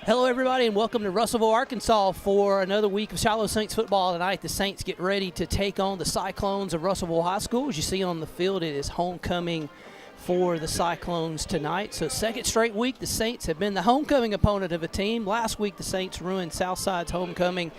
Hello, everybody, and welcome to Russellville, Arkansas for another week of Shiloh Saints football tonight. The Saints get ready to take on the Cyclones of Russellville High School. As you see on the field, it is homecoming for the Cyclones tonight. So second straight week, the Saints have been the homecoming opponent of a team. Last week, the Saints ruined Southside's homecoming,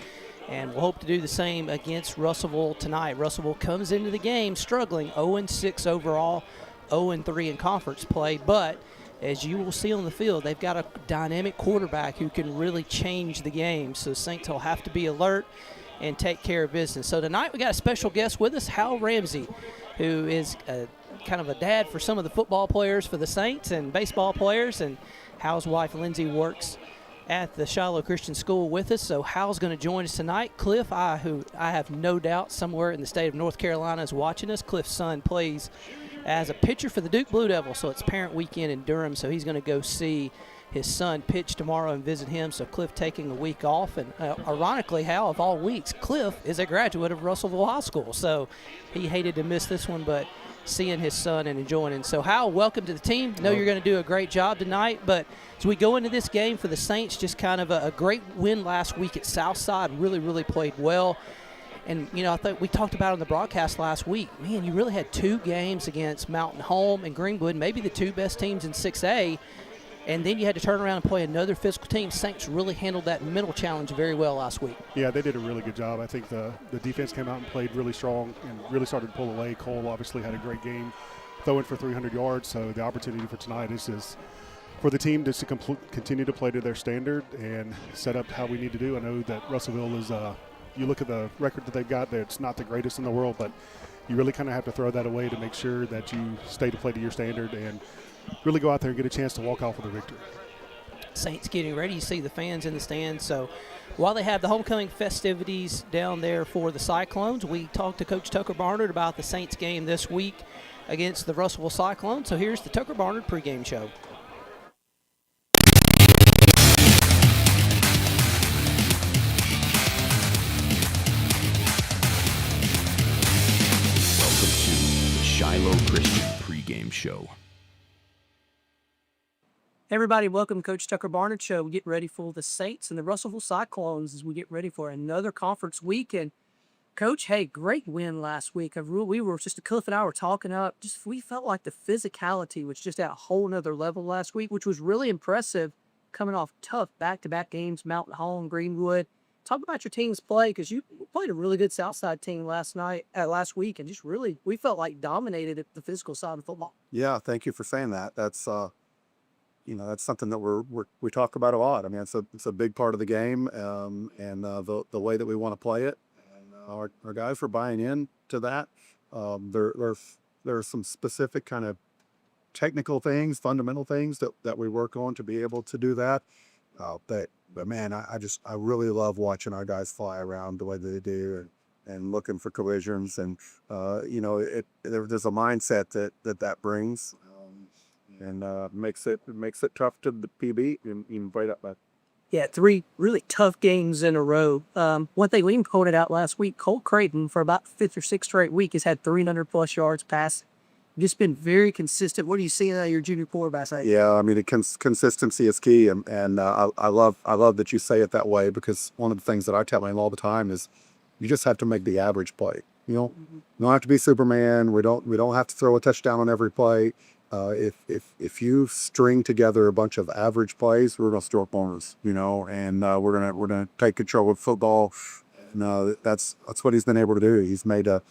and we'll hope to do the same against Russellville tonight. Russellville comes into the game struggling, 0-6 overall, 0-3 in conference play, but as you will see on the field, they've got a dynamic quarterback who can really change the game. So Saints will have to be alert and take care of business. So tonight we got a special guest with us, Hal Ramsey, who is kind of a dad for some of the football players for the Saints and baseball players. And Hal's wife, Lindsay, works at the Shiloh Christian School with us. So Hal's going to join us tonight. Cliff, who I have no doubt somewhere in the state of North Carolina is watching us. Cliff's son plays as a pitcher for the Duke Blue Devils, so it's parent weekend in Durham, so he's going to go see his son pitch tomorrow and visit him. So Cliff taking a week off, and ironically, Hal, of all weeks, Cliff is a graduate of Russellville High School, so he hated to miss this one, but seeing his son and enjoying it. So Hal, welcome to the team. I know you're going to do a great job tonight, but as we go into this game for the Saints, just kind of a great win last week at Southside, really played well. And, you know, I think we talked about on the broadcast last week, man, you really had two games against Mountain Home and Greenwood, maybe the two best teams in 6A, and then you had to turn around and play another physical team. Saints really handled that mental challenge very well last week. Yeah, they did a really good job. I think the defense came out and played really strong and really started to pull away. Cole obviously had a great game, throwing for 300 yards, so the opportunity for tonight is for the team just to continue to play to their standard and set up how we need to do. I know that Russellville is you look at the record that they've got, it's not the greatest in the world, but you really kind of have to throw that away to make sure that you stay to play to your standard and really go out there and get a chance to walk off with a victory. Saints getting ready. You see the fans in the stands. So while they have the homecoming festivities down there for the Cyclones, we talked to Coach Tucker Barnard about the Saints game this week against the Russellville Cyclones. So here's the Tucker Barnard pregame show. Shiloh Christian pregame show. Hey everybody, welcome to Coach Tucker Barnard Show. We get ready for the Saints and the Russellville Cyclones as we get ready for another conference week. And Coach, hey, great win last week. We were just, Cliff and I were talking up. We felt like the physicality was just at a whole nother level last week, which was really impressive coming off tough back-to-back games, Mountain Hall and Greenwood. Talk about your team's play, because you played a really good Southside team last week, and just really, we felt like dominated the physical side of football. Yeah, thank you for saying that. That's that's something that we talk about a lot. I mean, it's a big part of the game, and the way that we want to play it, and our guys are buying in to that. There are some specific kind of technical things, fundamental things that we work on to be able to do that. But man, I really love watching our guys fly around the way that they do and looking for collisions. And, there's a mindset that brings and makes it tough to the PB and even right up back. Yeah, 3 really tough games in a row. One thing we even pointed out last week, Cole Creighton, for about 5th or 6th straight week, has had 300-plus yards passing. Just been very consistent. What are you seeing out of your junior quarterback? Yeah, I mean, the consistency is key, and I love that you say it that way, because one of the things that I tell him all the time is you just have to make the average play. You don't have to be Superman. We don't have to throw a touchdown on every play. If you string together a bunch of average plays, we're gonna score points. And we're gonna take control of football. And that's what he's been able to do. He's made a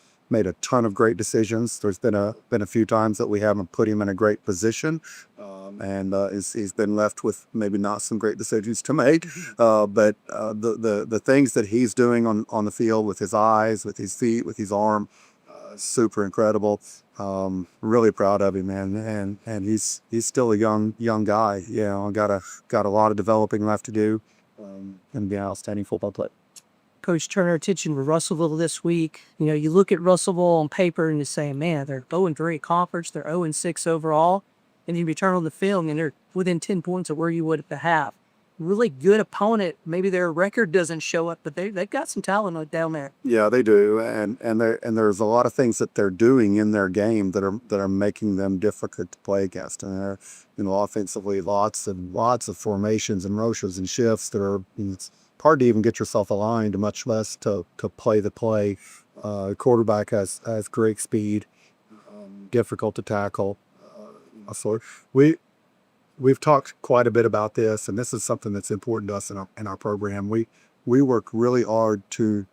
ton of great decisions. There's been a few times that we haven't put him in a great position, and he's been left with maybe not some great decisions to make. But the things that he's doing on the field with his eyes, with his feet, with his arm, super incredible. Really proud of him, man. And he's still a young guy. Got a lot of developing left to do, and be an outstanding football player. Coach, turn our attention to Russellville this week. You look at Russellville on paper and you say, man, they're 0-3 conference, they're 0-6 overall, and you turn on the film and they're within 10 points of where you would at the half. really good opponent. Maybe their record doesn't show up, but they've got some talent down there. Yeah, they do, and there's a lot of things that they're doing in their game that are making them difficult to play against. And they're, offensively, lots of formations and roaches and shifts that are. It's hard to even get yourself aligned, much less to play the play. Quarterback has great speed, difficult to tackle. So we've talked quite a bit about this, and this is something that's important to us in our program. We work really hard to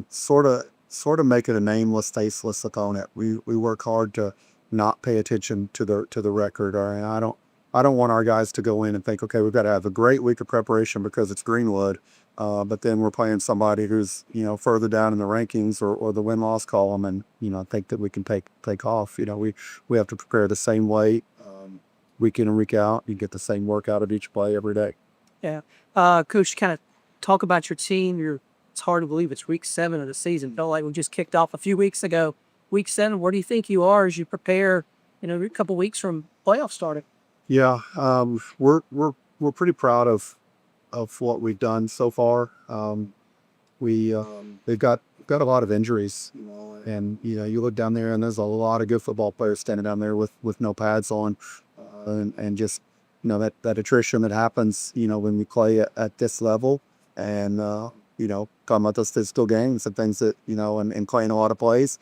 sort of make it a nameless, faceless opponent. We work hard to not pay attention to the record. Or I don't want our guys to go in and think, okay, we've got to have a great week of preparation because it's Greenwood, but then we're playing somebody who's further down in the rankings or the win-loss column, and think that we can take off. We have to prepare the same way, week in and week out. You get the same work out of each play every day. Yeah, Coach, kind of talk about your team. It's hard to believe it's week 7 of the season. Felt like we just kicked off a few weeks ago. Week 7, where do you think you are as you prepare? A couple weeks from playoff starting. Yeah, we're pretty proud of what we've done so far. They've got a lot of injuries, and you look down there and there's a lot of good football players standing down there with no pads on, and just that attrition that happens when we play at this level, and talking about those physical games and things that and playing a lot of plays.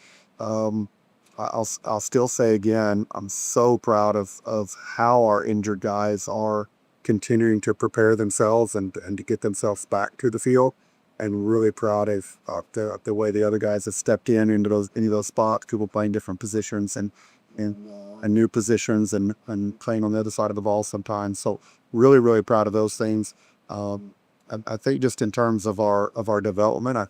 I'll still say again, I'm so proud of how our injured guys are continuing to prepare themselves and to get themselves back to the field, and really proud of the way the other guys have stepped into those spots. People playing different positions and new positions and playing on the other side of the ball sometimes. So really proud of those things. I think just in terms of our development, I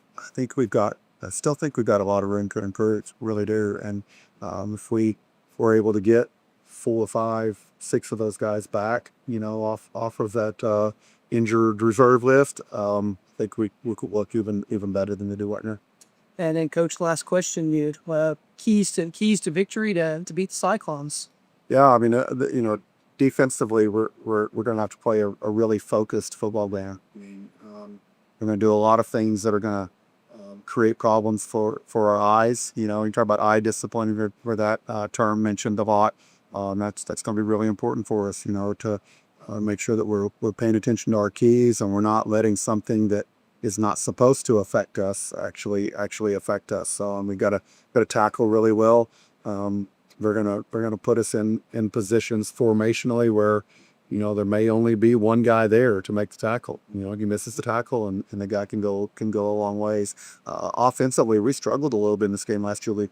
still think we've got a lot of room to improve, really do. And if we're able to get 4 or 5, 6 of those guys back, off of that injured reserve list, I think we could look even better than they do right now. And then, Coach, last question: keys to victory to beat the Cyclones. Yeah, I mean, defensively, we're going to have to play a really focused football game. We're going to do a lot of things that are going to create problems for our eyes. You talk about eye discipline, where that term mentioned a lot. That's going to be really important for us. To make sure that we're paying attention to our keys, and we're not letting something that is not supposed to affect us actually affect us. So we got to tackle really well. They're gonna put us in positions formationally where there may only be one guy there to make the tackle. He misses the tackle, and the guy can go a long ways. Offensively, we struggled a little bit in this game last year. We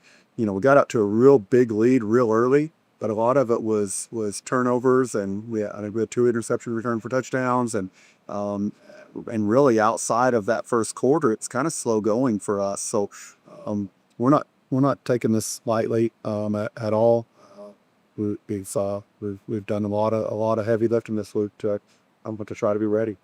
got out to a real big lead real early, but a lot of it was turnovers, and we had 2 interception return for touchdowns, and really outside of that first quarter, it's kind of slow going for us. So we're not taking this lightly at all. We've done a lot of heavy lifting this week. I'm going to try to be ready.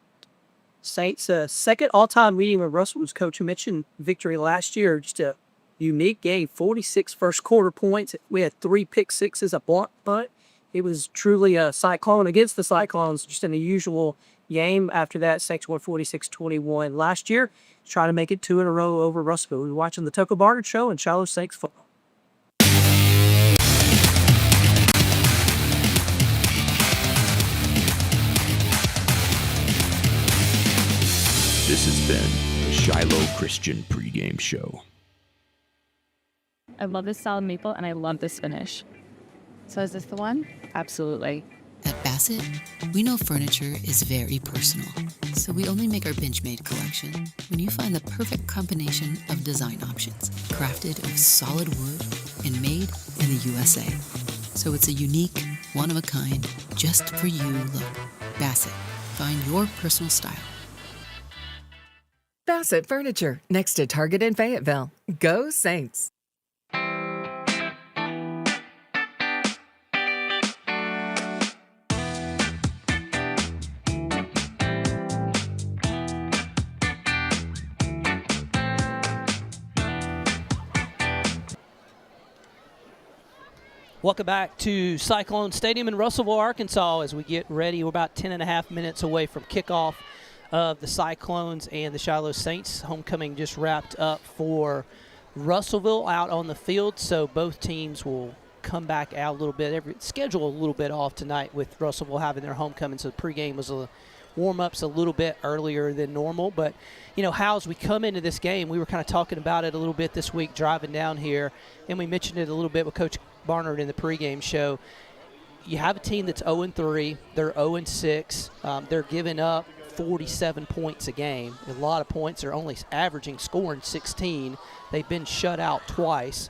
Saints second all-time leading with Russell was Coach who mentioned victory last year. Just a unique game. 46 first quarter points. We had 3 pick sixes, a block punt. It was truly a Cyclone against the Cyclones. Just an unusual game. After that, Saints won 46-21 last year. Trying to make it 2 in a row over Russellville. We're watching the Tucker Barnard Show and Shiloh Saints football. This has been the Shiloh Christian Pregame Show. I love this solid maple, and I love this finish. So is this the one? Absolutely. At Bassett, we know furniture is very personal, so we only make our Benchmade collection when you find the perfect combination of design options, crafted of solid wood and made in the USA. So it's a unique, one-of-a-kind, just-for-you look. Bassett, find your personal style. Bassett Furniture, next to Target in Fayetteville. Go Saints! Welcome back to Cyclone Stadium in Russellville, Arkansas, as we get ready. We're about 10.5 minutes away from kickoff of the Cyclones and the Shiloh Saints. Homecoming just wrapped up for Russellville out on the field, so both teams will come back out a little bit. Schedule a little bit off tonight with Russellville having their homecoming, so the pregame was warm-ups a little bit earlier than normal. But, how as we come into this game, we were kind of talking about it a little bit this week driving down here, and we mentioned it a little bit with Coach Barnard in the pregame show. You have a team that's 0-3. They're 0-6. They're giving up 47 points a game. A lot of points. They're only scoring 16. They've been shut out twice.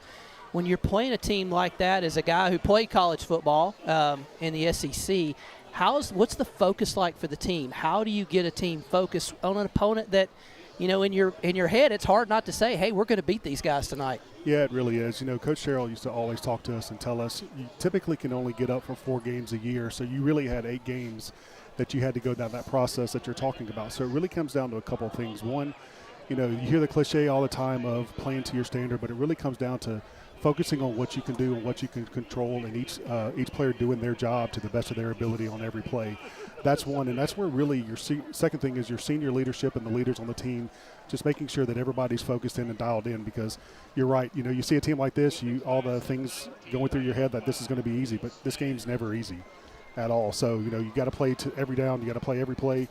When you're playing a team like that, as a guy who played college football in the SEC, what's the focus like for the team? How do you get a team focused on an opponent that, in your head, it's hard not to say, hey, we're going to beat these guys tonight? Yeah, it really is. Coach Sherrill used to always talk to us and tell us you typically can only get up for 4 games a year, so you really had 8 games that you had to go down that process that you're talking about. So it really comes down to a couple of things. One, you hear the cliche all the time of playing to your standard, but it really comes down to focusing on what you can do and what you can control, and each player doing their job to the best of their ability on every play. That's one, and that's where really your second thing is your senior leadership and the leaders on the team, just making sure that everybody's focused in and dialed in, because you're right. You see a team like this, all the things going through your head that this is going to be easy, but this game's never easy at all. So, you got to play to every down, you got to play every play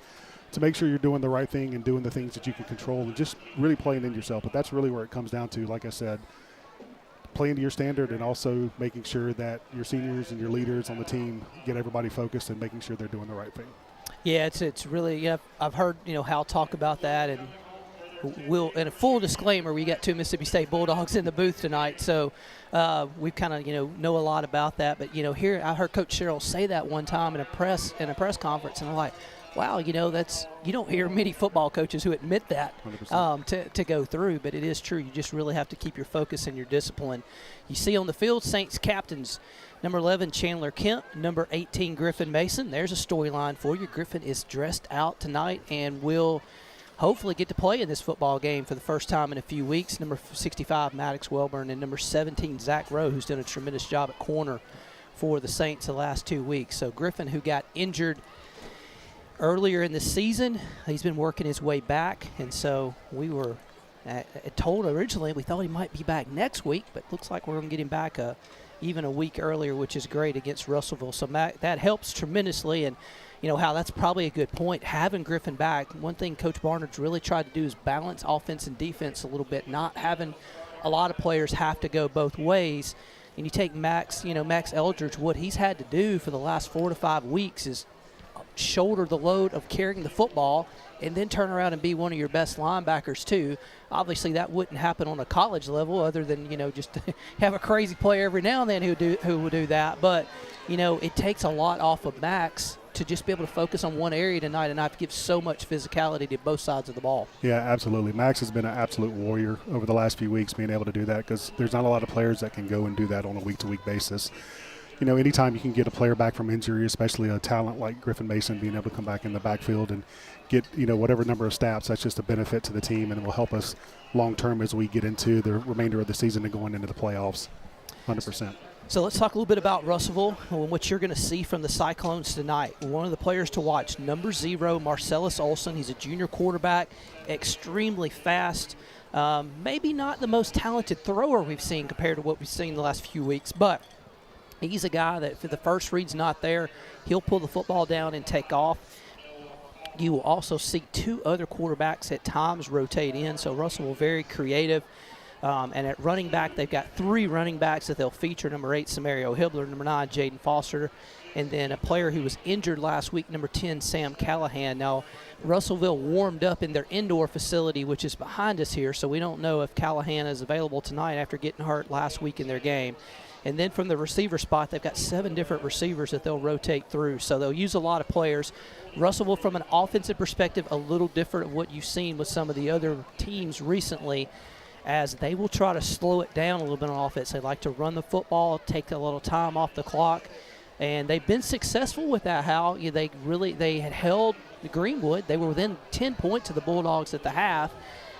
to make sure you're doing the right thing and doing the things that you can control and just really playing in yourself. But that's really where it comes down to, like I said, playing to your standard and also making sure that your seniors and your leaders on the team get everybody focused and making sure they're doing the right thing. Yeah, it's really, I've heard, Hal talk about that, and in a full disclaimer, we got 2 Mississippi State Bulldogs in the booth tonight, so we kind of, know a lot about that. But, here I heard Coach Sherrill say that one time in a press conference, and I'm like, wow, that's, you don't hear many football coaches who admit that to go through, but it is true. You just really have to keep your focus and your discipline. You see on the field, Saints captains, number 11, Chandler Kemp, number 18, Griffin Mason. There's a storyline for you. Griffin is dressed out tonight and will hopefully get to play in this football game for the first time in a few weeks. Number 65, Maddox Welburn, and number 17, Zach Rowe, who's done a tremendous job at corner for the Saints the last 2 weeks. So Griffin, who got injured earlier in the season, he's been working his way back, and so we were told originally we thought he might be back next week, but looks like we're going to get him back even a week earlier, which is great against Russellville. So that helps tremendously, and Hal, that's probably a good point. Having Griffin back, one thing Coach Barnard's really tried to do is balance offense and defense a little bit, not having a lot of players have to go both ways. And you take Max Eldridge, what he's had to do for the last 4 to 5 weeks is shoulder the load of carrying the football and then turn around and be one of your best linebackers too. Obviously that wouldn't happen on a college level other than, just have a crazy player every now and then who will do that. But, it takes a lot off of Max to just be able to focus on one area tonight and not give so much physicality to both sides of the ball. Yeah, absolutely. Max has been an absolute warrior over the last few weeks being able to do that, because there's not a lot of players that can go and do that on a week-to-week basis. Anytime you can get a player back from injury, especially a talent like Griffin Mason being able to come back in the backfield and get, whatever number of snaps, that's just a benefit to the team, and it will help us long-term as we get into the remainder of the season and going into the playoffs, 100%. So let's talk a little bit about Russellville and what you're going to see from the Cyclones tonight. One of the players to watch, number 0, Marcellus Olson. He's a junior quarterback, extremely fast. Maybe not the most talented thrower we've seen compared to what we've seen the last few weeks, but he's a guy that if the first read's not there, he'll pull the football down and take off. You will also see 2 other quarterbacks at times rotate in, so Russellville very creative. And at running back, they've got 3 running backs that they'll feature. Number 8, Samario Hibbler. Number 9, Jaden Foster. And then a player who was injured last week, number 10, Sam Callahan. Now, Russellville warmed up in their indoor facility, which is behind us here, so we don't know if Callahan is available tonight after getting hurt last week in their game. And then from the receiver spot, they've got 7 different receivers that they'll rotate through. So they'll use a lot of players. Russellville, from an offensive perspective, a little different of what you've seen with some of the other teams recently, as they will try to slow it down a little bit on offense. They like to run the football, take a little time off the clock, and they've been successful with that, Hal. They had held Greenwood. They were within 10 points of the Bulldogs at the half.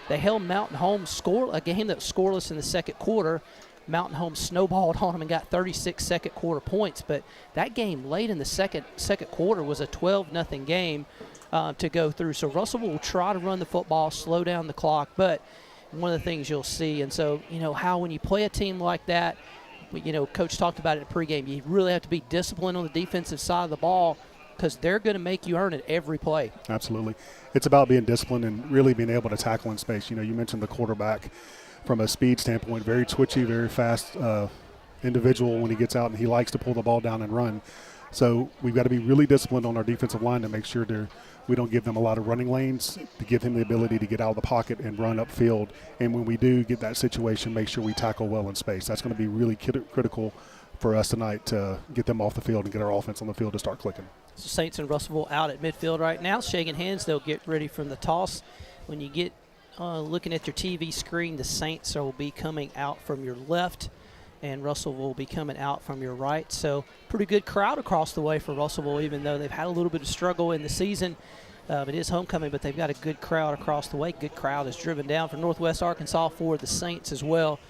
They held Mountain Home a game that was scoreless in the second quarter. Mountain Home snowballed on them and got 36 second quarter points. But that game late in the second quarter was a 12-0 game to go through. So Russellville will try to run the football, slow down the clock. But one of the things you'll see, and so, how when you play a team like that, Coach talked about it in pregame, you really have to be disciplined on the defensive side of the ball because they're going to make you earn it every play. Absolutely. It's about being disciplined and really being able to tackle in space. You mentioned the quarterback from a speed standpoint, very twitchy, very fast individual when he gets out, and he likes to pull the ball down and run. So we've got to be really disciplined on our defensive line to make sure we don't give them a lot of running lanes, to give him the ability to get out of the pocket and run upfield. And when we do get that situation, make sure we tackle well in space. That's going to be really critical for us tonight to get them off the field and get our offense on the field to start clicking. So Saints and Russellville out at midfield right now, shaking hands. They'll get ready from the toss. When you get looking at your TV screen, the Saints will be coming out from your left, and Russellville will be coming out from your right. So pretty good crowd across the way for Russellville, even though they've had a little bit of struggle in the season. It is homecoming, but they've got a good crowd across the way. Good crowd is driven down from Northwest Arkansas for the Saints as well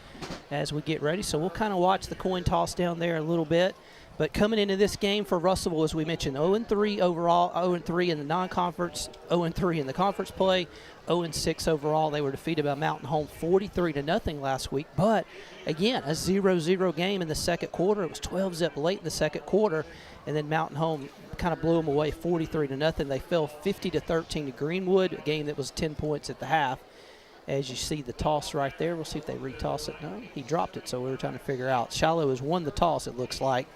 as we get ready. So we'll kind of watch the coin toss down there a little bit. But coming into this game for Russellville, as we mentioned, 0-3 overall, 0-3 in the non-conference, 0-3 in the conference play, 0-6 overall. They were defeated by Mountain Home 43-0 last week. But, again, a 0-0 game in the second quarter. It was 12-zip late in the second quarter, and then Mountain Home kind of blew them away 43-0. They fell 50-13 to Greenwood, a game that was 10 points at the half. As you see the toss right there, we'll see if they retoss it. No, he dropped it, so we were trying to figure out. Shiloh has won the toss, it looks like.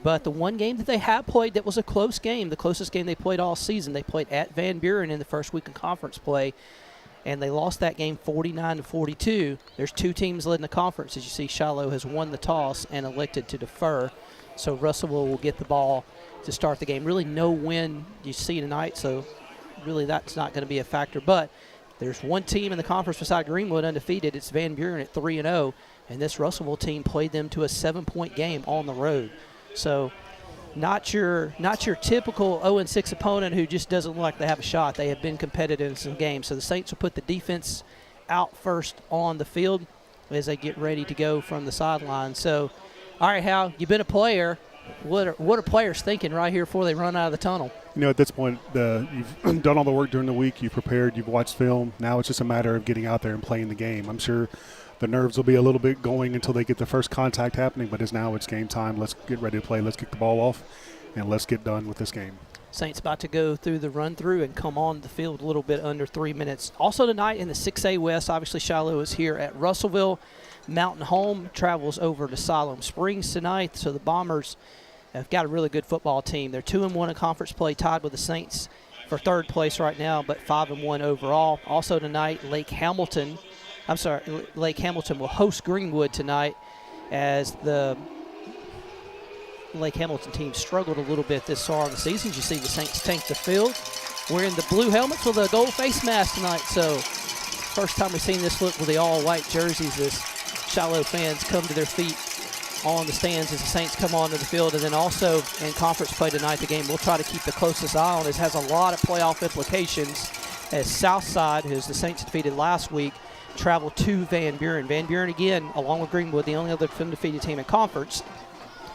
But the one game that they have played that was a close game, the closest game they played all season, they played at Van Buren in the first week of conference play, and they lost that game 49-42. There's two teams leading the conference. As you see, Shiloh has won the toss and elected to defer. So Russellville will get the ball to start the game. Really no win you see tonight, so really that's not going to be a factor. But there's one team in the conference beside Greenwood undefeated. It's Van Buren at 3-0, and this Russellville team played them to a 7-point game on the road. So not your typical 0-6 opponent who just doesn't look like they have a shot. They have been competitive in some games. So the Saints will put the defense out first on the field as they get ready to go from the sideline. So, all right, Hal, you've been a player. What are players thinking right here before they run out of the tunnel? At this point, you've done all the work during the week. You've prepared. You've watched film. Now it's just a matter of getting out there and playing the game. I'm sure the nerves will be a little bit going until they get the first contact happening, but it's game time. Let's get ready to play. Let's kick the ball off, and let's get done with this game. Saints about to go through the run-through and come on the field a little bit under 3 minutes. Also tonight in the 6A West, obviously Shiloh is here at Russellville. Mountain Home travels over to Siloam Springs tonight, so the Bombers have got a really good football team. They're 2-1 in conference play, tied with the Saints for third place right now, but 5-1 overall. Also tonight, Lake Hamilton will host Greenwood tonight as the Lake Hamilton team struggled a little bit this far in the season. You see the Saints tank the field. Wearing the blue helmets with a gold face mask tonight, so first time we've seen this look with the all-white jerseys as Shiloh fans come to their feet on the stands as the Saints come onto the field. And then also in conference play tonight, the game we'll try to keep the closest eye on. It has a lot of playoff implications as Southside, who's the Saints defeated last week, travel to Van Buren. Van Buren, again, along with Greenwood, the only other undefeated team in conference.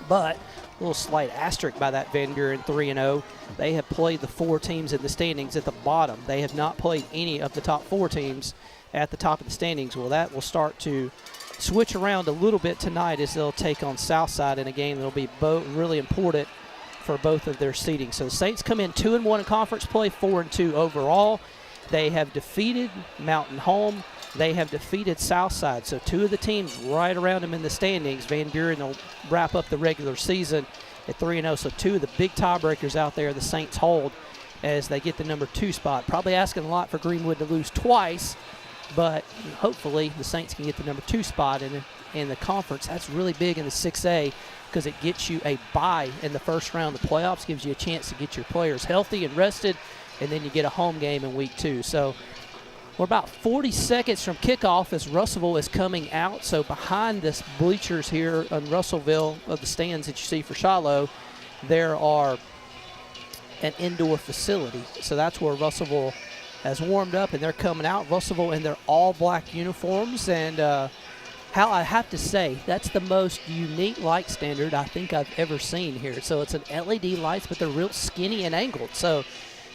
But a little slight asterisk by that Van Buren 3-0. They have played the four teams in the standings at the bottom. They have not played any of the top four teams at the top of the standings. Well, that will start to switch around a little bit tonight as they'll take on Southside in a game that will be really important for both of their seeding. So the Saints come in 2-1 in conference play, 4-2 overall. They have defeated Mountain Home. They have defeated Southside. So two of the teams right around them in the standings. Van Buren will wrap up the regular season at 3-0. So two of the big tiebreakers out there the Saints hold as they get the number 2 spot. Probably asking a lot for Greenwood to lose twice, but hopefully the Saints can get the number 2 spot in the conference. That's really big in the 6A because it gets you a bye in the first round of the playoffs, gives you a chance to get your players healthy and rested, and then you get a home game in week 2. So we're about 40 seconds from kickoff as Russellville is coming out. So behind this bleachers here in Russellville of the stands that you see for Shiloh, there are an indoor facility. So that's where Russellville has warmed up, and they're coming out. Russellville in their all-black uniforms, and Hal, I have to say, that's the most unique light standard I think I've ever seen here. So it's an LED lights, but they're real skinny and angled. So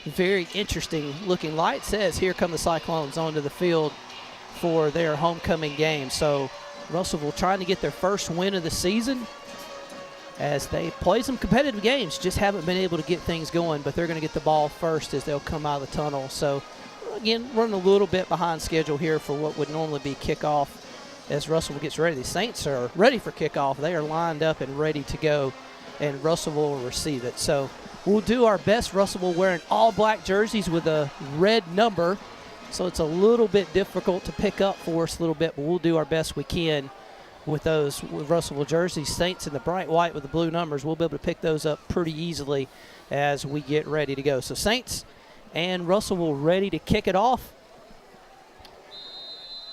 very interesting looking light. Says here come the Cyclones onto the field for their homecoming game. So Russellville trying to get their first win of the season as they play some competitive games, just haven't been able to get things going, but they're going to get the ball first as they'll come out of the tunnel. So again, running a little bit behind schedule here for what would normally be kickoff as Russellville gets ready. The Saints are ready for kickoff. They are lined up and ready to go, and Russellville will receive it. So we'll do our best. Russellville wearing all black jerseys with a red number, so it's a little bit difficult to pick up for us a little bit, but we'll do our best we can with those with Russellville jerseys. Saints in the bright white with the blue numbers. We'll be able to pick those up pretty easily as we get ready to go. So Saints and Russellville ready to kick it off.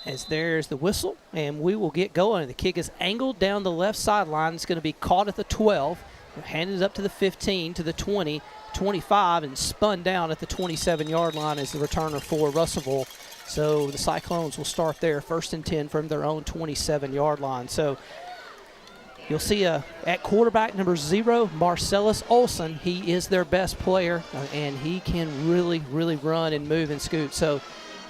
As there's the whistle, and we will get going. The kick is angled down the left sideline. It's going to be caught at the 12, handed up to the 15, to the 20, 25, and spun down at the 27-yard line as the returner for Russellville. So the Cyclones will start there, 1st and 10 from their own 27-yard line. So you'll see at quarterback number 0, Marcellus Olson. He is their best player, and he can really, really run and move and scoot. So,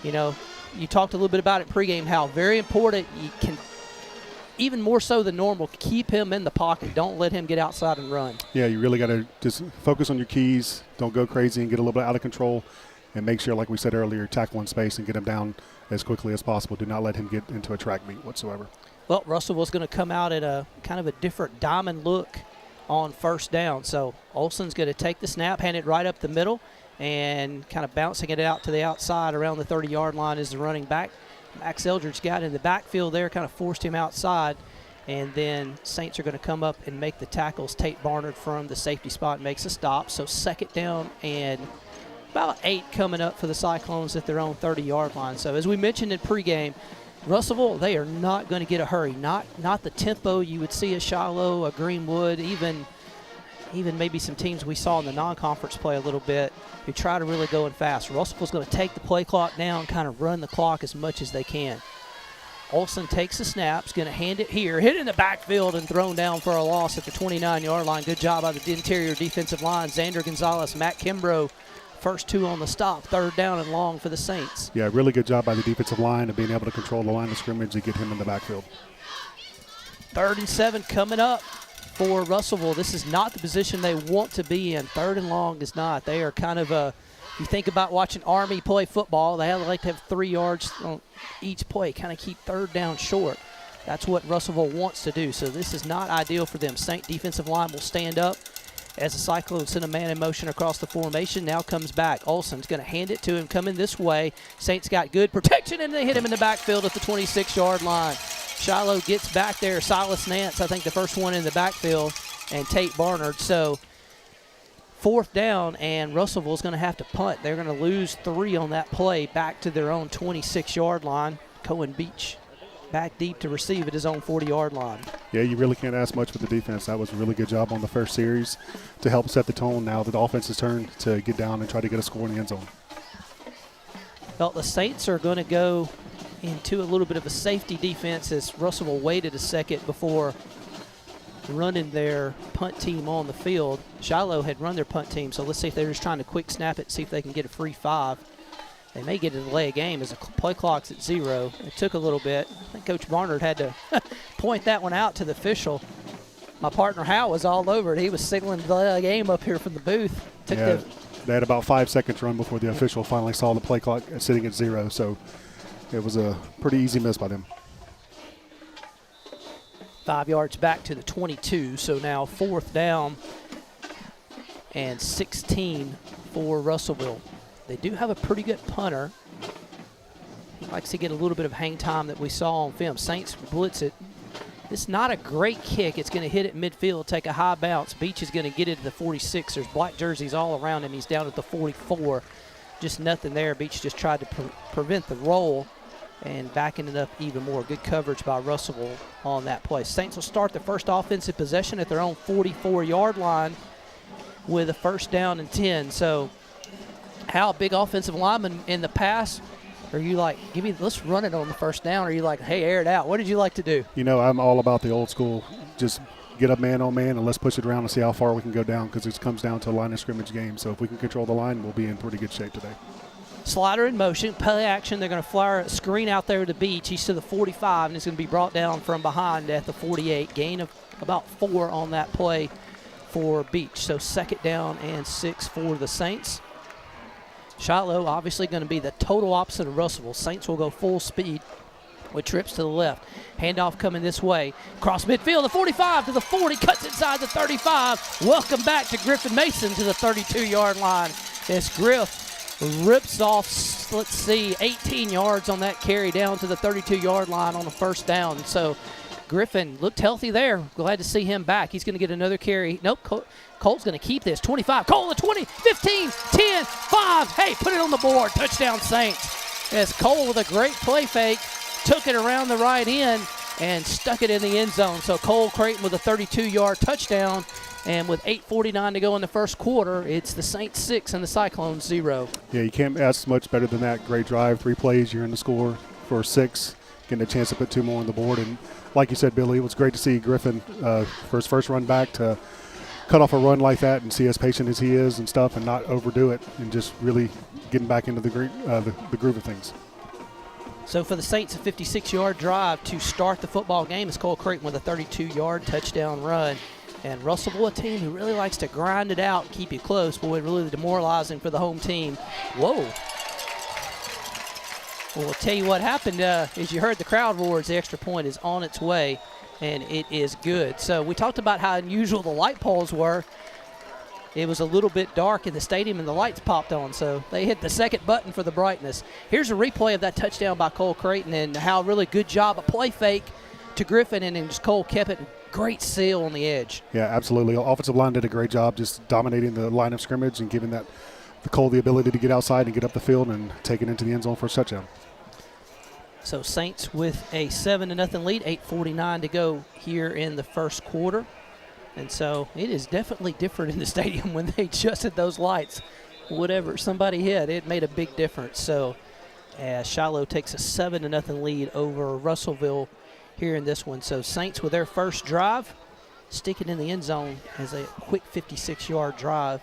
you know, you talked a little bit about it pregame, how very important. You can, even more so than normal, keep him in the pocket. Don't let him get outside and run. Yeah, you really got to just focus on your keys. Don't go crazy and get a little bit out of control. And make sure, like we said earlier, tackle in space and get him down as quickly as possible. Do not let him get into a track meet whatsoever. Well, Russellville's going to come out at a kind of a different diamond look on 1st down. So Olson's going to take the snap, hand it right up the middle, and kind of bouncing it out to the outside around the 30-yard line is the running back. Max Eldridge got in the backfield there, kind of forced him outside. And then Saints are going to come up and make the tackles. Tate Barnard from the safety spot makes a stop. So 2nd down and about 8 coming up for the Cyclones at their own 30-yard line. So as we mentioned in pregame, Russellville, they are not going to get a hurry. Not the tempo you would see at Shiloh, a Greenwood, even maybe some teams we saw in the non-conference play a little bit who try to really go in fast. Russellville's going to take the play clock down, kind of run the clock as much as they can. Olson takes the snaps, going to hand it here, hit in the backfield and thrown down for a loss at the 29-yard line. Good job by the interior defensive line. Xander Gonzalez, Matt Kimbrough, first 2 on the stop. 3rd down and long for the Saints. Yeah, really good job by the defensive line of being able to control the line of scrimmage and get him in the backfield. 3rd and 7 coming up for Russellville. This is not the position they want to be in. 3rd and long is not. They are kind of you think about watching Army play football, they like to have 3 yards on each play, kind of keep 3rd down short. That's what Russellville wants to do. So this is not ideal for them. Saint defensive line will stand up as the Cyclones send a man in motion across the formation. Now comes back. Olson's going to hand it to him, coming this way. Saints got good protection, and they hit him in the backfield at the 26-yard line. Shiloh gets back there. Silas Nance, I think the first one in the backfield, and Tate Barnard. So 4th down, and Russellville's going to have to punt. They're going to lose 3 on that play back to their own 26-yard line. Cohen Beach back deep to receive at his own 40-yard line. Yeah, you really can't ask much with the defense. That was a really good job on the first series to help set the tone. Now the offense is turned to get down and try to get a score in the end zone. Well, the Saints are going to go into a little bit of a safety defense as Russellville waited a second before running their punt team on the field. Shiloh had run their punt team, so let's see if they're just trying to quick snap it, see if they can get a free 5. They may get a delay of game as the play clock's at 0. It took a little bit. I think Coach Barnard had to point that one out to the official. My partner Hal was all over it. He was signaling the game up here from the booth. They had about 5 seconds run before the official finally saw the play clock sitting at 0, so it was a pretty easy miss by them. 5 yards back to the 22, so now 4th down and 16 for Russellville. They do have a pretty good punter. He likes to get a little bit of hang time that we saw on film. Saints blitz it. It's not a great kick. It's going to hit it midfield, take a high bounce. Beach is going to get it to the 46. There's black jerseys all around him. He's down at the 44. Just nothing there. Beach just tried to prevent the roll and backing it up even more. Good coverage by Russellville on that play. Saints will start the first offensive possession at their own 44-yard line with a 1st down and 10. So how big offensive lineman in the past Or are you like, let's run it on the first down? Or are you like, hey, air it out? What did you like to do? You know, I'm all about the old school. Just get up man on man and let's push it around and see how far we can go down, because it comes down to a line of scrimmage game. So if we can control the line, we'll be in pretty good shape today. Slider in motion, play action. They're going to fire a screen out there to Beach. He's to the 45, and it's going to be brought down from behind at the 48. Gain of about 4 on that play for Beach. So 2nd down and 6 for the Saints. Shiloh obviously going to be the total opposite of Russellville. Saints will go full speed with trips to the left. Handoff coming this way. Cross midfield, the 45 to the 40, cuts inside the 35. Welcome back to Griffin Mason to the 32-yard line. As Griff rips off, let's see, 18 yards on that carry down to the 32-yard line on the first down. So Griffin looked healthy there. Glad to see him back. He's going to get another carry. Nope, Cole's going to keep this. 25, Cole, the 20, 15, 10, 5. Hey, put it on the board. Touchdown Saints. As Cole with a great play fake took it around the right end and stuck it in the end zone. So Cole Creighton with a 32-yard touchdown. And with 8:49 to go in the first quarter, it's the Saints 6 and the Cyclones 0. Yeah, you can't ask much better than that. Great drive, 3 plays, you're in the score for 6, getting a chance to put 2 more on the board. And like you said, Billy, it was great to see Griffin for his first run back to cut off a run like that and see as patient as he is and stuff and not overdo it and just really getting back into the groove of things. So for the Saints, a 56-yard drive to start the football game is Cole Creighton with a 32-yard touchdown run. And Russellville, a team who really likes to grind it out and keep you close, boy, really demoralizing for the home team. Whoa. Well, I'll tell you what happened is you heard the crowd roars. The extra point is on its way, and it is good. So we talked about how unusual the light poles were. It was a little bit dark in the stadium, and the lights popped on, so they hit the second button for the brightness. Here's a replay of that touchdown by Cole Creighton and how really good job, a play fake to Griffin, and then just Cole kept it. Great seal on the edge. Yeah, absolutely. Offensive line did a great job just dominating the line of scrimmage and giving the Cole the ability to get outside and get up the field and take it into the end zone for a touchdown. So Saints with a 7-0 lead, 8:49 to go here in the first quarter. And so it is definitely different in the stadium when they adjusted those lights. Whatever somebody hit, it made a big difference. So Shiloh takes a 7-0 lead over Russellville here in this one. So Saints with their first drive, stick it in the end zone as a quick 56-yard drive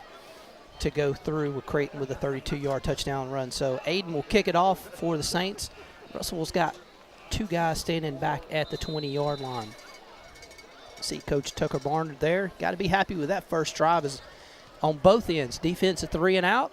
to go through with Creighton with a 32-yard touchdown run. So Aiden will kick it off for the Saints. Russellville's got 2 guys standing back at the 20-yard line. See Coach Tucker Barnard there. Got to be happy with that first drive is on both ends. Defense at 3 and out.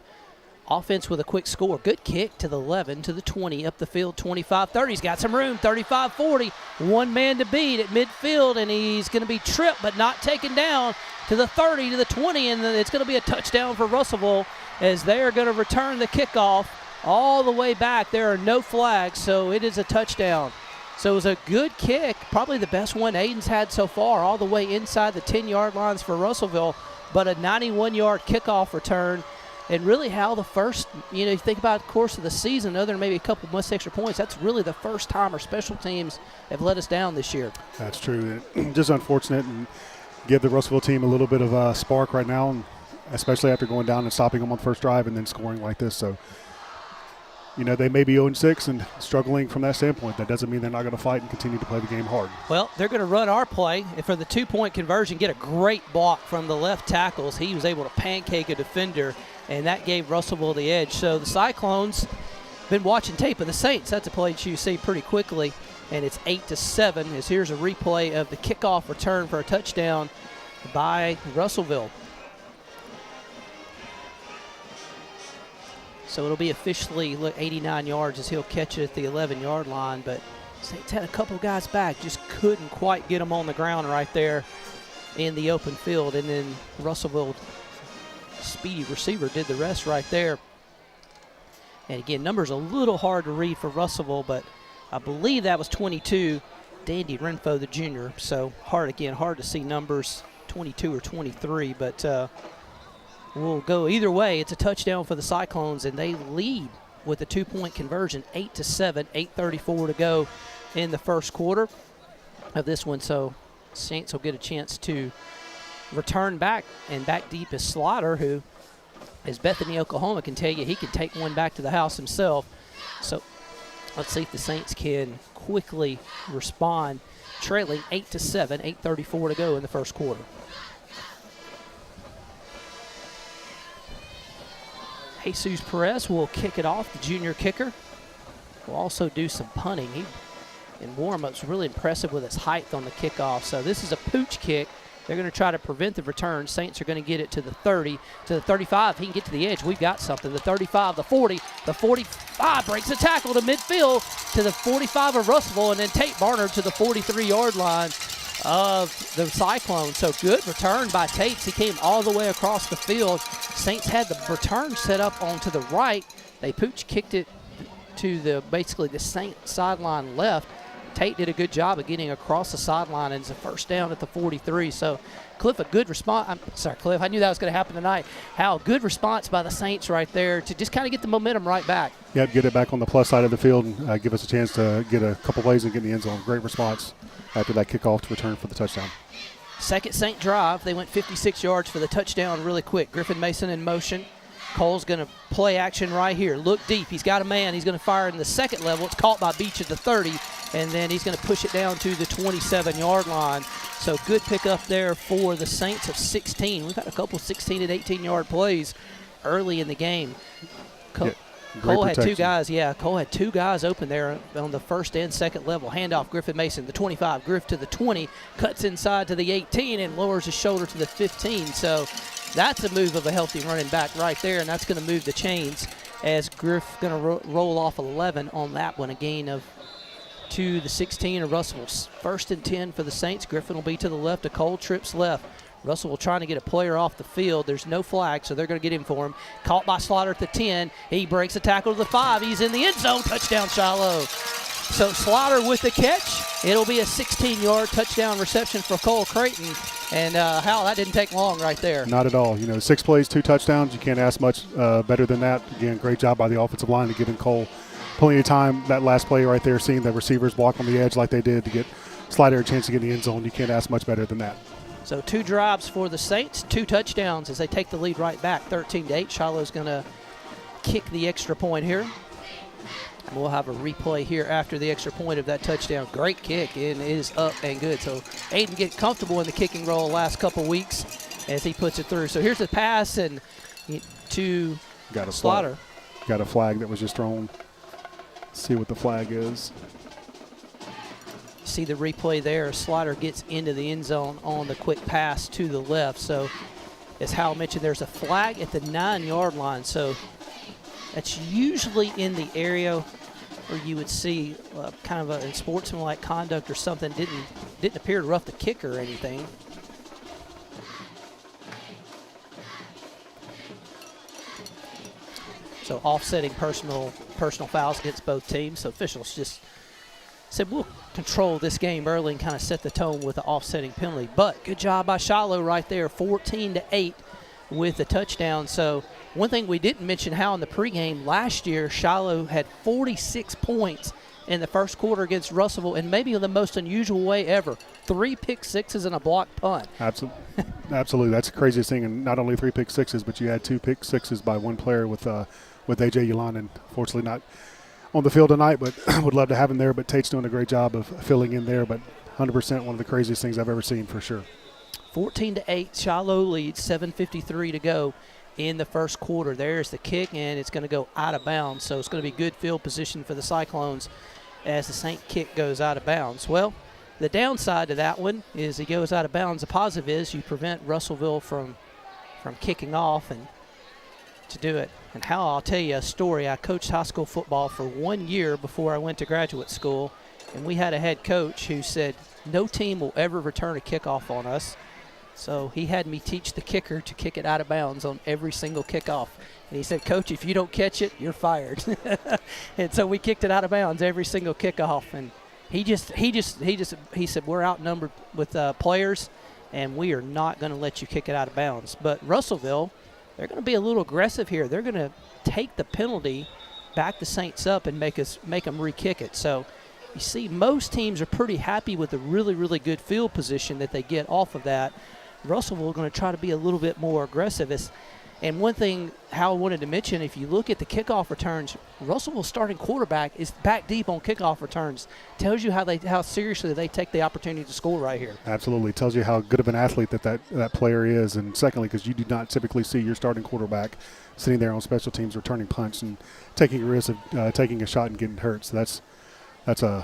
Offense with a quick score. Good kick to the 11, to the 20, up the field, 25-30. He's got some room, 35-40. 1 man to beat at midfield, and he's going to be tripped but not taken down to the 30, to the 20, and it's going to be a touchdown for Russellville as they are going to return the kickoff all the way back. There are no flags, so it is a touchdown. So it was a good kick, probably the best one Aiden's had so far, all the way inside the 10-yard lines for Russellville, but a 91-yard kickoff return. And really how the first, you think about the course of the season, other than maybe a couple missed extra points, that's really the first time our special teams have let us down this year. That's true. Just unfortunate, and give the Russellville team a little bit of a spark right now, and especially after going down and stopping them on the first drive and then scoring like this. So, they may be 0-6 and struggling from that standpoint. That doesn't mean they're not going to fight and continue to play the game hard. Well, they're going to run our play for the 2-point conversion, get a great block from the left tackles. He was able to pancake a defender, and that gave Russellville the edge. So the Cyclones been watching tape of the Saints. That's a play that you see pretty quickly, and it's 8-7. As here's a replay of the kickoff return for a touchdown by Russellville. So it'll be officially 89 yards as he'll catch it at the 11-yard line, but Saints had a couple guys back, just couldn't quite get them on the ground right there in the open field, and then Russellville speedy receiver did the rest right there. And again, numbers a little hard to read for Russellville, but I believe that was 22, Dandy Renfro the junior. So hard to see numbers, 22 or 23, but we'll go either way. It's a touchdown for the Cyclones, and they lead with a 2-point conversion, 8-7, 8:34 to go in the first quarter of this one. So Saints will get a chance to return back, and back deep is Slaughter, who, as Bethany, Oklahoma can tell you, he can take one back to the house himself. So Let's see if the Saints can quickly respond, trailing 8-7, 8:34 to go in the first quarter. Jesus Perez will kick it off, the junior kicker. Will also do some punting. He, in warm-ups, really impressive with his height on the kickoff. So this is a pooch kick. They're going to try to prevent the return. Saints are going to get it to the 30, to the 35. He can get to the edge. We've got something. The 35, the 40, the 45 breaks a tackle to midfield to the 45 of Russellville, and then Tate Barnard to the 43-yard line of the Cyclones. So good return by Tate. He came all the way across the field. Saints had the return set up onto the right. They pooch kicked it to the basically the Saints sideline left. Tate did a good job of getting across the sideline, and it's a first down at the 43. So, Cliff, a good response. I'm sorry, Cliff, I knew that was going to happen tonight. How good response by the Saints right there to just kind of get the momentum right back. Yep, get it back on the plus side of the field and give us a chance to get a couple plays and get in the end zone. Great response after that kickoff to return for the touchdown. Second Saint drive. They went 56 yards for the touchdown really quick. Griffin Mason in motion. Cole's going to play action right here. Look deep. He's got a man. He's going to fire in the second level. It's caught by Beach at the 30, and then he's going to push it down to the 27-yard line. So good pickup there for the Saints of 16. We've had a couple 16 and 18-yard plays early in the game. Cole had two guys. Yeah, Cole had two guys open there on the first and second level. Handoff, Griffin Mason, the 25. Griff to the 20, cuts inside to the 18, and lowers his shoulder to the 15. So that's a move of a healthy running back right there, and that's going to move the chains as Griff going to roll off 11 on that one. A gain of to the 16 of Russell's. First and 10 for the Saints. Griffin will be to the left. A Cole trips left. Russell will trying to get a player off the field. There's no flag, so they're going to get him for him. Caught by Slaughter at the 10. He breaks a tackle to the 5. He's in the end zone. Touchdown, Shiloh. So Slaughter with the catch. It'll be a 16-yard touchdown reception for Cole Creighton. And, Hal, that didn't take long right there. Not at all. 6 plays, 2 touchdowns. You can't ask much better than that. Again, great job by the offensive line to giving Cole plenty of time. That last play right there, seeing the receivers block on the edge like they did to get Slider a chance to get in the end zone. You can't ask much better than that. So 2 drives for the Saints, 2 touchdowns as they take the lead right back, 13-8. Shiloh's going to kick the extra point here. And we'll have a replay here after the extra point of that touchdown. Great kick, and it is up and good. So Aiden get comfortable in the kicking role the last couple weeks as he puts it through. So here's the pass and to Slaughter. Got a flag that was just thrown. Let's see what the flag is. See the replay there. Slaughter gets into the end zone on the quick pass to the left. So as Hal mentioned, there's a flag at the 9-yard line. So that's usually in the area where you would see kind of a sportsmanlike conduct or something. Didn't appear to rough the kicker or anything. So offsetting personal fouls against both teams. So officials just said we'll control this game early and kind of set the tone with the offsetting penalty. But good job by Shiloh right there, 14-8 with the touchdown. So one thing we didn't mention, how in the pregame last year, Shiloh had 46 points in the first quarter against Russellville, and maybe in the most unusual way ever. 3 pick sixes and a blocked punt. Absolutely. That's the craziest thing. And not only 3 pick sixes, but you had 2 pick sixes by one player with A.J. Ulanen. Fortunately not on the field tonight, but would love to have him there. But Tate's doing a great job of filling in there. But 100% one of the craziest things I've ever seen for sure. 14-8, Shiloh leads, 7:53 to go in the first quarter. There's the kick, and it's going to go out of bounds. So it's going to be good field position for the Cyclones as the Saint kick goes out of bounds. Well, the downside to that one is he goes out of bounds. The positive is you prevent Russellville from kicking off and to do it. And Hal, I'll tell you a story. I coached high school football for 1 year before I went to graduate school, and we had a head coach who said no team will ever return a kickoff on us. So he had me teach the kicker to kick it out of bounds on every single kickoff. And he said, Coach, if you don't catch it, you're fired. And so we kicked it out of bounds every single kickoff. And he said, we're outnumbered with players, and we are not going to let you kick it out of bounds. But Russellville, they're going to be a little aggressive here. They're going to take the penalty, back the Saints up, and make them re-kick it. So you see most teams are pretty happy with the really, really good field position that they get off of that. Russellville are going to try to be a little bit more aggressive. And one thing Hal wanted to mention, if you look at the kickoff returns, Russellville's starting quarterback is back deep on kickoff returns. Tells you how seriously they take the opportunity to score right here. Absolutely. Tells you how good of an athlete that player is. And secondly, because you do not typically see your starting quarterback sitting there on special teams returning punts and taking a risk of taking a shot and getting hurt. So that's a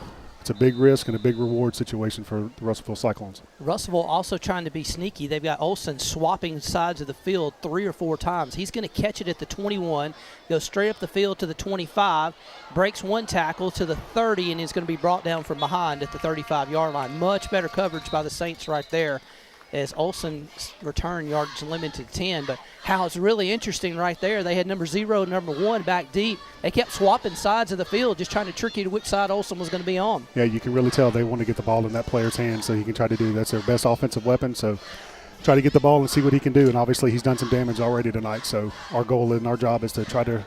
big risk and a big reward situation for the Russellville Cyclones. Russellville also trying to be sneaky. They've got Olsen swapping sides of the field 3 or 4 times. He's going to catch it at the 21, go straight up the field to the 25, breaks one tackle to the 30, and is going to be brought down from behind at the 35-yard line. Much better coverage by the Saints right there, as Olsen's return yards limited to 10. But how it's really interesting right there, they had number 0 and number 1 back deep. They kept swapping sides of the field, just trying to trick you to which side Olsen was going to be on. Yeah, you can really tell they want to get the ball in that player's hands so he can try to do. That's their best offensive weapon, so try to get the ball and see what he can do. And obviously he's done some damage already tonight, so our goal and our job is to try to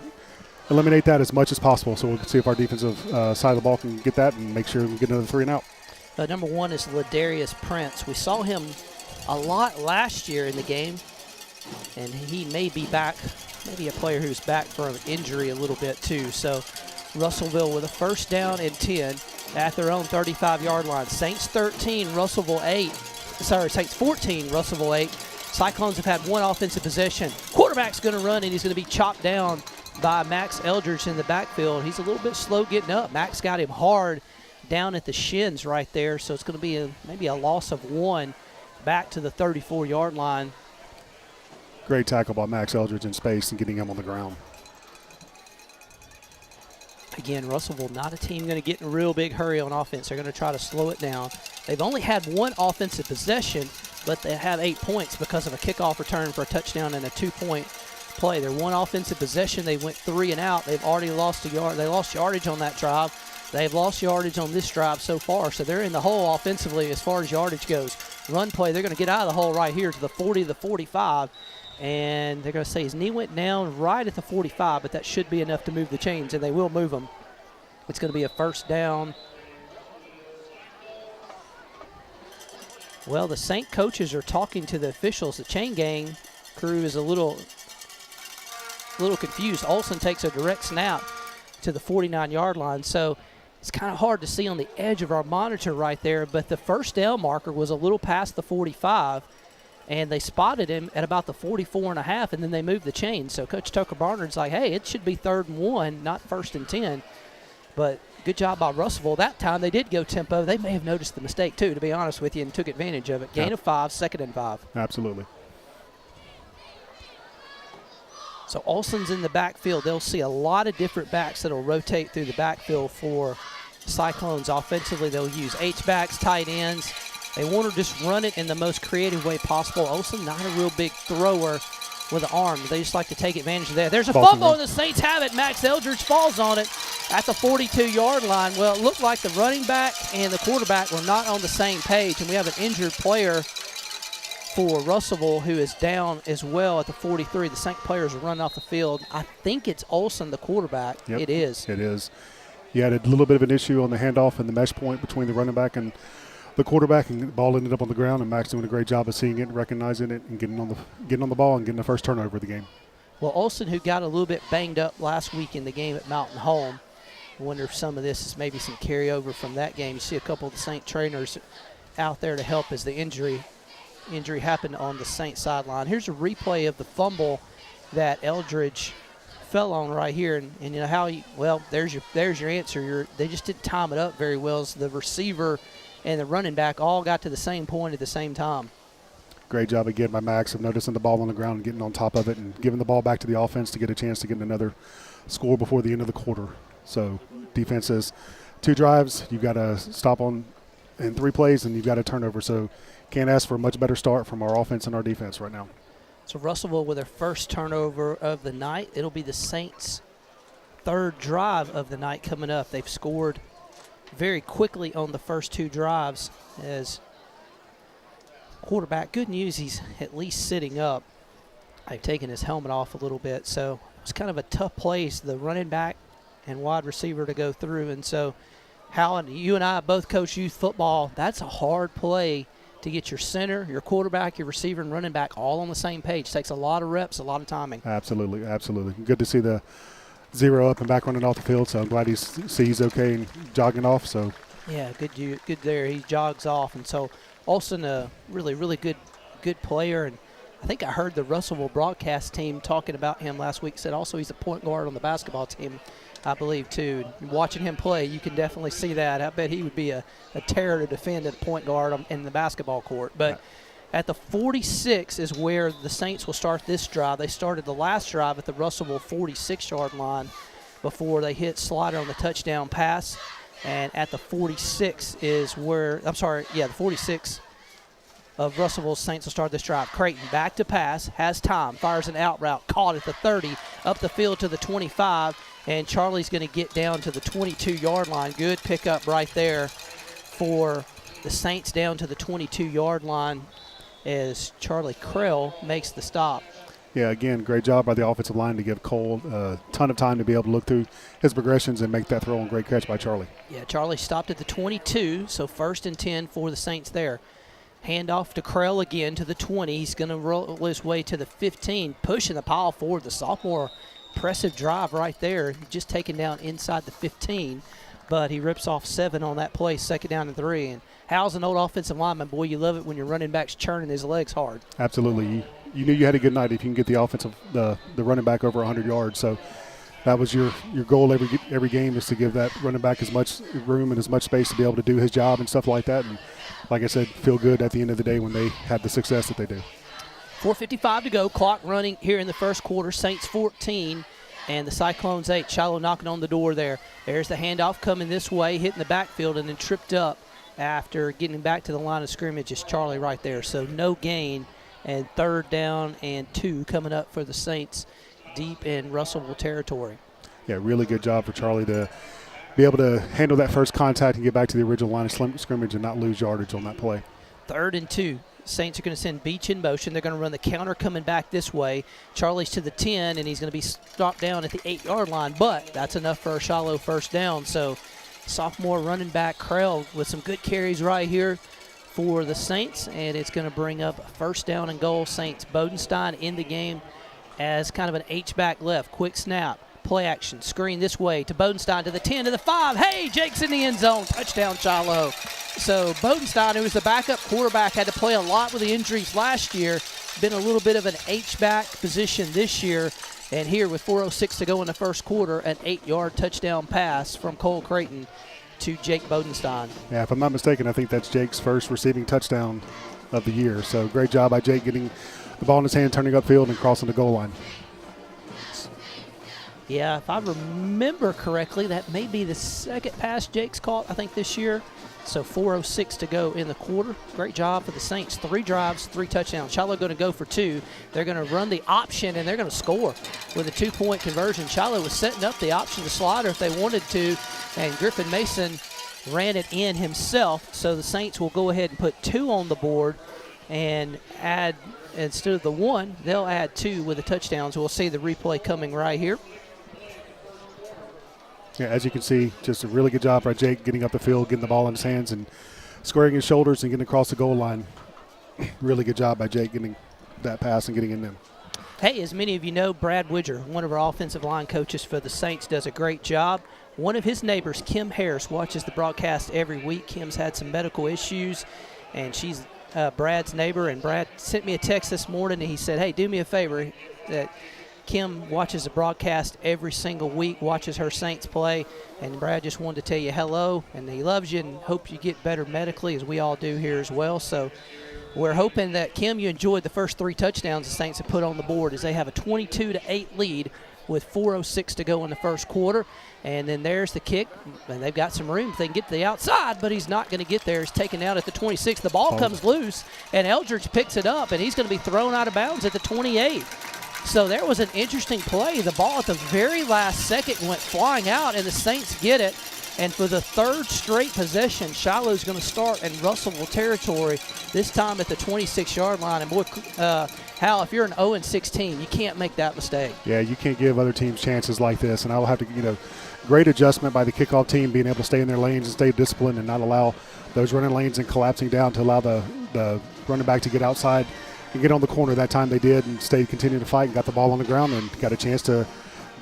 eliminate that as much as possible. So we'll see if our defensive side of the ball can get that and make sure we get another 3 and out. Number 1 is Ladarius Prince. We saw him a lot last year in the game, and he may be back, maybe a player who's back from injury a little bit too. So Russellville with a first down and 10 at their own 35-yard line. Saints 13, Russellville 8. Saints 14, Russellville 8. Cyclones have had one offensive possession. Quarterback's going to run, and he's going to be chopped down by Max Eldridge in the backfield. He's a little bit slow getting up. Max got him hard down at the shins right there, so it's going to be maybe a loss of 1 back to the 34-yard line. Great tackle by Max Eldridge in space and getting him on the ground. Again, Russellville not a team going to get in a real big hurry on offense. They're going to try to slow it down. They've only had 1 offensive possession, but they have 8 points because of a kickoff return for a touchdown and a 2-point play. Their 1 offensive possession, they went 3 and out. They've already lost a yard. They lost yardage on that drive. They've lost yardage on this drive so far, so they're in the hole offensively as far as yardage goes. Run play, they're going to get out of the hole right here to the 40 to the 45, and they're going to say his knee went down right at the 45, but that should be enough to move the chains, and they will move them. It's going to be a first down. Well, the Saint coaches are talking to the officials. The chain gang crew is a little confused. Olsen takes a direct snap to the 49-yard line, so it's kind of hard to see on the edge of our monitor right there, but the first down marker was a little past the 45, and they spotted him at about the 44.5, and then they moved the chain. So Coach Tucker Barnard's like, hey, it should be 3rd and 1, not 1st and 10. But good job by Russellville. That time they did go tempo. They may have noticed the mistake, too, to be honest with you, and took advantage of it. Gain of 5, 2nd and 5. Absolutely. So Olsen's in the backfield. They'll see a lot of different backs that will rotate through the backfield for Cyclones. Offensively, they'll use H-backs, tight ends. They want to just run it in the most creative way possible. Olsen, not a real big thrower with an arm. They just like to take advantage of that. There's a fumble, and the Saints have it. Max Eldridge falls on it at the 42-yard line. Well, it looked like the running back and the quarterback were not on the same page, and we have an injured player for Russellville who is down as well at the 43. The Saint players are running off the field. I think it's Olsen, the quarterback. Yep, it is. It is. You had a little bit of an issue on the handoff and the mesh point between the running back and the quarterback, and the ball ended up on the ground, and Max doing a great job of seeing it and recognizing it and getting on the ball and getting the first turnover of the game. Well, Olsen, who got a little bit banged up last week in the game at Mountain Home, I wonder if some of this is maybe some carryover from that game. You see a couple of the Saint trainers out there to help as the injury happened on the Saint sideline. Here's a replay of the fumble that Eldridge fell on right here, and you know how there's your answer. They just didn't time it up very well. So the receiver and the running back all got to the same point at the same time. Great job again by Max of noticing the ball on the ground and getting on top of it and giving the ball back to the offense to get a chance to get another score before the end of the quarter. So defense says 2 drives, you've got to stop on in 3 plays, and you've got a turnover. So can't ask for a much better start from our offense and our defense right now. So Russellville with their first turnover of the night. It'll be the Saints' 3rd drive of the night coming up. They've scored very quickly on the first 2 drives as quarterback. Good news, he's at least sitting up. They've taken his helmet off a little bit, so it's kind of a tough place, the running back and wide receiver, to go through. And so Hal, you and I both coach youth football. That's a hard play to get your center, your quarterback, your receiver, and running back all on the same page. Takes a lot of reps, a lot of timing. Absolutely. Good to see the zero up and back running off the field, so I'm glad he's okay and jogging off. So yeah, good there. He jogs off, and so Olsen, a really good player. And I think I heard the Russellville broadcast team talking about him last week. Said also he's a point guard on the basketball team, I believe, too. And watching him play, you can definitely see that. I bet he would be a terror to defend at point guard in the basketball court. But at the 46 is where the Saints will start this drive. They started the last drive at the Russellville 46-yard line before they hit Slider on the touchdown pass. And at the 46 is where, the 46 of Russellville Saints will start this drive. Creighton back to pass, has time, fires an out route, caught at the 30, up the field to the 25, and Charlie's going to get down to the 22-yard line. Good pickup right there for the Saints down to the 22-yard line as Charlie Krell makes the stop. Yeah, again, great job by the offensive line to give Cole a ton of time to be able to look through his progressions and make that throw, and great catch by Charlie. Yeah, Charlie stopped at the 22, so 1st and 10 for the Saints there. Handoff to Krell again to the 20. He's going to roll his way to the 15, pushing the pile forward. The sophomore, impressive drive right there, just taken down inside the 15. But he rips off 7 on that play, 2nd down and 3. And Hal's an old offensive lineman. Boy, you love it when your running back's churning his legs hard. Absolutely. You knew you had a good night if you can get the running back over 100 yards. So that was your goal every game, is to give that running back as much room and as much space to be able to do his job and stuff like that. And like I said, feel good at the end of the day when they have the success that they do. 4:55 to go, clock running here in the first quarter. Saints 14 and the Cyclones 8. Shiloh knocking on the door there. There's the handoff coming this way, hitting the backfield, and then tripped up after getting back to the line of scrimmage is Charlie right there. So no gain, and 3rd down and 2 coming up for the Saints deep in Russellville territory. Yeah, really good job for Charlie to be able to handle that first contact and get back to the original line of scrimmage and not lose yardage on that play. 3rd and 2. Saints are going to send Beach in motion. They're going to run the counter coming back this way. Charlie's to the 10, and he's going to be stopped down at the 8-yard line, but that's enough for a Shiloh 1st down. So sophomore running back Krell with some good carries right here for the Saints, and it's going to bring up a 1st down and goal. Saints. Bodenstein in the game as kind of an H-back left. Quick snap. Play action, screen this way to Bodenstein, to the 10, to the 5. Hey, Jake's in the end zone. Touchdown, Shiloh. So Bodenstein, who was the backup quarterback, had to play a lot with the injuries last year. Been a little bit of an H-back position this year. And here with 4:06 to go in the first quarter, an 8-yard touchdown pass from Cole Creighton to Jake Bodenstein. Yeah, if I'm not mistaken, I think that's Jake's first receiving touchdown of the year. So great job by Jake getting the ball in his hand, turning upfield, and crossing the goal line. Yeah, if I remember correctly, that may be the 2nd pass Jake's caught, I think, this year. So 4:06 to go in the quarter. Great job for the Saints. 3 drives, 3 touchdowns. Shiloh going to go for 2. They're going to run the option, and they're going to score with a 2-point conversion. Shiloh was setting up the option to Slider if they wanted to, and Griffin Mason ran it in himself. So the Saints will go ahead and put 2 on the board and add, instead of the 1, they'll add 2 with the touchdowns. We'll see the replay coming right here. Yeah, as you can see, just a really good job by Jake getting up the field, getting the ball in his hands, and squaring his shoulders and getting across the goal line. Really good job by Jake getting that pass and getting in them. Hey, as many of you know, Brad Widger, one of our offensive line coaches for the Saints, does a great job. One of his neighbors, Kim Harris, watches the broadcast every week. Kim's had some medical issues, and she's Brad's neighbor. And Brad sent me a text this morning, and he said, hey, do me a favor. That Kim watches the broadcast every single week, watches her Saints play, and Brad just wanted to tell you hello, and he loves you and hopes you get better medically, as we all do here as well. So we're hoping that, Kim, you enjoyed the first 3 touchdowns the Saints have put on the board, as they have a 22-8 lead with 4:06 to go in the first quarter. And then there's the kick, and they've got some room if they can get to the outside, but he's not going to get there. He's taken out at the 26. The ball comes loose, and Eldridge picks it up, and he's going to be thrown out of bounds at the 28. So there was an interesting play. The ball at the very last second went flying out, and the Saints get it. And for the 3rd straight possession, Shiloh's going to start in Russellville territory, this time at the 26-yard line. And boy, Hal, if you're an 0-6 team, you can't make that mistake. Yeah, you can't give other teams chances like this. And I will have to, great adjustment by the kickoff team, being able to stay in their lanes and stay disciplined and not allow those running lanes and collapsing down to allow the the running back to get outside and get on the corner. That time they did and continued to fight and got the ball on the ground and got a chance to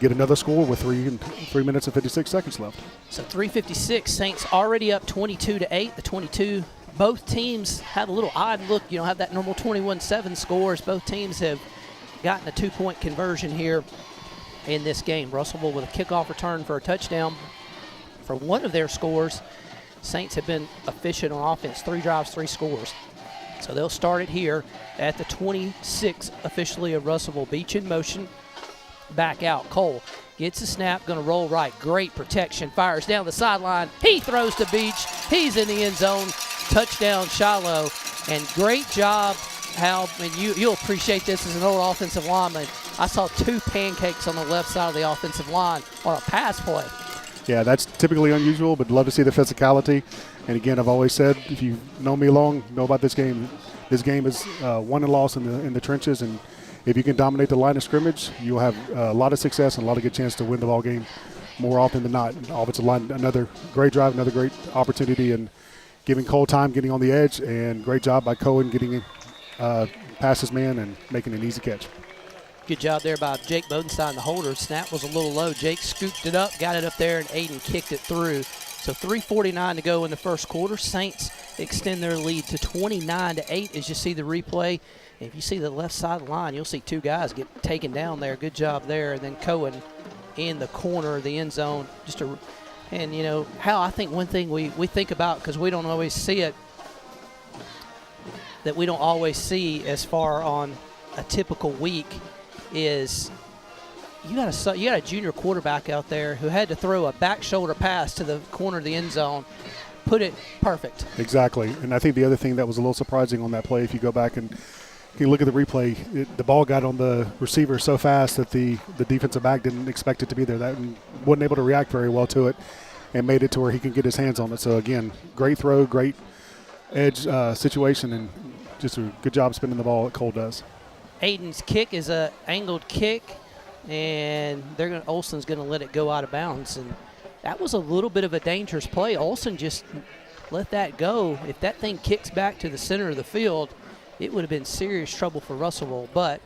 get another score with 3 minutes and 56 seconds left. So 3:56, Saints already up 22-8. The 22, both teams had a little odd look. You don't have that normal 21-7 scores. Both teams have gotten a 2-point conversion here in this game. Russellville with a kickoff return for a touchdown for one of their scores. Saints have been efficient on offense, 3 drives, 3 scores. So they'll start it here at the 26 officially of Russellville. Beach in motion, back out. Cole gets the snap, going to roll right. Great protection, fires down the sideline. He throws to Beach. He's in the end zone. Touchdown, Shiloh. And great job, Hal. And you'll appreciate this as an old offensive lineman. I saw 2 pancakes on the left side of the offensive line on a pass play. Yeah, that's typically unusual, but love to see the physicality. And again, I've always said, if you've known me long, know about this game. This game is won and lost in the trenches, and if you can dominate the line of scrimmage, you'll have a lot of success and a lot of good chance to win the ball game more often than not. Offensive line, another great drive, another great opportunity, and giving Cole time, getting on the edge, and great job by Cohen getting past his man and making an easy catch. Good job there by Jake Bodenstein, the holder. Snap was a little low. Jake scooped it up, got it up there, and Aiden kicked it through. So 3:49 to go in the first quarter. Saints extend their lead to 29-8 as you see the replay. And if you see the left side of the line, you'll see 2 guys get taken down there. Good job there. And then Cohen in the corner of the end zone. And, you know, Hal, I think one thing we think about, because we don't always see it, that we don't always see as far on a typical week, is you got a junior quarterback out there who had to throw a back shoulder pass to the corner of the end zone, put it perfect. Exactly. And I think the other thing that was a little surprising on that play, if you go back and you look at the replay, the ball got on the receiver so fast that the defensive back didn't expect it to be there. That wasn't able to react very well to it and made it to where he can get his hands on it. So, again, great throw, great edge situation, and just a good job spinning the ball that Cole does. Aiden's kick is a angled kick, and Olson's going to let it go out of bounds. And that was a little bit of a dangerous play. Olson just let that go. If that thing kicks back to the center of the field, it would have been serious trouble for Russellville. But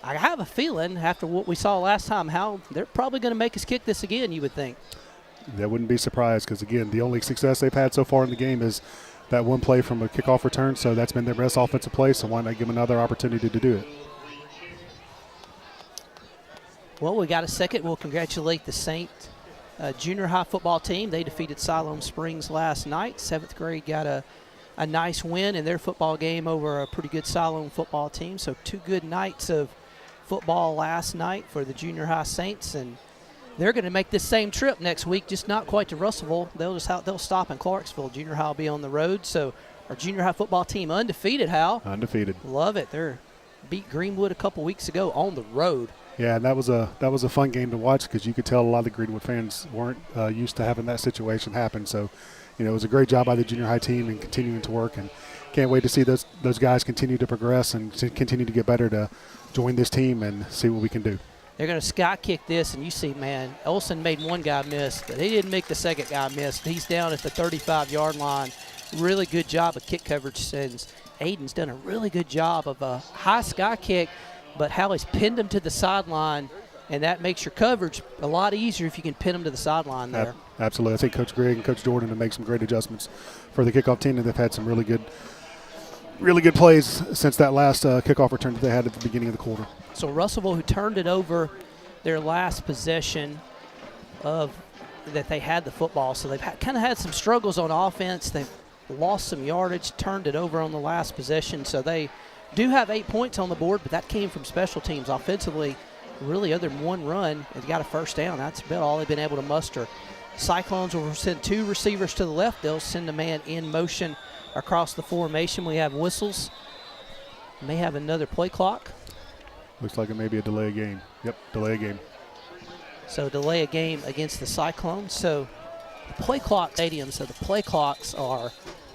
I have a feeling after what we saw last time, how they're probably going to make us kick this again, you would think. That wouldn't be surprised because, again, the only success they've had so far in the game is that one play from a kickoff return. So that's been their best offensive play, so why not give them another opportunity to do it? Well, we got a second. We'll congratulate the Saint junior high football team. They defeated Siloam Springs last night. 7th grade got a nice win in their football game over a pretty good Siloam football team. So 2 good nights of football last night for the junior high Saints, and they're going to make this same trip next week, just not quite to Russellville. They'll stop in Clarksville. Junior high will be on the road. So our junior high football team undefeated, Hal. Undefeated. Love it. They beat Greenwood a couple weeks ago on the road. Yeah, and that was a fun game to watch because you could tell a lot of the Greenwood fans weren't used to having that situation happen. So, you know, it was a great job by the junior high team and continuing to work, and can't wait to see those guys continue to progress and to continue to get better to join this team and see what we can do. They're going to sky kick this, and you see, man, Olson made one guy miss, but he didn't make the second guy miss. He's down at the 35-yard line. Really good job of kick coverage since Aiden's done a really good job of a high sky kick, but Hallie's pinned him to the sideline, and that makes your coverage a lot easier if you can pin him to the sideline there. Absolutely. I think Coach Greg and Coach Jordan have made some great adjustments for the kickoff team, and they've had some really good plays since that last kickoff return that they had at the beginning of the quarter. So Russellville, who turned it over their last possession that they had the football, so they've kind of had some struggles on offense. They've lost some yardage, turned it over on the last possession, so they do have 8 points on the board, but that came from special teams. Offensively, really other than one run, they've got a first down. That's about all they've been able to muster. Cyclones will send 2 receivers to the left. They'll send a man in motion across the formation. We have whistles. May have another play clock. Looks like it may be a delay game. Yep, delay a game. So delay a game against the Cyclones. So the play clock stadium, so the play clocks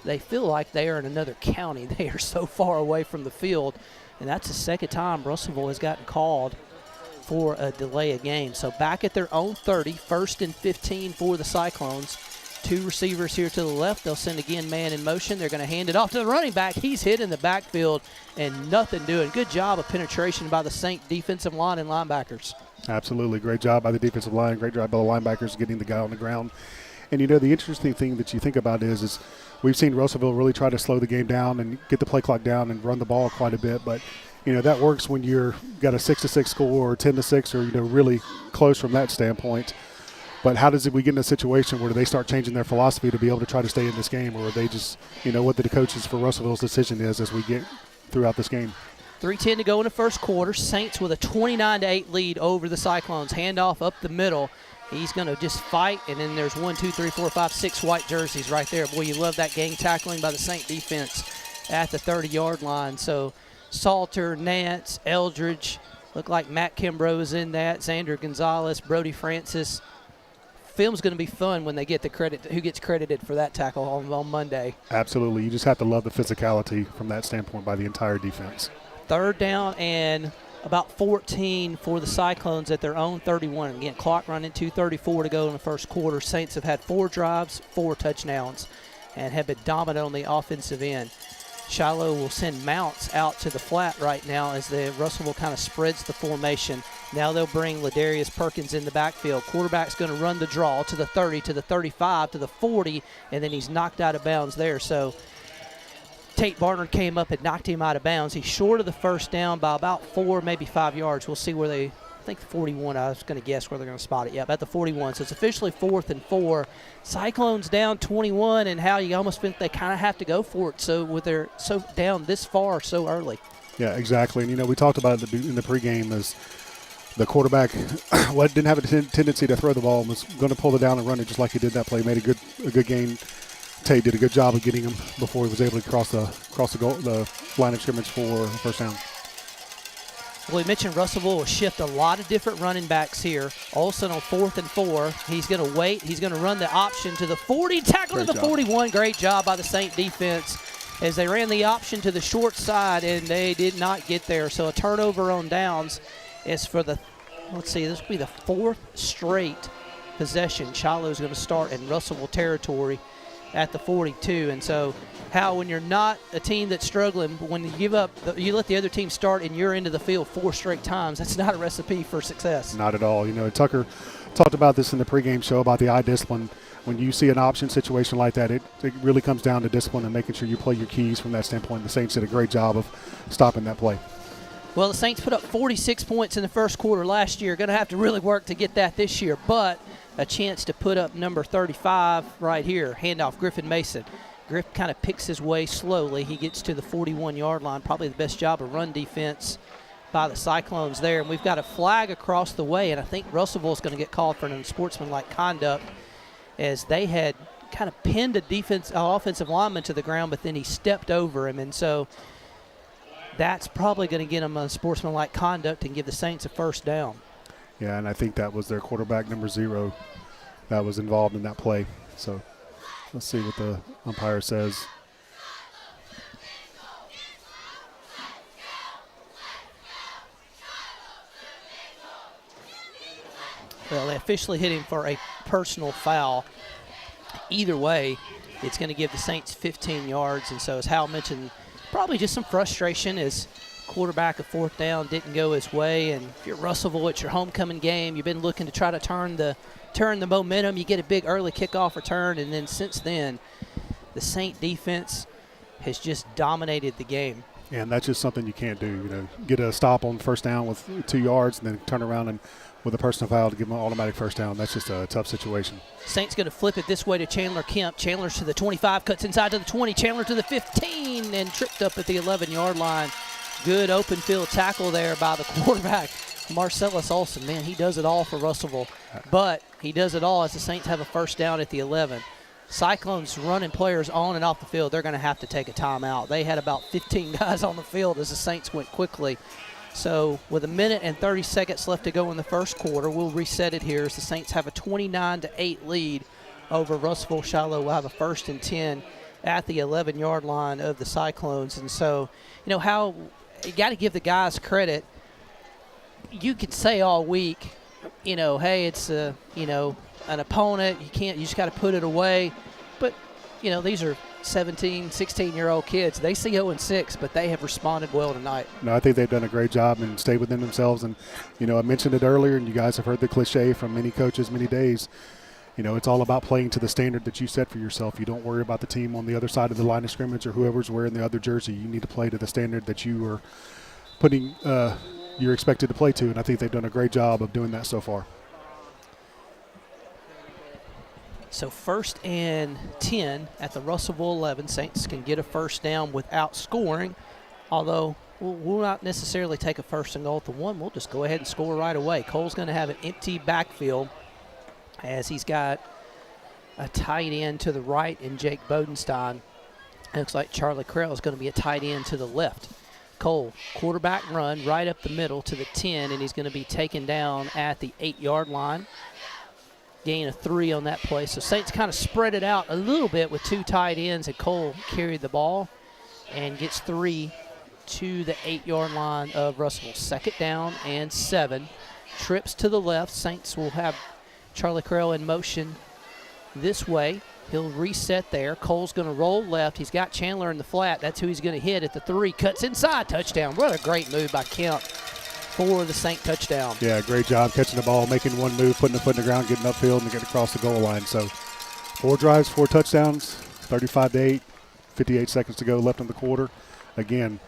they feel like they are in another county. They are so far away from the field, and that's the second time Russellville has gotten called for a delay of game. So back at their own 30, 1st and 15 for the Cyclones. 2 receivers here to the left. They'll send again man in motion. They're going to hand it off to the running back. He's hit in the backfield and nothing doing. Good job of penetration by the Saint defensive line and linebackers. Absolutely. Great job by the defensive line. Great job by the linebackers getting the guy on the ground. And, the interesting thing that you think about is we've seen Russellville really try to slow the game down and get the play clock down and run the ball quite a bit. But, that works when you're got a 6-6 score or 10-6 or, really close from that standpoint. But how does we get in a situation where they start changing their philosophy to be able to try to stay in this game, or are they just, what the coaches for Russellville's decision is as we get throughout this game? 3:10 to go in the first quarter. Saints with a 29-8 lead over the Cyclones. Handoff up the middle. He's going to just fight, and then there's 1, 2, 3, 4, 5, 6 white jerseys right there. Boy, you love that gang tackling by the Saint defense at the 30-yard line. So Salter, Nance, Eldridge, look like Matt Kimbrough is in that, Xander Gonzalez, Brody Francis. Film's going to be fun when they get the credit, who gets credited for that tackle on Monday. Absolutely. You just have to love the physicality from that standpoint by the entire defense. 3rd down and about 14 for the Cyclones at their own 31. Again, clock running, 2:34 to go in the first quarter. Saints have had 4 drives, 4 touchdowns, and have been dominant on the offensive end. Shiloh will send Mounts out to the flat right now as Russellville kind of spreads the formation. Now they'll bring Ladarius Perkins in the backfield. Quarterback's going to run the draw to the 30, to the 35, to the 40, and then he's knocked out of bounds there. So Tate Barnard came up and knocked him out of bounds. He's short of the first down by about 4, maybe 5 yards. We'll see where I think 41, I was going to guess where they're going to spot it. Yeah, at the 41. So it's officially 4th and 4. Cyclones down 21, and how you almost think they kind of have to go for it. So with their so down this far so early. Yeah, exactly. And, we talked about it in the pregame as the quarterback didn't have a tendency to throw the ball and was going to pull it down and run it just like he did that play. Made a good gain. Tate did a good job of getting him before he was able to cross the line of scrimmage for a first down. Well, we mentioned Russellville will shift a lot of different running backs here. Olsen on 4th and 4. He's going to wait. He's going to run the option to the 40, tackle to the 41. Great job by the Saint defense as they ran the option to the short side, and they did not get there. So a turnover on downs is for this will be the 4th straight possession. Shiloh's going to start in Russellville territory at the 42. And so when you're not a team that's struggling, when you give up, you let the other team start and you're into the field 4 straight times, that's not a recipe for success. Not at all. Tucker talked about this in the pregame show about the eye discipline. When you see an option situation like that, it really comes down to discipline and making sure you play your keys from that standpoint. The Saints did a great job of stopping that play. Well, the Saints put up 46 points in the first quarter last year. Going to have to really work to get that this year, but a chance to put up number 35 right here. Handoff, Griffin Mason. Griff kind of picks his way slowly. He gets to the 41-yard line. Probably the best job of run defense by the Cyclones there. And we've got a flag across the way, and I think Russellville is going to get called for an unsportsmanlike conduct as they had kind of pinned an offensive lineman to the ground, but then he stepped over him. And so that's probably going to get them unsportsmanlike conduct and give the Saints a first down. Yeah, and I think that was their quarterback, number 0, that was involved in that play. So let's see what the umpire says. Well, they officially hit him for a personal foul. Either way, it's going to give the Saints 15 yards. And so, as Hal mentioned, probably just some frustration as quarterback of 4th down didn't go his way. And if you're Russellville, it's your homecoming game. You've been looking to try to turn the momentum. You get a big early kickoff return, and then since then, the Saint defense has just dominated the game. And that's just something you can't do. Get a stop on first down with 2 yards and then turn around and with a personal foul to give them an automatic first down. That's just a tough situation. Saints going to flip it this way to Chandler Kemp. Chandler's to the 25, cuts inside to the 20. Chandler to the 15 and tripped up at the 11-yard line. Good open field tackle there by the quarterback, Marcellus Olsen. Man, he does it all for Russellville, but he does it all as the Saints have a first down at the 11. Cyclones running players on and off the field. They're going to have to take a timeout. They had about 15 guys on the field as the Saints went quickly. So with 1 minute and 30 seconds left to go in the first quarter, we'll reset it here as the Saints have a 29-8 lead over Russellville. Shiloh will have a 1st and 10 at the 11-yard line of the Cyclones. And so, how you got to give the guys credit. You could say all week, hey, it's, an opponent. You just got to put it away. But, these are 17, 16-year-old kids. They see 0-6, but they have responded well tonight. No, I think they've done a great job and stayed within themselves. And, I mentioned it earlier, and you guys have heard the cliche from many coaches many days. It's all about playing to the standard that you set for yourself. You don't worry about the team on the other side of the line of scrimmage or whoever's wearing the other jersey. You need to play to the standard that you are putting you're expected to play to, and I think they've done a great job of doing that so far. So 1st and 10 at the Russellville 11. Saints can get a first down without scoring, although we'll not necessarily take a 1st and goal at the 1. We'll just go ahead and score right away. Cole's going to have an empty backfield as he's got a tight end to the right in Jake Bodenstein. It looks like Charlie Crell is going to be a tight end to the left. Cole, quarterback run right up the middle to the 10, and he's going to be taken down at the 8-yard line. Gain of 3 on that play. So Saints kind of spread it out a little bit with 2 tight ends, and Cole carried the ball and gets 3 to the 8-yard line of Russellville. 2nd down and 7. Trips to the left. Saints will have Charlie Crell in motion this way. He'll reset there. Cole's going to roll left. He's got Chandler in the flat. That's who he's going to hit at the 3. Cuts inside. Touchdown. What a great move by Kemp for the Saint touchdown. Yeah, great job catching the ball, making one move, putting the foot in the ground, getting upfield, and getting across the goal line. So 4 drives, 4 touchdowns, 35-8, 58 seconds to go left in the quarter. Again,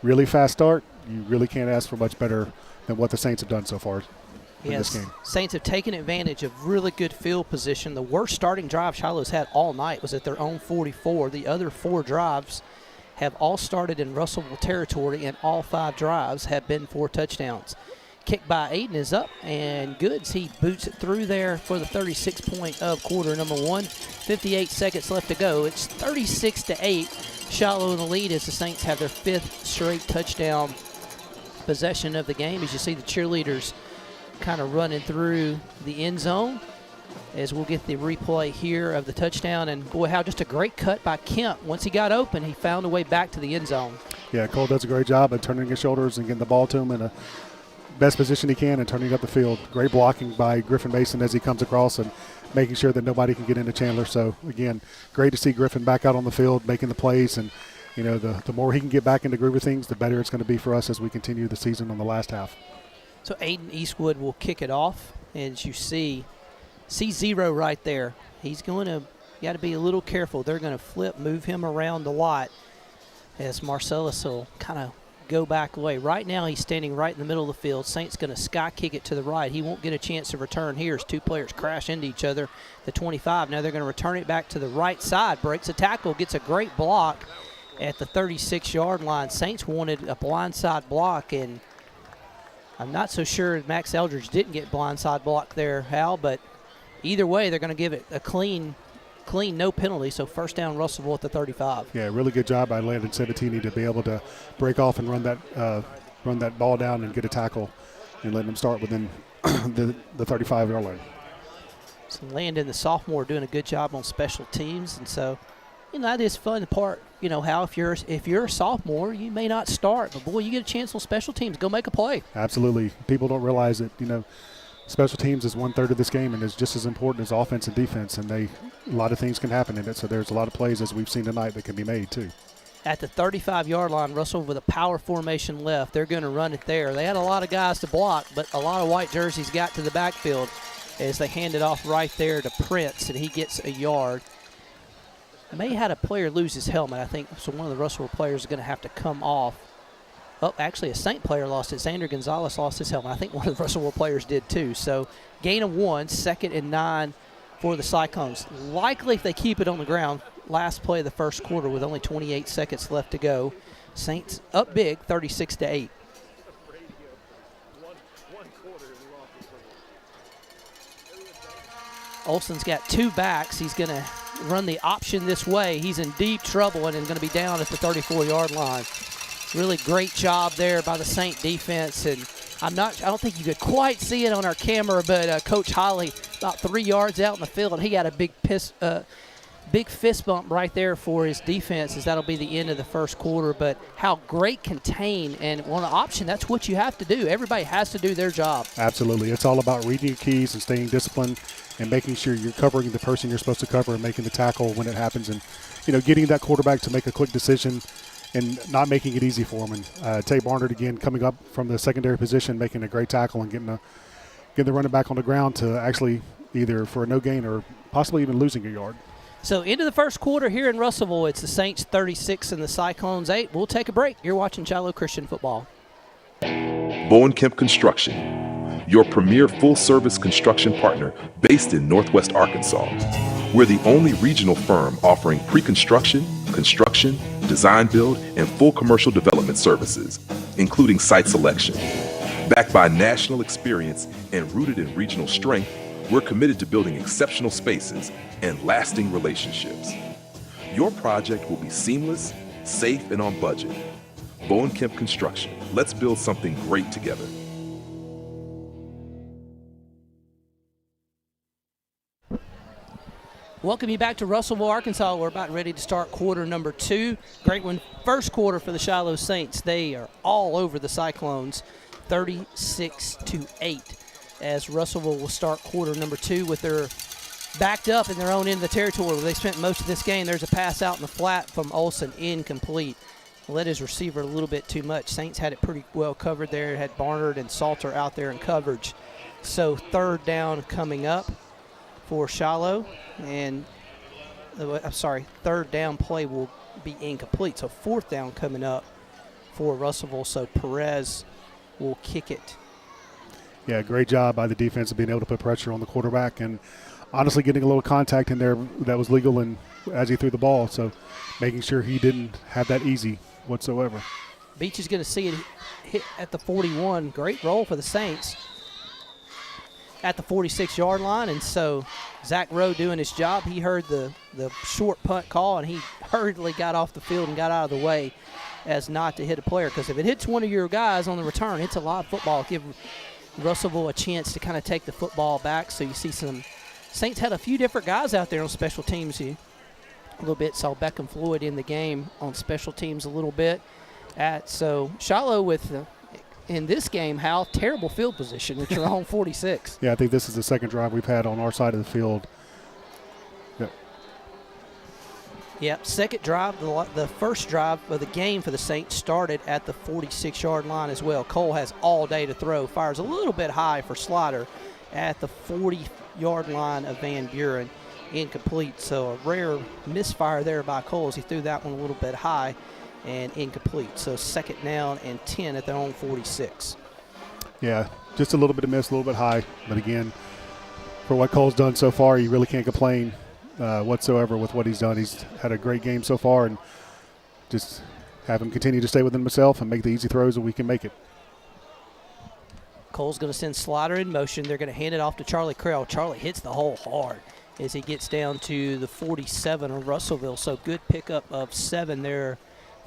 really fast start. You really can't ask for much better than what the Saints have done so far in this game. Saints have taken advantage of really good field position. The worst starting drive Shiloh's had all night was at their own 44. The other 4 drives have all started in Russellville territory, and all 5 drives have been for touchdowns. Kick by Aiden is up and good. He boots it through there for the 36-point of quarter number 1. 58 seconds left to go. It's 36-8. Shiloh in the lead as the Saints have their 5th straight touchdown possession of the game. As you see the cheerleaders kind of running through the end zone as we'll get the replay here of the touchdown. And boy, how just a great cut by Kemp. Once he got open, he found a way back to the end zone. Yeah, Cole does a great job of turning his shoulders and getting the ball to him in a best position he can and turning up the field. Great blocking by Griffin Mason as he comes across and making sure that nobody can get into Chandler. So again, great to see Griffin back out on the field making the plays, and the more he can get back into groove of things, the better it's going to be for us as we continue the season on the last half. So Aiden Eastwood will kick it off, and as you see 0 right there. He's going to got to be a little careful. They're going to move him around a lot as Marcellus will kind of go back away. Right now he's standing right in the middle of the field. Saints going to sky kick it to the right. He won't get a chance to return here as 2 players crash into each other. The 25. Now they're going to return it back to the right side. Breaks a tackle, gets a great block at the 36-yard line. Saints wanted a blindside block, and I'm not so sure Max Eldridge didn't get blindside block there, Hal, but either way, they're going to give it a clean, no penalty. So 1st down, Russellville at the 35. Yeah, really good job by Landon Sabatini to be able to break off and run that ball down and get a tackle and letting them start within the 35-yard line. So Landon, the sophomore, doing a good job on special teams, and so that is fun. The part, how if you're a sophomore, you may not start, but boy, you get a chance on special teams. Go make a play. Absolutely. People don't realize that special teams is 1/3 of this game and is just as important as offense and defense, and a lot of things can happen in it. So there's a lot of plays, as we've seen tonight, that can be made too. At the 35-yard line, Russell with a power formation left. They're going to run it there. They had a lot of guys to block, but a lot of white jerseys got to the backfield as they hand it off right there to Prince, and he gets a yard. May had a player lose his helmet, I think, so one of the Russell players is going to have to come off. Oh, actually, a Saint player lost it. Xander Gonzalez lost his helmet. I think one of the Russell players did too. So gain of 1, 2nd and 9 for the Cyclones. Likely if they keep it on the ground, last play of the first quarter with only 28 seconds left to go. Saints up big, 36-8. Olsen's got 2 backs. He's going to run the option this way. He's in deep trouble and is going to be down at the 34-yard line. Really great job there by the Saint defense, and I don't think you could quite see it on our camera, but Coach Holly about 3 yards out in the field, he got a big big fist bump right there for his defense, as that'll be the end of the first quarter. But how great contain, and on an option, that's what you have to do. Everybody has to do their job. Absolutely. It's all about reading your keys and staying disciplined and making sure you're covering the person you're supposed to cover and making the tackle when it happens, and getting that quarterback to make a quick decision and not making it easy for him. And Tate Barnard, again, coming up from the secondary position, making a great tackle and getting the running back on the ground to actually either for a no gain or possibly even losing a yard. So into the first quarter here in Russellville, it's the Saints 36 and the Cyclones 8. We'll take a break. You're watching Shiloh Christian Football. Bowen Kemp Construction, your premier full-service construction partner based in Northwest Arkansas. We're the only regional firm offering pre-construction, construction, design build, and full commercial development services, including site selection. Backed by national experience and rooted in regional strength, we're committed to building exceptional spaces and lasting relationships. Your project will be seamless, safe, and on budget. Bowen Kemp Construction. Let's build something great together. Welcome you back to Russellville, Arkansas. We're about ready to start quarter number 2. Great one. First quarter for the Shiloh Saints. They are all over the Cyclones, 36-8. As Russellville will start quarter number 2 with their backed up in their own end of the territory where they spent most of this game. There's a pass out in the flat from Olsen, incomplete. Led his receiver a little bit too much. Saints had it pretty well covered there. Had Barnard and Salter out there in coverage. So third down coming up for Shiloh. And, third down play will be incomplete. So fourth down coming up for Russellville. So Perez will kick it. Yeah, great job by the defense of being able to put pressure on the quarterback and honestly getting a little contact in there that was legal and as he threw the ball. So making sure he didn't have that easy whatsoever. Beach is going to see it hit at the 41. Great roll for the Saints at the 46-yard line. And so Zach Rowe doing his job. He heard the short punt call, and he hurriedly got off the field and got out of the way as not to hit a player. Because if it hits one of your guys on the return, it's a lot of football. Give Russellville a chance to kind of take the football back. So you see some Saints had a few different guys out there on special teams. You a little bit saw Beckham Floyd in the game on special teams a little bit. So Shiloh with in this game, Hal, terrible field position at your own 46. Yeah, I think this is the second drive we've had on our side of the field. Yep, second drive. The first drive of the game for the Saints started at the 46-yard line as well. Cole has all day to throw. Fires a little bit high for Slider at the 40-yard line of Van Buren. Incomplete. So a rare misfire there by Cole as he threw that one a little bit high and incomplete. So second down and 10 at their own 46. Yeah, just a little bit of miss, a little bit high. But again, for what Cole's done so far, you really can't complain whatsoever with what he's done. He's had a great game so far, and just have him continue to stay within himself and make the easy throws that we can make it. Cole's going to send Slider in motion. They're going to hand it off to Charlie Creel. Charlie hits the hole hard as he gets down to the 47 of Russellville. So good pickup of 7 there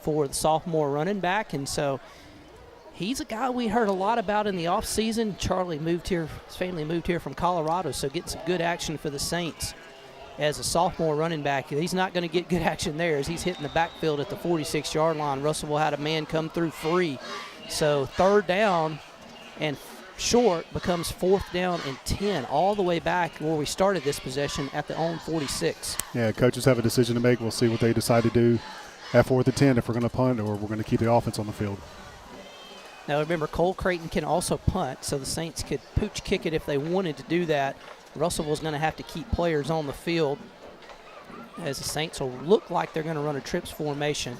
for the sophomore running back. And so he's a guy we heard a lot about in the offseason. Charlie moved here, his family moved here from Colorado, so getting some good action for the Saints as a sophomore running back. He's not going to get good action there as he's hitting the backfield at the 46-yard line. Russellville had a man come through free. So third down and short becomes fourth down and 10, all the way back where we started this possession at the own 46. Yeah, coaches have a decision to make. We'll see what they decide to do at fourth and 10 if we're going to punt or we're going to keep the offense on the field. Now remember, Cole Creighton can also punt, so the Saints could pooch kick it if they wanted to do that. Russellville's going to have to keep players on the field as the Saints will look like they're going to run a trips formation.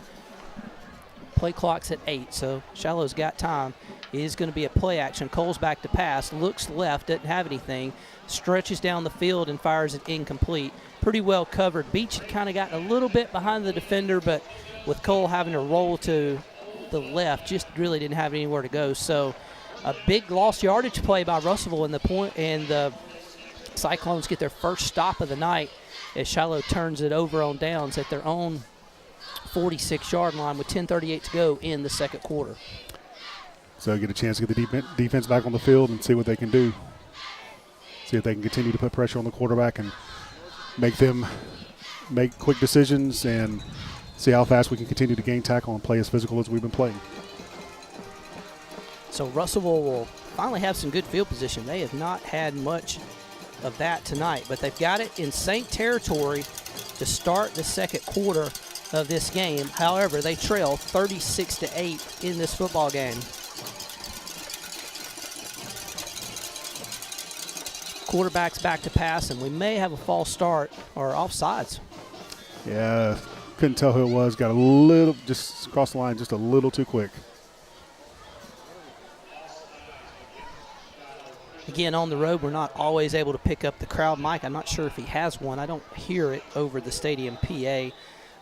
Play clock's at 8, so Shiloh's got time. It is going to be a play action. Cole's back to pass, looks left, doesn't have anything, stretches down the field and fires it incomplete. Pretty well covered. Beach had kind of gotten a little bit behind the defender, but with Cole having to roll to the left, just really didn't have anywhere to go. So a big lost yardage play by Russellville in the point, and the Cyclones get their first stop of the night as Shiloh turns it over on downs at their own 46-yard line with 10:38 to go in the second quarter. So get a chance to get the defense back on the field and see what they can do. See if they can continue to put pressure on the quarterback and make them make quick decisions and see how fast we can continue to gain tackle and play as physical as we've been playing. So Russellville will finally have some good field position. They have not had much of that tonight, but they've got it in Saint territory to start the second quarter of this game. However, they trail 36-8 in this football game. Quarterback's back to pass, and we may have a false start or offsides. Yeah, couldn't tell who it was. Got a little, just across the line, just a little too quick. Again, on the road, we're not always able to pick up the crowd mic. I'm not sure if he has one. I don't hear it over the stadium PA.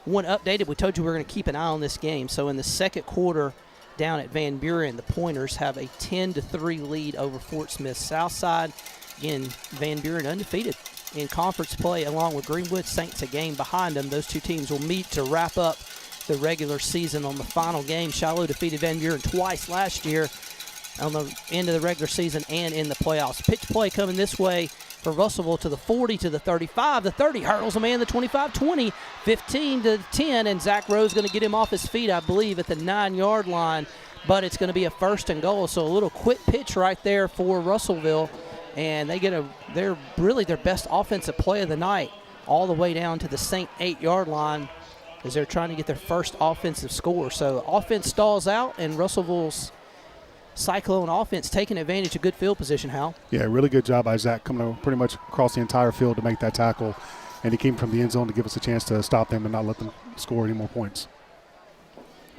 One updated, we told you we were going to keep an eye on this game. So in the second quarter down at Van Buren, the Pointers have a 10-3 lead over Fort Smith Southside. Again, Van Buren undefeated in conference play along with Greenwood. Saints a game behind them. Those two teams will meet to wrap up the regular season on the final game. Shiloh defeated Van Buren twice last year on the end of the regular season and in the playoffs. Pitch play coming this way for Russellville to the 40, to the 35. The 30 hurdles a man, the 25-20, 15-10, and Zach Rose going to get him off his feet, I believe, at the 9-yard line. But it's going to be a 1st and goal. So a little quick pitch right there for Russellville. And they get they're really their best offensive play of the night, all the way down to the Saint 8-yard line as they're trying to get their first offensive score. So offense stalls out, and Russellville's Cyclone offense taking advantage of good field position, Hal. Yeah, really good job by Zach coming pretty much across the entire field to make that tackle. And he came from the end zone to give us a chance to stop them and not let them score any more points.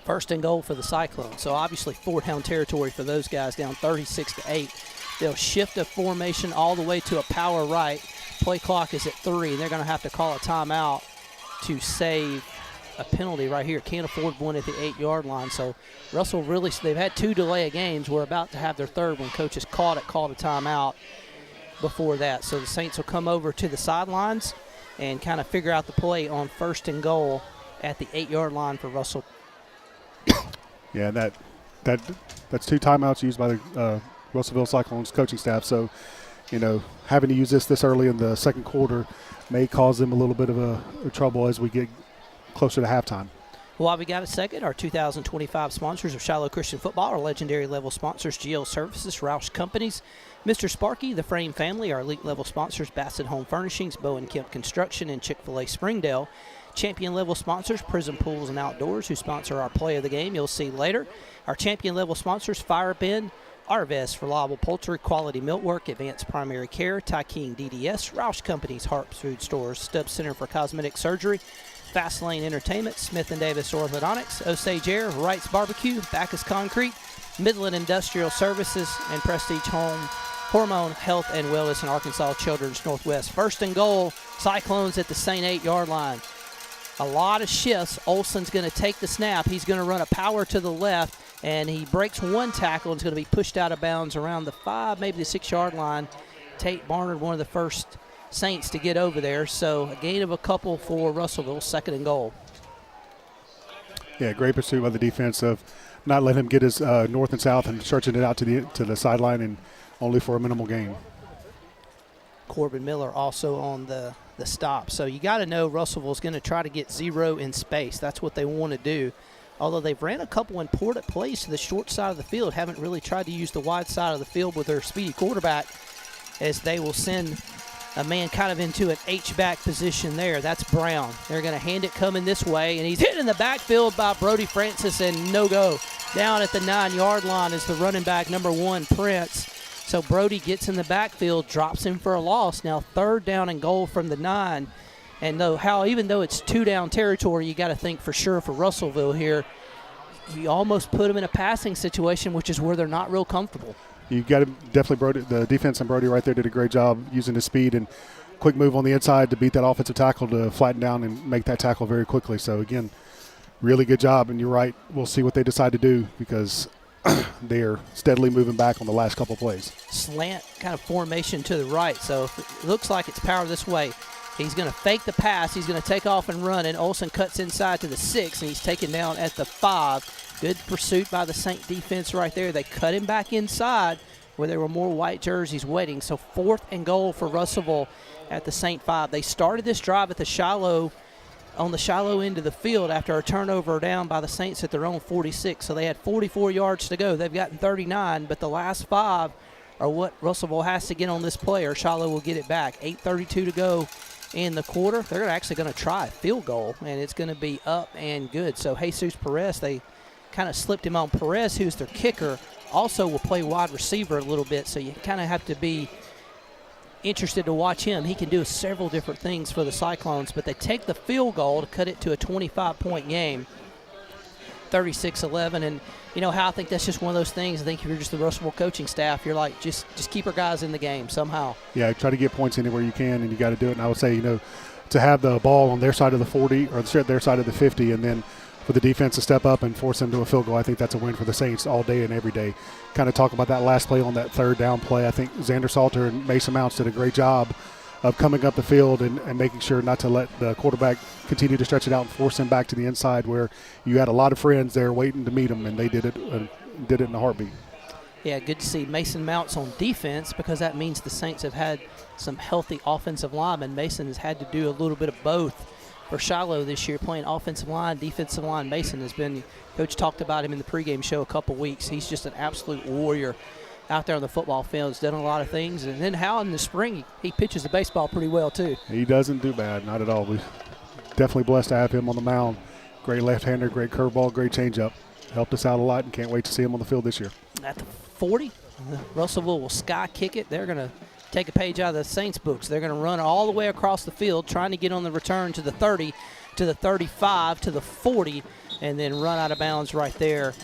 1st and goal for the Cyclones. So obviously 4-down territory for those guys, down 36-8. They'll shift a formation all the way to a power right. Play clock is at 3, and they're going to have to call a timeout to save a penalty right here. Can't afford one at the 8-yard line. So Russell really, they've had 2 delay of games. We're about to have their 3rd one. Coaches called a timeout before that. So the Saints will come over to the sidelines and kind of figure out the play on 1st and goal at the 8-yard line for Russell. Yeah, that's 2 timeouts used by the Russellville Cyclones coaching staff. So, having to use this early in the second quarter may cause them a little bit of a trouble as we get closer to halftime. While we got a second, our 2025 sponsors of Shiloh Christian Football, our legendary level sponsors, GL Services, Roush Companies, Mr. Sparky, the Frame Family, our elite level sponsors, Bassett Home Furnishings, Bowen Kemp Construction, and Chick-fil-A Springdale. Champion level sponsors, Prism Pools and Outdoors, who sponsor our play of the game. You'll see later. Our champion level sponsors, Fire Bend, Arvest, Reliable Poultry, Quality Millwork, Advanced Primary Care, Tai King DDS, Roush Companies, Harps Food Stores, Stubbs Center for Cosmetic Surgery, Fast Lane Entertainment, Smith & Davis Orthodontics, Osage Air, Wright's Barbecue, Backus Concrete, Midland Industrial Services, and Prestige Hormone Health and Wellness in Arkansas Children's Northwest. 1st and goal, Cyclones at the Saint 8-yard line. A lot of shifts. Olson's going to take the snap. He's going to run a power to the left, and he breaks one tackle and is going to be pushed out of bounds around the 5, maybe the 6-yard line. Tate Barnard, one of the first Saints to get over there. So a gain of a couple for Russellville, 2nd and goal. Yeah, great pursuit by the defense of not letting him get his north and south and stretching it out to the sideline, and only for a minimal gain. Corbin Miller also on the stop. So you got to know Russellville's going to try to get 0 in space. That's what they want to do. Although they've ran a couple important plays to the short side of the field, haven't really tried to use the wide side of the field with their speedy quarterback, as they will send a man kind of into an H-back position there. That's Brown. They're going to hand it coming this way, and he's hit in the backfield by Brody Francis, and no go. Down at the 9-yard line is the running back, number 1, Prince. So Brody gets in the backfield, drops him for a loss. Now 3rd down and goal from the 9. And even though it's 2-down territory, you got to think for sure for Russellville here, you almost put them in a passing situation, which is where they're not real comfortable. You got to definitely Brody. The defense and Brody right there did a great job using his speed and quick move on the inside to beat that offensive tackle to flatten down and make that tackle very quickly. So again, really good job. And you're right. We'll see what they decide to do, because they're steadily moving back on the last couple plays. Slant kind of formation to the right. So it looks like it's power this way. He's going to fake the pass. He's going to take off and run, and Olson cuts inside to the 6, and he's taken down at the 5. Good pursuit by the Saint defense right there. They cut him back inside where there were more white jerseys waiting. So 4th and goal for Russellville at the Saint 5. They started this drive at the Shiloh on the Shiloh end of the field after a turnover down by the Saints at their own 46. So they had 44 yards to go. They've gotten 39, but the last 5 are what Russellville has to get on this play, or Shiloh will get it back. 8:32 to go in the quarter. They're actually going to try a field goal, and it's going to be up and good. So Jesus Perez, they kind of slipped him on. Perez, who's their kicker, also will play wide receiver a little bit, so you kind of have to be interested to watch him. He can do several different things for the Cyclones, but they take the field goal to cut it to a 25-point game, 36-11. And you know how I think that's just one of those things. I think if you're just the Russellville coaching staff, you're like, just keep our guys in the game somehow. Yeah, try to get points anywhere you can, and you got to do it. And I would say, to have the ball on their side of the 40 or their side of the 50, and then for the defense to step up and force them to a field goal, I think that's a win for the Saints all day and every day. Kind of talk about that last play on that third down play. I think Xander Salter and Mason Mounts did a great job of coming up the field and making sure not to let the quarterback continue to stretch it out and force him back to the inside, where you had a lot of friends there waiting to meet him, and they did it in a heartbeat. Yeah, good to see Mason Mounts on defense, because that means the Saints have had some healthy offensive linemen. Mason has had to do a little bit of both for Shiloh this year, playing offensive line, defensive line. Mason has been, Coach talked about him in the pregame show a couple weeks. He's just an absolute warrior out there on the football field. He's done a lot of things. And then how in the spring he pitches the baseball pretty well too. He doesn't do bad, not at all. We're definitely blessed to have him on the mound. Great left-hander, great curveball, great changeup. Helped us out a lot, and can't wait to see him on the field this year. At the 40, Russellville will sky kick it. They're going to take a page out of the Saints books. They're going to run all the way across the field, trying to get on the return to the 30, to the 35, to the 40, and then run out of bounds right there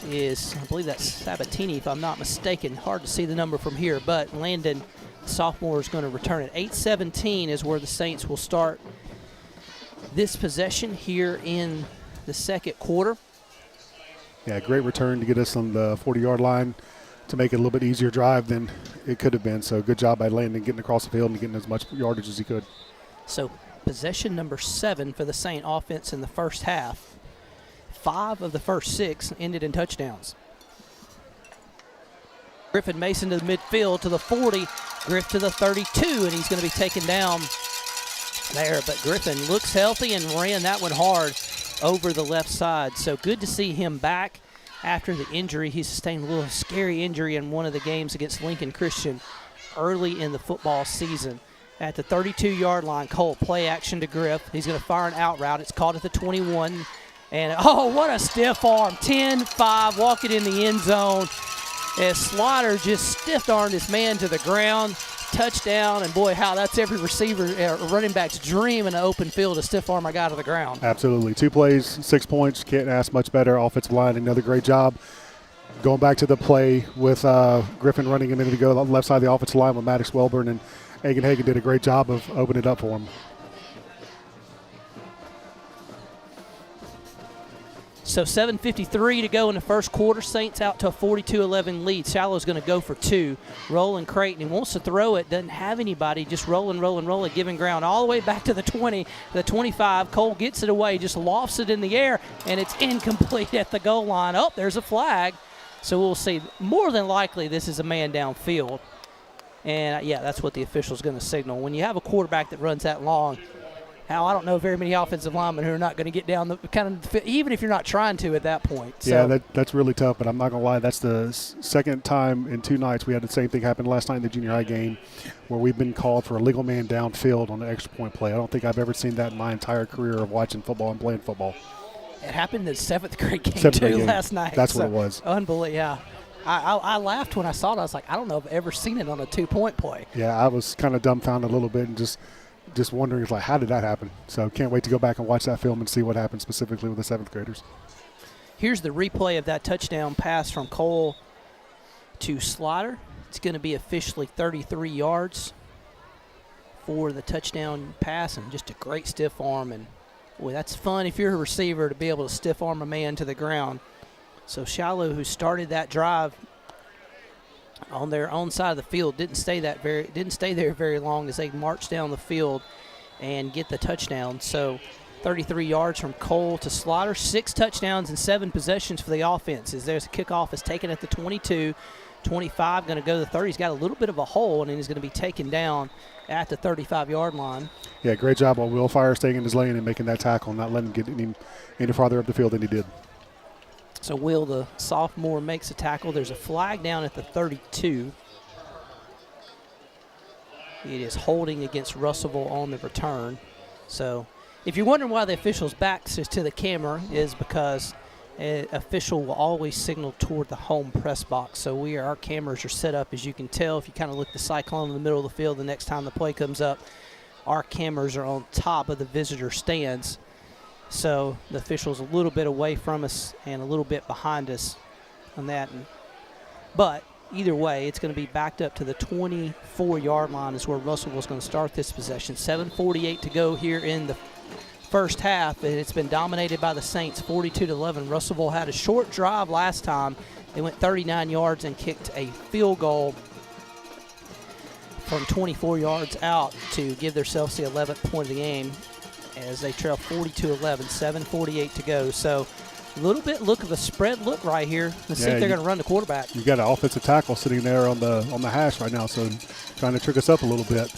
is, I believe that's Sabatini, if I'm not mistaken. Hard to see the number from here, but Landon, the sophomore, is going to return it. 8:17 is where the Saints will start this possession here in the second quarter. Yeah, great return to get us on the 40-yard line to make it a little bit easier drive than it could have been. So good job by Landon getting across the field and getting as much yardage as he could. So possession number 7 for the Saint offense in the first half. 5 of the first 6 ended in touchdowns. Griffin Mason to the midfield to the 40, Griff to the 32, and he's going to be taken down there. But Griffin looks healthy and ran that one hard over the left side. So good to see him back after the injury. He sustained a little scary injury in one of the games against Lincoln Christian early in the football season. At the 32-yard line, Cole, play action to Griff. He's going to fire an out route. It's caught at the 21. And, oh, what a stiff arm. 10-5, walking in the end zone. As Slaughter just stiff-armed his man to the ground. Touchdown, and boy, how that's every receiver, running back's dream in an open field to stiff arm a guy to the ground. Absolutely. 2 plays, 6 points. Can't ask much better. Offensive line, another great job. Going back to the play with Griffin running a minute ago, on the left side of the offensive line with Maddox Welburn, and Hagen did a great job of opening it up for him. So 7:53 to go in the first quarter. Saints out to a 42-11 lead. Shallow's going to go for 2. Rolling Creighton. He wants to throw it. Doesn't have anybody. Just rolling, giving ground all the way back to the 20, the 25. Cole gets it away, just lofts it in the air, and it's incomplete at the goal line. Oh, there's a flag. So we'll see. More than likely, this is a man downfield. And, yeah, that's what the official's going to signal. When you have a quarterback that runs that long, I don't know very many offensive linemen who are not going to get down even if you're not trying to at that point. So. Yeah, that's really tough, but I'm not going to lie. That's the second time in 2 nights we had the same thing happen last night in the junior high game, where we've been called for a legal man downfield on an extra point play. I don't think I've ever seen that in my entire career of watching football and playing football. It happened in the 7th grade game, last night. That's what it was. Unbelievable, yeah. I laughed when I saw it. I was like, I don't know if I've ever seen it on a 2-point play. Yeah, I was kind of dumbfounded a little bit and just wondering, like, how did that happen? So can't wait to go back and watch that film and see what happened specifically with the 7th graders. Here's the replay of that touchdown pass from Cole to Slaughter. It's going to be officially 33 yards for the touchdown pass, and just a great stiff arm. And, boy, that's fun if you're a receiver to be able to stiff arm a man to the ground. So Shiloh, who started that drive on their own side of the field, didn't stay there very long as they marched down the field and get the touchdown. So 33 yards from Cole to Slaughter, 6 touchdowns and 7 possessions for the offense. As there's a kickoff is taken at the 22. 25, going to go to the 30. He's got a little bit of a hole, and then he's going to be taken down at the 35-yard line. Yeah, great job on Will Fire staying in his lane and making that tackle, not letting him get any farther up the field than he did. So Will, the sophomore, makes a tackle. There's a flag down at the 32. It is holding against Russellville on the return. So if you're wondering why the official's back to the camera, is because an official will always signal toward the home press box. So our cameras are set up, as you can tell. If you kind of look the Cyclone in the middle of the field, the next time the play comes up, our cameras are on top of the visitor stands. So the official's a little bit away from us and a little bit behind us on that. But either way, it's going to be backed up to the 24-yard line is where Russellville's going to start this possession. 7:48 to go here in the first half, and it's been dominated by the Saints 42-11. Russellville had a short drive last time. They went 39 yards and kicked a field goal from 24 yards out to give themselves the 11th point of the game as they trail 42-11, 7:48 to go. So a little bit look of a spread look right here. Let's see if they're going to run the quarterback. You've got an offensive tackle sitting there on the hash right now, so trying to trick us up a little bit.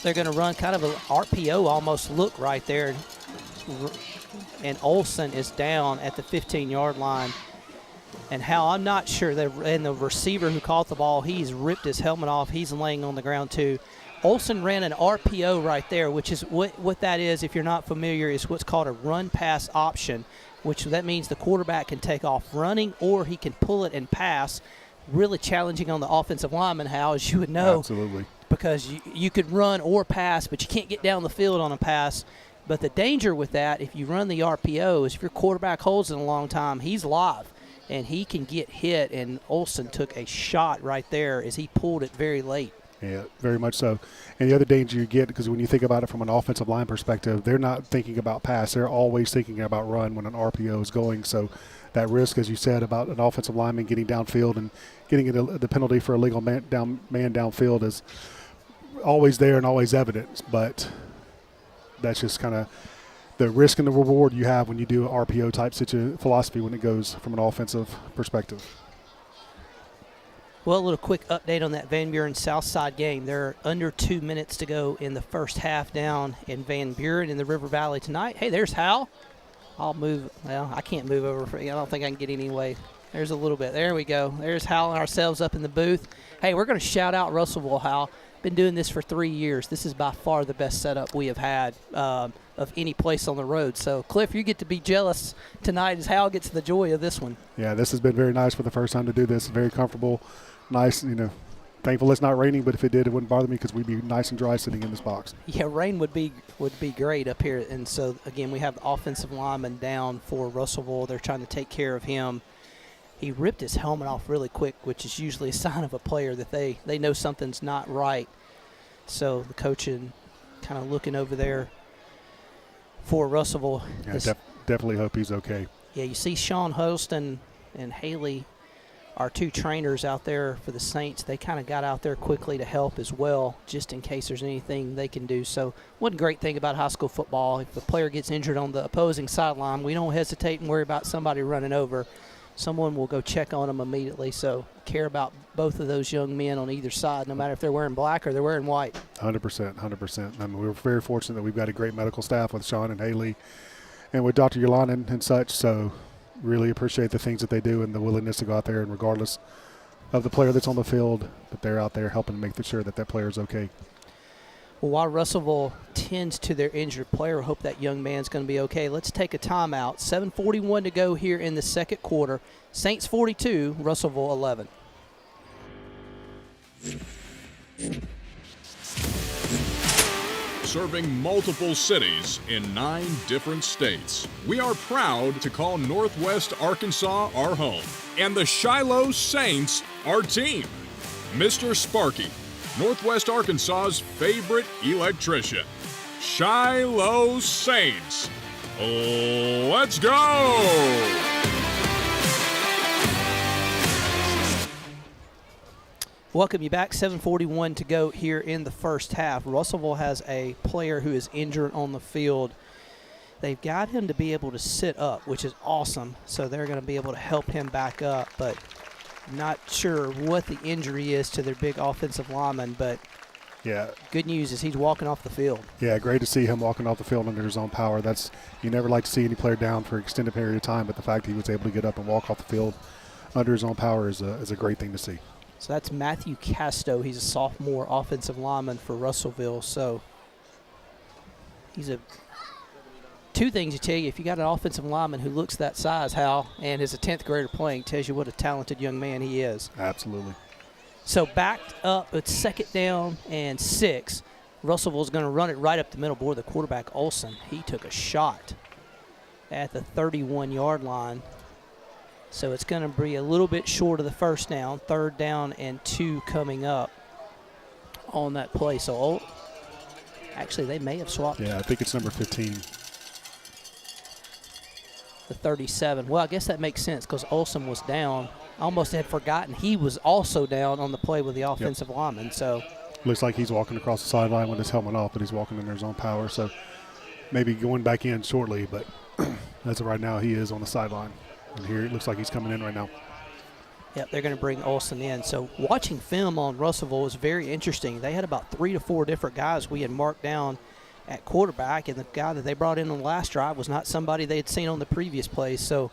They're going to run kind of an RPO almost look right there. And Olsen is down at the 15-yard line. And I'm not sure. And the receiver who caught the ball, he's ripped his helmet off. He's laying on the ground too. Olsen ran an RPO right there, which is what that is, if you're not familiar, is what's called a run-pass option, which that means the quarterback can take off running or he can pull it and pass. Really challenging on the offensive lineman, Hal, as you would know. Absolutely. Because you could run or pass, but you can't get down the field on a pass. But the danger with that, if you run the RPO, is if your quarterback holds it a long time, he's live, and he can get hit. And Olsen took a shot right there as he pulled it very late. Yeah, very much so. And the other danger you get, because when you think about it from an offensive line perspective, they're not thinking about pass. They're always thinking about run when an RPO is going. So that risk, as you said, about an offensive lineman getting downfield and getting the penalty for illegal man downfield is always there and always evident. But that's just kind of the risk and the reward you have when you do an RPO type philosophy when it goes from an offensive perspective. Well, a little quick update on that Van Buren Southside game. There are under 2 minutes to go in the first half down in Van Buren in the River Valley tonight. Hey, there's Hal. I'll move. Well, I can't move over. I don't think I can get any way. There's a little bit. There we go. There's Hal and ourselves up in the booth. Hey, we're going to shout out Russellville, Hal. Been doing this for 3 years. This is by far the best setup we have had of any place on the road. So, Cliff, you get to be jealous tonight as Hal gets the joy of this one. Yeah, this has been very nice for the first time to do this. Very comfortable, nice, thankful it's not raining, but if it did, it wouldn't bother me because we'd be nice and dry sitting in this box. Yeah, rain would be great up here. And so, again, we have the offensive lineman down for Russellville. They're trying to take care of him. He ripped his helmet off really quick, which is usually a sign of a player that they know something's not right. So the coach kind of looking over there for Russellville. Yeah, definitely hope he's okay. Yeah, you see Sean Holston and Haley, our two trainers out there for the Saints. They kind of got out there quickly to help as well, just in case there's anything they can do. So one great thing about high school football, if the player gets injured on the opposing sideline, we don't hesitate and worry about somebody running over. Someone will go check on them immediately. So care about both of those young men on either side, no matter if they're wearing black or they're wearing white. 100%. I mean, we're very fortunate that we've got a great medical staff with Sean and Haley and with Dr. Yolanen and such. So really appreciate the things that they do and the willingness to go out there, and regardless of the player that's on the field, that they're out there helping to make sure that player is okay. Well, while Russellville tends to their injured player, hope that young man's going to be okay. Let's take a timeout. 7:41 to go here in the second quarter. Saints 42, Russellville 11. Serving multiple cities in 9 different states. We are proud to call Northwest Arkansas our home and the Shiloh Saints our team. Mr. Sparky, Northwest Arkansas's favorite electrician. Shiloh Saints. Let's go! Welcome you back. 7:41 to go here in the first half. Russellville has a player who is injured on the field. They've got him to be able to sit up, which is awesome. So they're going to be able to help him back up. But Not sure what the injury is to their big offensive lineman, but Yeah. good news is he's walking off the field. Yeah, great to see him walking off the field under his own power. You never like to see any player down for an extended period of time, but the fact that he was able to get up and walk off the field under his own power is a great thing to see. So that's Matthew Casto. He's a sophomore offensive lineman for Russellville. So he's two things to tell you. If you got an offensive lineman who looks that size, Hal, and is a 10th grader playing, tells you what a talented young man he is. Absolutely. So backed up, it's 2nd down and 6. Russellville's going to run it right up the middle. Boy, the quarterback, Olson, he took a shot at the 31-yard line. So it's going to be a little bit short of the first down. 3rd down and 2 coming up on that play. So, actually, they may have swapped. Yeah, I think it's number 15. The 37. Well, I guess that makes sense because Olson was down. I almost had forgotten he was also down on the play with the offensive lineman. So looks like he's walking across the sideline with his helmet off, but he's walking under his own power. So maybe going back in shortly, but as of right now, he is on the sideline. And here it looks like he's coming in right now. Yep, they're going to bring Olson in. So watching film on Russellville was very interesting. They had about 3 to 4 different guys we had marked down at quarterback, and the guy that they brought in on the last drive was not somebody they had seen on the previous plays. So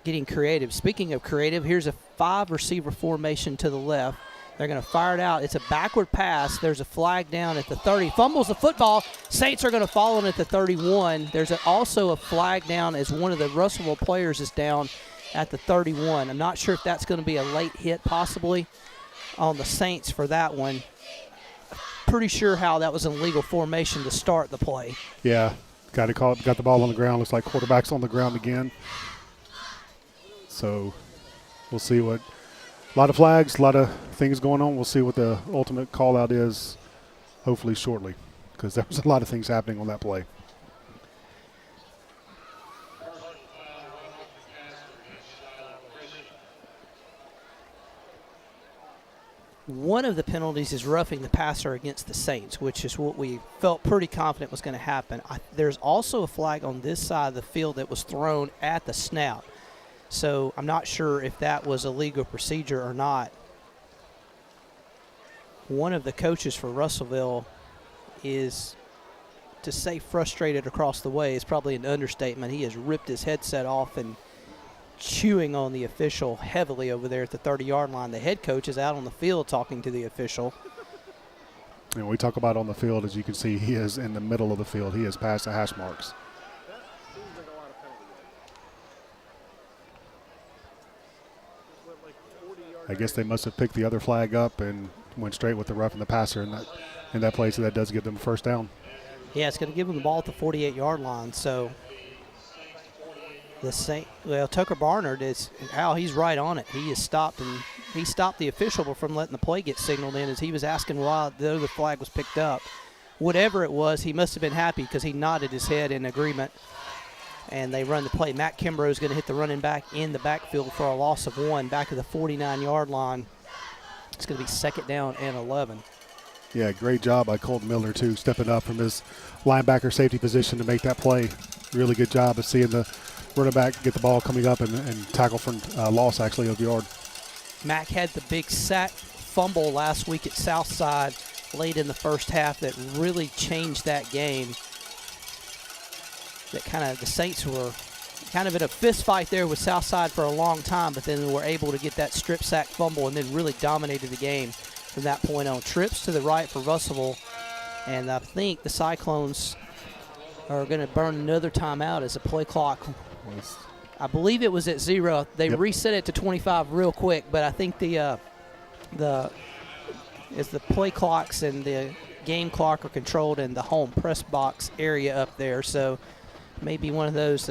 getting creative. Speaking of creative, here's a 5-receiver formation to the left. They're going to fire it out. It's a backward pass. There's a flag down at the 30. Fumbles the football. Saints are going to follow it at the 31. There's also a flag down as one of the Russellville players is down at the 31. I'm not sure if that's going to be a late hit possibly on the Saints for that one. Pretty sure how that was an illegal formation to start the play. Yeah, got the ball on the ground. Looks like quarterback's on the ground again. So we'll see what – a lot of flags, a lot of things going on. We'll see what the ultimate call-out is hopefully shortly because there was a lot of things happening on that play. One of the penalties is roughing the passer against the Saints, which is what we felt pretty confident was going to happen. There's also a flag on this side of the field that was thrown at the snap. So I'm not sure if that was a legal procedure or not. One of the coaches for Russellville is, to say frustrated across the way is probably an understatement. He has ripped his headset off and chewing on the official heavily over there at the 30-yard line. The head coach is out on the field talking to the official. And we talk about on the field, as you can see, he is in the middle of the field. He has passed the hash marks. I guess they must have picked the other flag up and went straight with the roughing the passer in that play, so that does give them a first down. Yeah, it's going to give them the ball at the 48-yard line. So Tucker Barnard he's right on it. He has stopped, and he stopped the official from letting the play get signaled in as he was asking why the other flag was picked up. Whatever it was, he must have been happy because he nodded his head in agreement. And they run the play. Matt Kimbrough is going to hit the running back in the backfield for a loss of 1 back to the 49-yard line. It's going to be 2nd down and 11. Yeah, great job by Colton Miller, too, stepping up from his linebacker safety position to make that play. Really good job of seeing the running back get the ball coming up and tackle for loss, actually, of yard. Mack had the big sack fumble last week at Southside late in the first half that really changed that game. That the Saints were kind of in a fist fight there with Southside for a long time, but then were able to get that strip sack fumble and then really dominated the game from that point on. Trips to the right for Russellville, and I think the Cyclones are going to burn another timeout as the play clock, I believe it was at 0. They reset it to 25 real quick, but I think the play clocks and the game clock are controlled in the home press box area up there, so maybe one of those,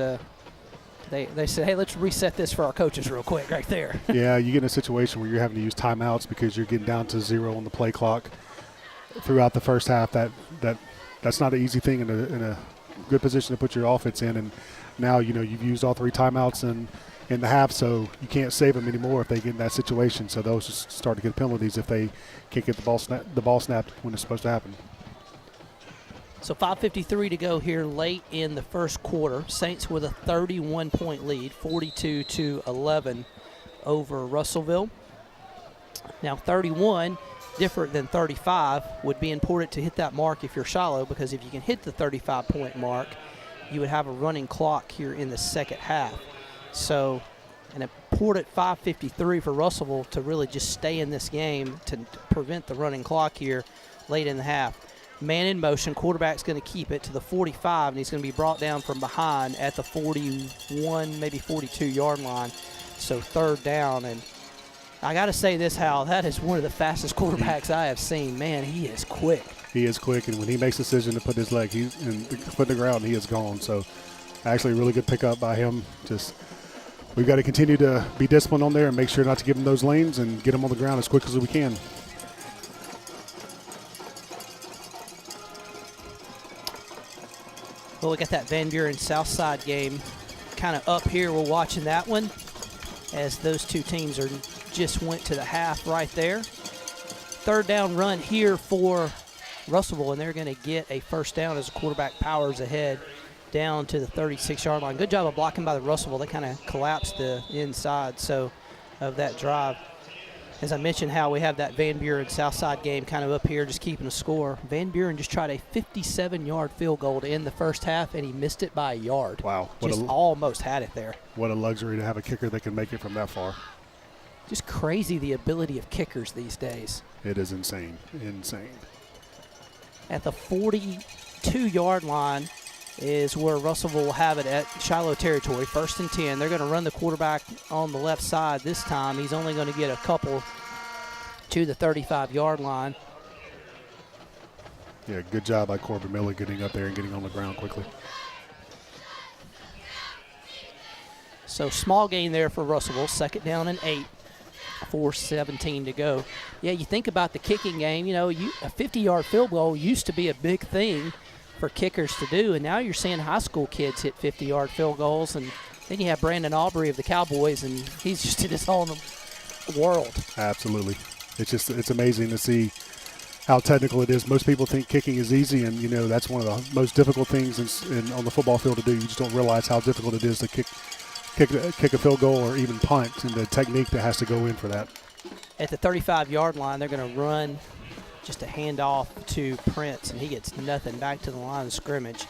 they said, hey, let's reset this for our coaches real quick right there. Yeah, you get in a situation where you're having to use timeouts because you're getting down to 0 on the play clock throughout the first half. That's not an easy thing in a good position to put your offense in. And now, you've used all 3 timeouts in the half, so you can't save them anymore if they get in that situation. So those just start to get penalties if they can't get the ball snapped when it's supposed to happen. So 5:53 to go here late in the first quarter. Saints with a 31-point lead, 42-11 over Russellville. Now 31, different than 35, would be important to hit that mark if you're Shiloh, because if you can hit the 35-point mark, you would have a running clock here in the second half. So an important 5:53 for Russellville to really just stay in this game to prevent the running clock here late in the half. Man in motion, quarterback's going to keep it to the 45, and he's going to be brought down from behind at the 41, maybe 42-yard line. So third down, and I got to say this, Hal, that is one of the fastest quarterbacks I have seen. Man, he is quick. He is quick, and when he makes a decision to put his leg and foot in the ground, he is gone. So actually a really good pickup by him. Just we've got to continue to be disciplined on there and make sure not to give him those lanes and get him on the ground as quick as we can. Well, we got that Van Buren Southside game kind of up here. We're watching that one as those two teams just went to the half right there. Third down run here for Russellville, and they're going to get a first down as the quarterback powers ahead down to the 36-yard line. Good job of blocking by the Russellville. They kind of collapsed the inside of that drive. As I mentioned, how we have that Van Buren Southside game kind of up here, just keeping a score. Van Buren just tried a 57-yard field goal to end the first half, and he missed it by a yard. Wow. Just almost had it there. What a luxury to have a kicker that can make it from that far. Just crazy, the ability of kickers these days. It is insane. Insane. At the 42-yard line is where Russellville will have it at Shiloh territory, 1st and 10. They're going to run the quarterback on the left side this time. He's only going to get a couple to the 35-yard line. Yeah, good job by Corbin Miller getting up there and getting on the ground quickly. So small gain there for Russellville, 2nd down and 8. 4:17 to go. Yeah, you think about the kicking game, a 50-yard field goal used to be a big thing for kickers to do, and now you're seeing high school kids hit 50-yard field goals, and then you have Brandon Aubrey of the Cowboys, and he's just in his own world. Absolutely. It's amazing to see how technical it is. Most people think kicking is easy, and that's one of the most difficult things on the football field to do. You just don't realize how difficult it is to kick a field goal or even punt, and the technique that has to go in for that. At the 35-yard line, they're going to run just a handoff to Prince, and he gets nothing back to the line of scrimmage.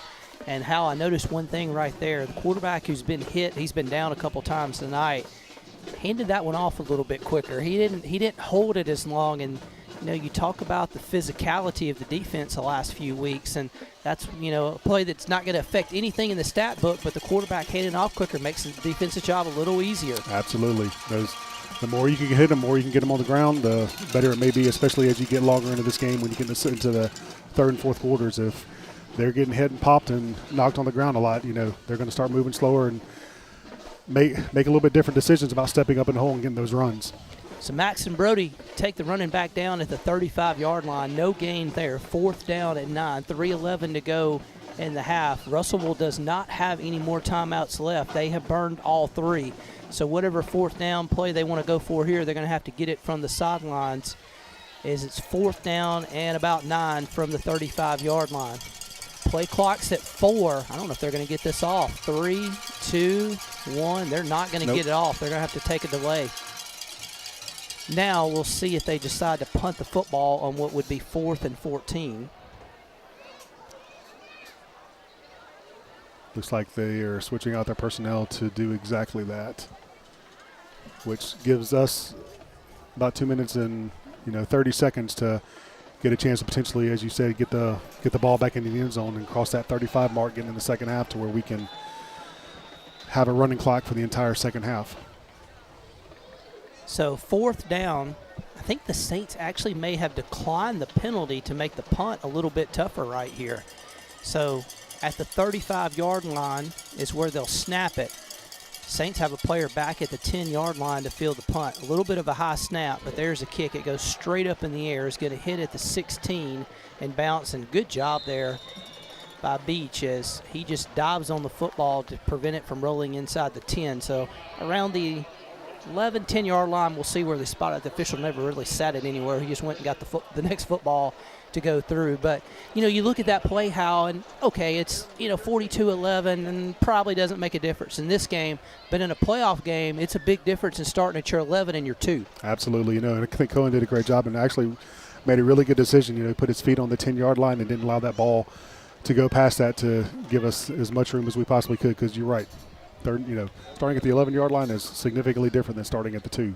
And Hal, I noticed one thing right there. The quarterback who's been hit, he's been down a couple times tonight, handed that one off a little bit quicker. He didn't hold it as long, and you talk about the physicality of the defense the last few weeks, and that's a play that's not going to affect anything in the stat book, but the quarterback handing off quicker makes the defensive job a little easier. Absolutely. The more you can hit them, the more you can get them on the ground, the better it may be, especially as you get longer into this game when you get into the third and fourth quarters. If they're getting hit and popped and knocked on the ground a lot, they're going to start moving slower and make a little bit different decisions about stepping up in the hole and getting those runs. So Max and Brody take the running back down at the 35-yard line. No gain there. 4th down at 9. 3:11 to go in the half. Russellville does not have any more timeouts left. They have burned all 3. So whatever 4th down play they want to go for here, they're going to have to get it from the sidelines. It's 4th down and about 9 from the 35-yard line. Play clock's at 4. I don't know if they're going to get this off. 3, 2, 1. They're not going to get it off. They're going to have to take a delay. Now we'll see if they decide to punt the football on what would be 4th and 14. Looks like they are switching out their personnel to do exactly that, which gives us about 2 minutes and 30 seconds to get a chance to potentially, as you said, get the ball back into the end zone and cross that 35 mark, getting in the second half to where we can have a running clock for the entire second half. So 4th down, I think the Saints actually may have declined the penalty to make the punt a little bit tougher right here. So at the 35-yard line is where they'll snap it. Saints have a player back at the 10-yard line to field the punt. A little bit of a high snap, but there's a kick. It goes straight up in the air. It's going to hit at the 16 and bounce, and good job there by Beach as he just dives on the football to prevent it from rolling inside the 10. So around the 11, 10-yard line, we'll see where they spot it. The official never really sat it anywhere. He just went and got the next football to go through. But, you look at that play, Hal, and, okay, it's, 42-11 and probably doesn't make a difference in this game. But in a playoff game, it's a big difference in starting at your 11 and your 2. Absolutely. And I think Cohen did a great job and actually made a really good decision. He put his feet on the 10-yard line and didn't allow that ball to go past that to give us as much room as we possibly could, because you're right. Starting at the 11-yard line is significantly different than starting at the 2.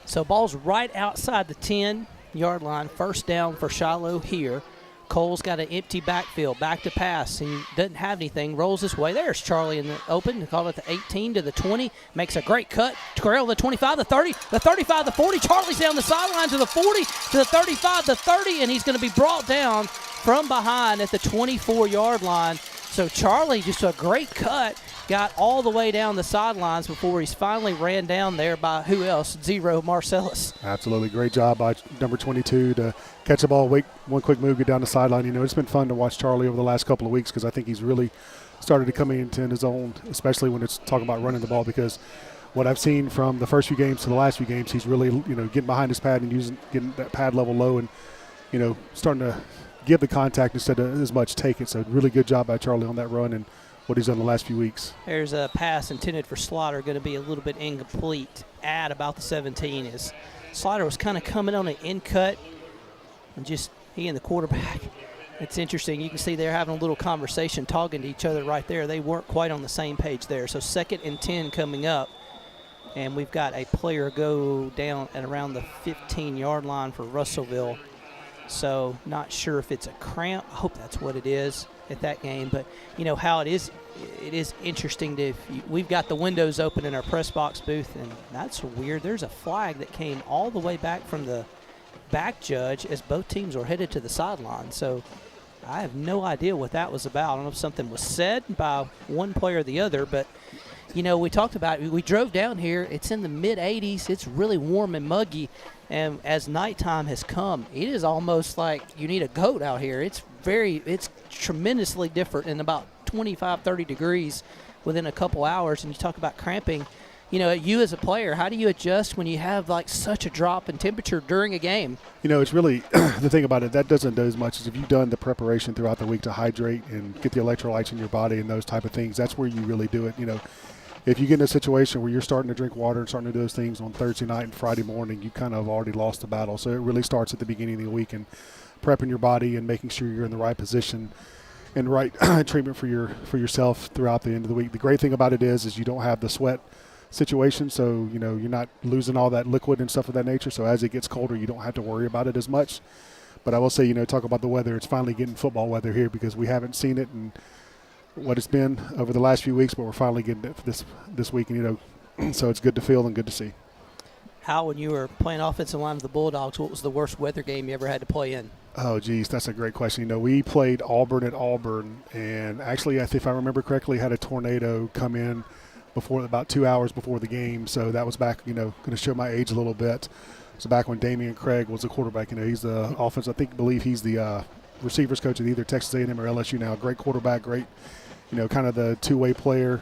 So ball's right outside the 10-yard line. First down for Shiloh here. Cole's got an empty backfield, back to pass. He doesn't have anything, rolls this way. There's Charlie in the open. They call it the 18 to the 20. Makes a great cut. Terrell, the 25, the 30, the 35, the 40. Charlie's down the sideline to the 40, to the 35, the 30, and he's going to be brought down from behind at the 24-yard line. So Charlie, just a great cut, got all the way down the sidelines before he's finally ran down there by who else? Zero Marcellus. Absolutely. Great job by number 22 to catch the ball, one quick move, get down the sideline. It's been fun to watch Charlie over the last couple of weeks, because I think he's really started to come into his own, especially when it's talking about running the ball, because what I've seen from the first few games to the last few games, he's really, getting behind his pad and getting that pad level low and, starting to give the contact instead of as much take it. So really good job by Charlie on that run and what he's done the last few weeks. There's a pass intended for Slaughter, going to be a little bit incomplete at about the 17. As Slaughter was kind of coming on an in cut, and just he and the quarterback. It's interesting. You can see they're having a little conversation, talking to each other right there. They weren't quite on the same page there. So 2nd and 10 coming up, and we've got a player go down at around the 15-yard line for Russellville. So not sure if it's a cramp. I hope that's what it is at that game. But how it is interesting we've got the windows open in our press box booth, and that's weird. There's a flag that came all the way back from the back judge as both teams were headed to the sideline. So I have no idea what that was about. I don't know if something was said by one player or the other, but we talked about it. We drove down here. It's in the mid-80s. It's really warm and muggy. And as nighttime has come, it is almost like you need a goat out here. It's tremendously different in about 25, 30 degrees within a couple hours. And you talk about cramping. You as a player, how do you adjust when you have like such a drop in temperature during a game? It's really the thing about it, that doesn't do as much as if you've done the preparation throughout the week to hydrate and get the electrolytes in your body and those type of things. That's where you really do it. If you get in a situation where you're starting to drink water and starting to do those things on Thursday night and Friday morning, you kind of already lost the battle. So it really starts at the beginning of the week and prepping your body and making sure you're in the right position and right treatment for yourself throughout the end of the week. The great thing about it is you don't have the sweat situation, so you're not losing all that liquid and stuff of that nature. So as it gets colder, you don't have to worry about it as much. But I will say, talk about the weather. It's finally getting football weather here, because we haven't seen it and what it's been over the last few weeks, but we're finally getting it this week, and so it's good to feel and good to see. How, when you were playing offensive line with the Bulldogs, what was the worst weather game you ever had to play in? Oh, geez, that's a great question. We played Auburn at Auburn, and actually, if I remember correctly, had a tornado come in about 2 hours before the game. So that was back, going to show my age a little bit. So back when Damian Craig was the quarterback, he's the offense. Believe he's the receivers coach at either Texas A&M or LSU now. Great quarterback, great, kind of the two-way player.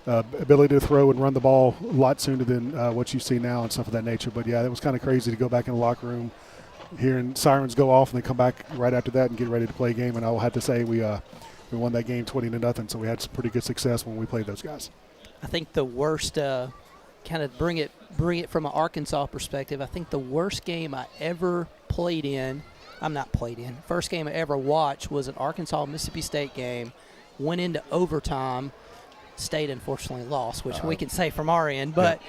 Ability to throw and run the ball a lot sooner than what you see now and stuff of that nature. But, yeah, that was kind of crazy to go back in the locker room, hearing sirens go off, and then come back right after that and get ready to play a game. And I will have to say we won that game 20-0, so we had some pretty good success when we played those guys. I think the worst, kind of bring it from an Arkansas perspective, I think the worst game I ever played in, first game I ever watched was an Arkansas-Mississippi State game, went into overtime. State unfortunately lost, which we can say from our end, but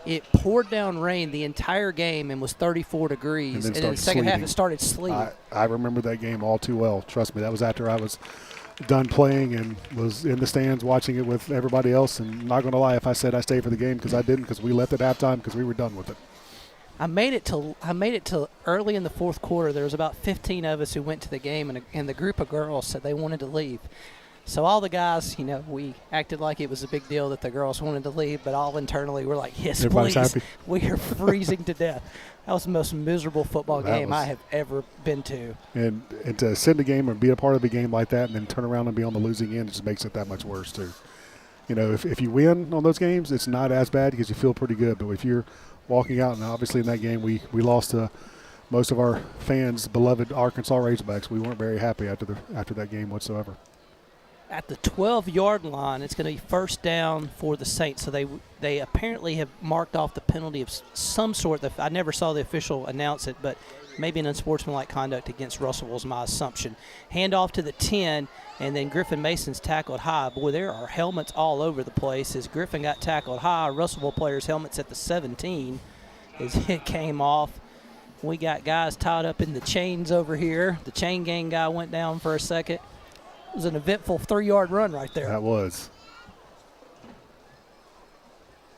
it poured down rain the entire game and was 34 degrees, and in the second half it started sleeting. I remember that game all too well. Trust me, that was after I was done playing and was in the stands watching it with everybody else, and not going to lie if I said I stayed for the game, because I didn't, because we left at halftime because we were done with it. I made it till early in the fourth quarter. There was about 15 of us who went to the game, and the group of girls said they wanted to leave. So all the guys, we acted like it was a big deal that the girls wanted to leave, but all internally we're like, yes, everybody's please. Happy. We are freezing to death. That was the most miserable football game I have ever been to. And to sit in the game and be a part of a game like that and then turn around and be on the losing end, it just makes it that much worse too. If you win on those games, it's not as bad because you feel pretty good. But if you're walking out, and obviously in that game we lost to most of our fans' beloved Arkansas Razorbacks. We weren't very happy after that game whatsoever. At the 12-yard line, it's going to be first down for the Saints. So they apparently have marked off the penalty of some sort. I never saw the official announce it, but maybe an unsportsmanlike conduct against Russellville is my assumption. Handoff to the 10, and then Griffin Mason's tackled high. Boy, there are helmets all over the place. As Griffin got tackled high, Russellville players' helmets at the 17 as it came off. We got guys tied up in the chains over here. The chain gang guy went down for a second. It was an eventful 3-yard run right there. That was.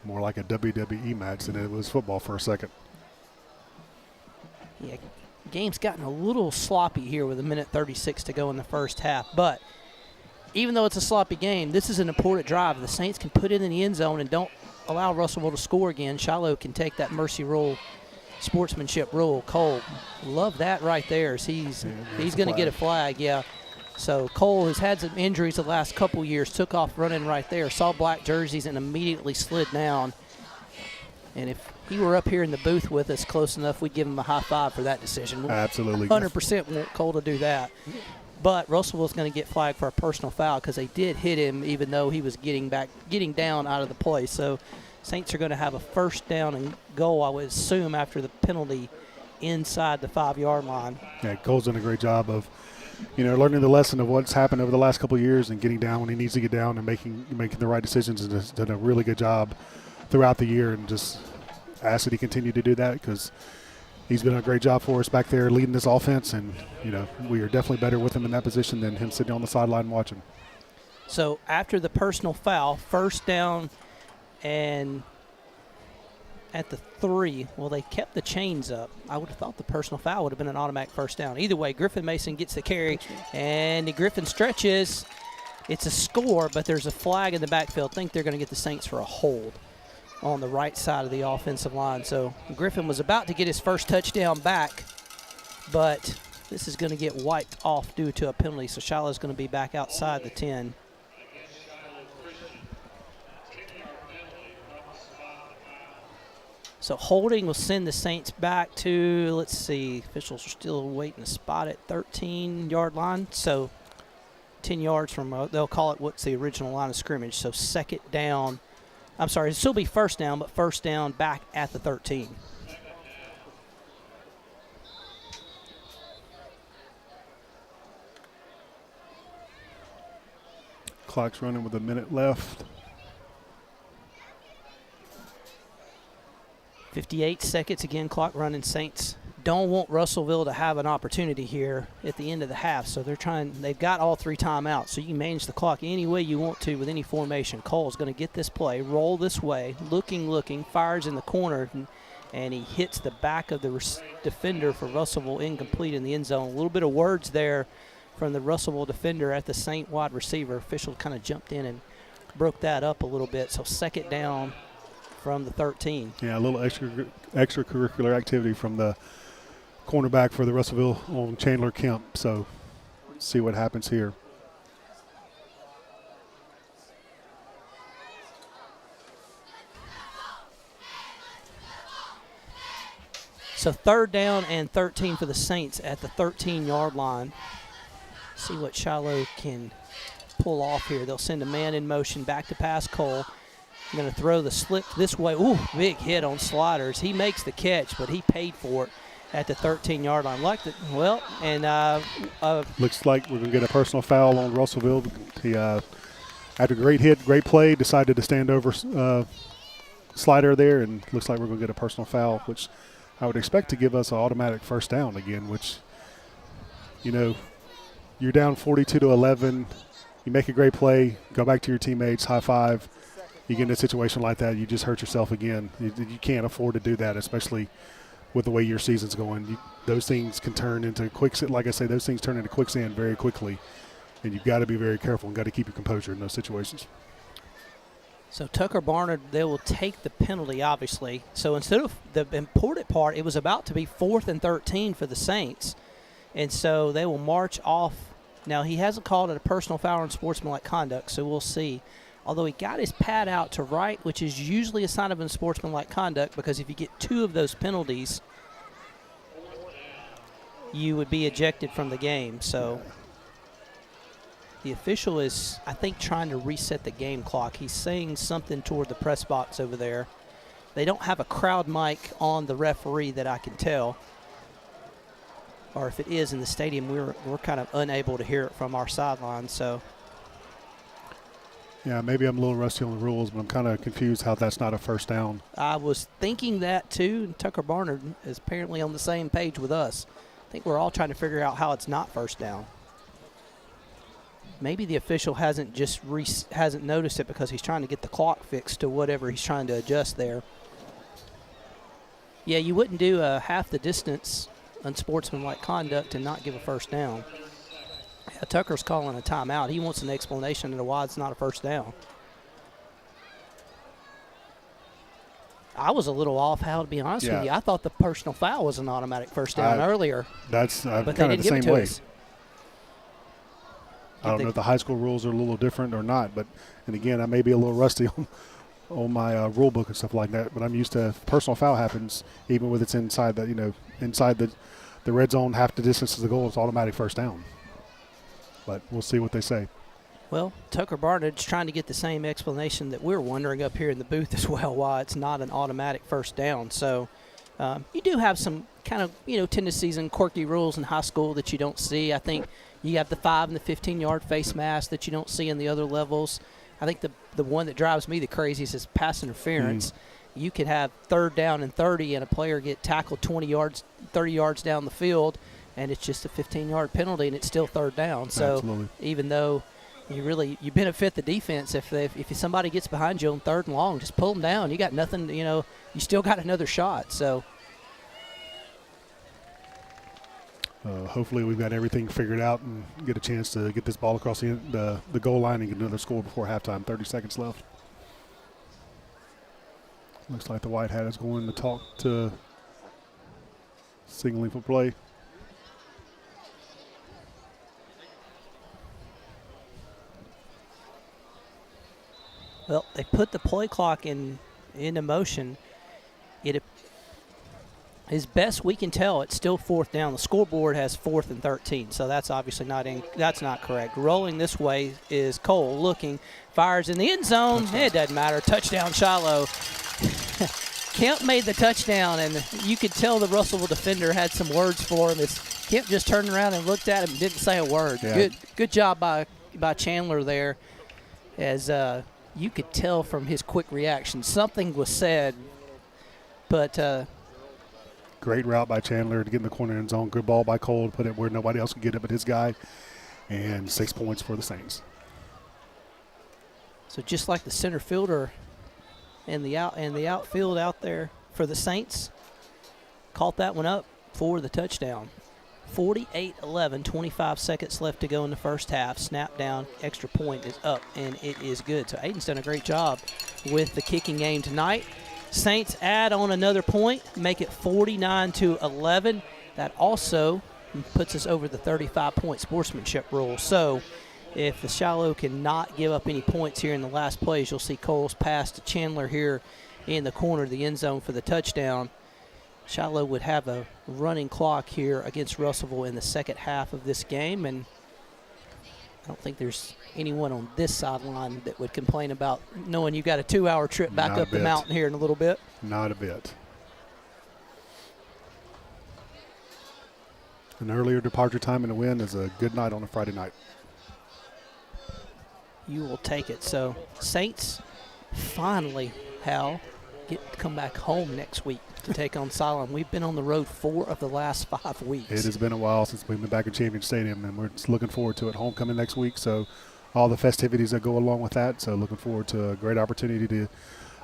More like a WWE match than it was football for a second. Yeah, game's gotten a little sloppy here with 1:36 to go in the first half. But even though it's a sloppy game, this is an important drive. The Saints can put it in the end zone and don't allow Russellville to score again. Shiloh can take that mercy rule, sportsmanship rule. Cole, love that right there. He's going to get a flag, yeah. So Cole has had some injuries the last couple years, took off running right there, saw black jerseys and immediately slid down. And if he were up here in the booth with us close enough, we'd give him a high five for that decision. Absolutely. 100% want Cole to do that. But Russellville's going to get flagged for a personal foul because they did hit him even though he was getting down out of the play. So Saints are going to have a first down and goal, I would assume, after the penalty inside the 5-yard line. Yeah, Cole's done a great job of, learning the lesson of what's happened over the last couple of years and getting down when he needs to get down and making the right decisions, and has done a really good job throughout the year, and just ask that he continue to do that because he's been a great job for us back there leading this offense, and, we are definitely better with him in that position than him sitting on the sideline watching. So after the personal foul, first down and at the 3, well, they kept the chains up. I would have thought the personal foul would have been an automatic first down. Either way, Griffin Mason gets the carry, and the Griffin stretches. It's a score, but there's a flag in the backfield. I think they're going to get the Saints for a hold on the right side of the offensive line. So Griffin was about to get his first touchdown back, but this is going to get wiped off due to a penalty. So Shiloh's going to be back outside the 10. So holding will send the Saints back to, let's see, officials are still waiting to spot at 13-yard line. So 10 yards from, they'll call it what's the original line of scrimmage. So second down, I'm sorry, it'll still be first down, but first down back at the 13. Clock's running with a minute left. 58 seconds, again, clock running. Saints don't want Russellville to have an opportunity here at the end of the half, so they've got all 3 timeouts, so you can manage the clock any way you want to with any formation. Cole's going to get this play, roll this way, looking, fires in the corner, and he hits the back of the defender for Russellville, incomplete in the end zone. A little bit of words there from the Russellville defender at the Saint wide receiver. Official kind of jumped in and broke that up a little bit, so second down from the 13. Yeah, a little extracurricular activity from the cornerback for the Russellville on Chandler Kemp. So let's see what happens here. So third down and 13 for the Saints at the 13-yard line. See what Shiloh can pull off here. They'll send a man in motion back to pass Cole. I'm going to throw the slip this way. Ooh, big hit on sliders. He makes the catch, but he paid for it at the 13-yard line. Looks like we're going to get a personal foul on Russellville. He, after a great hit, great play, decided to stand over slider there, and looks like we're going to get a personal foul, which I would expect to give us an automatic first down again, which, you're down 42-11. You make a great play, go back to your teammates, high five. You get in a situation like that, you just hurt yourself again. You can't afford to do that, especially with the way your season's going. Those things can turn into quicksand. Like I say, those things turn into quicksand very quickly, and you've got to be very careful and got to keep your composure in those situations. So Tucker Barnard, they will take the penalty, obviously. So instead of the important part, it was about to be 4th and 13 for the Saints, and so they will march off. Now, he hasn't called it a personal foul on sportsmanlike conduct, so we'll see. Although he got his pad out to right, which is usually a sign of unsportsmanlike conduct, because if you get 2 of those penalties, you would be ejected from the game. So the official is, I think, trying to reset the game clock. He's saying something toward the press box over there. They don't have a crowd mic on the referee that I can tell. Or if it is in the stadium, we're kind of unable to hear it from our sideline. So yeah, maybe I'm a little rusty on the rules, but I'm kind of confused how that's not a first down. I was thinking that too. Tucker Barnard is apparently on the same page with us. I think we're all trying to figure out how it's not first down. Maybe the official hasn't noticed it because he's trying to get the clock fixed to whatever he's trying to adjust there. Yeah, you wouldn't do half the distance unsportsmanlike conduct and not give a first down. Yeah, Tucker's calling a timeout. He wants an explanation as to why it's not a first down. I was a little off, Hal, to be honest with you. I thought the personal foul was an automatic first down earlier. That's but kind of the same way. Us. I don't know if the high school rules are a little different or not, but and again, I may be a little rusty on my rule book and stuff like that. But I'm used to if personal foul happens, even when it's inside the inside the red zone, half the distance to the goal, it's automatic first down. But we'll see what they say. Well, Tucker Barnard's trying to get the same explanation that we're wondering up here in the booth as well, why it's not an automatic first down. So you do have some kind of, tendencies and quirky rules in high school that you don't see. I think you have the 5 and the 15-yard face mask that you don't see in the other levels. I think the one that drives me the craziest is pass interference. You could have 3rd down and 30 and a player get tackled 20 yards, 30 yards down the field, and it's just a 15-yard penalty, and it's still 3rd down. So Absolutely. Even though you benefit the defense if somebody gets behind you on 3rd and long, just pull them down. You got nothing, you still got another shot. So hopefully we've got everything figured out and get a chance to get this ball across the goal line and get another score before halftime. 30 seconds left. Looks like the White Hat is going to talk to signaling for play. Well, they put the play clock into motion. As best we can tell, it's still 4th down. The scoreboard has 4th and 13, so that's obviously that's not correct. Rolling this way is Cole looking, fires in the end zone. It doesn't matter. Touchdown, Shiloh. Kemp made the touchdown, and you could tell the Russellville defender had some words for him. Kemp just turned around and looked at him and didn't say a word. Yeah. Good job by Chandler there, as you could tell from his quick reaction. Something was said, but great route by Chandler to get in the corner end zone. Good ball by Cole to put it where nobody else could get it but his guy. And 6 points for the Saints. So just like the center fielder and the outfield out there for the Saints, caught that one up for the touchdown. 48-11, 25 seconds left to go in the first half. Snap down, extra point is up, and it is good. So Aiden's done a great job with the kicking game tonight. Saints add on another point, make it 49-11. That also puts us over the 35-point sportsmanship rule. So if the Shiloh cannot give up any points here in the last plays, you'll see Cole's pass to Chandler here in the corner of the end zone for the touchdown. Shiloh would have a running clock here against Russellville in the second half of this game, and I don't think there's anyone on this sideline that would complain about knowing you got a 2-hour trip back up the mountain here in a little bit. Not a bit. An earlier departure time and a win is a good night on a Friday night. You will take it. So Saints finally, Hal, get to come back home next week to take on Siloam. We've been on the road 4 of the last 5 weeks. It has been a while since we've been back in Champion Stadium, and we're just looking forward to it. Homecoming next week, so all the festivities that go along with that. So looking forward to a great opportunity to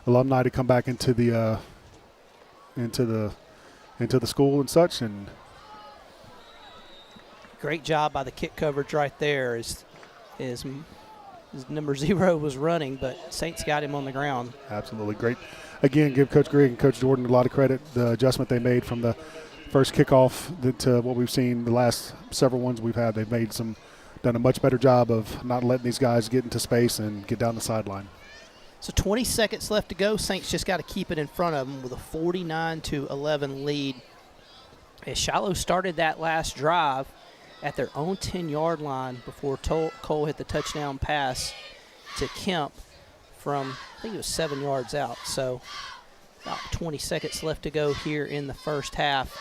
alumni to come back into the school and such. And great job by the kick coverage right there. Is number 0 was running, but Saints got him on the ground. Absolutely great. Again, give Coach Grigg and Coach Jordan a lot of credit. The adjustment they made from the first kickoff to what we've seen the last several ones we've had, they've done a much better job of not letting these guys get into space and get down the sideline. So 20 seconds left to go. Saints just got to keep it in front of them with a 49-11 lead as Shiloh started that last drive at their own 10-yard line before Cole hit the touchdown pass to Kemp from, I think it was 7 yards out. So about 20 seconds left to go here in the first half.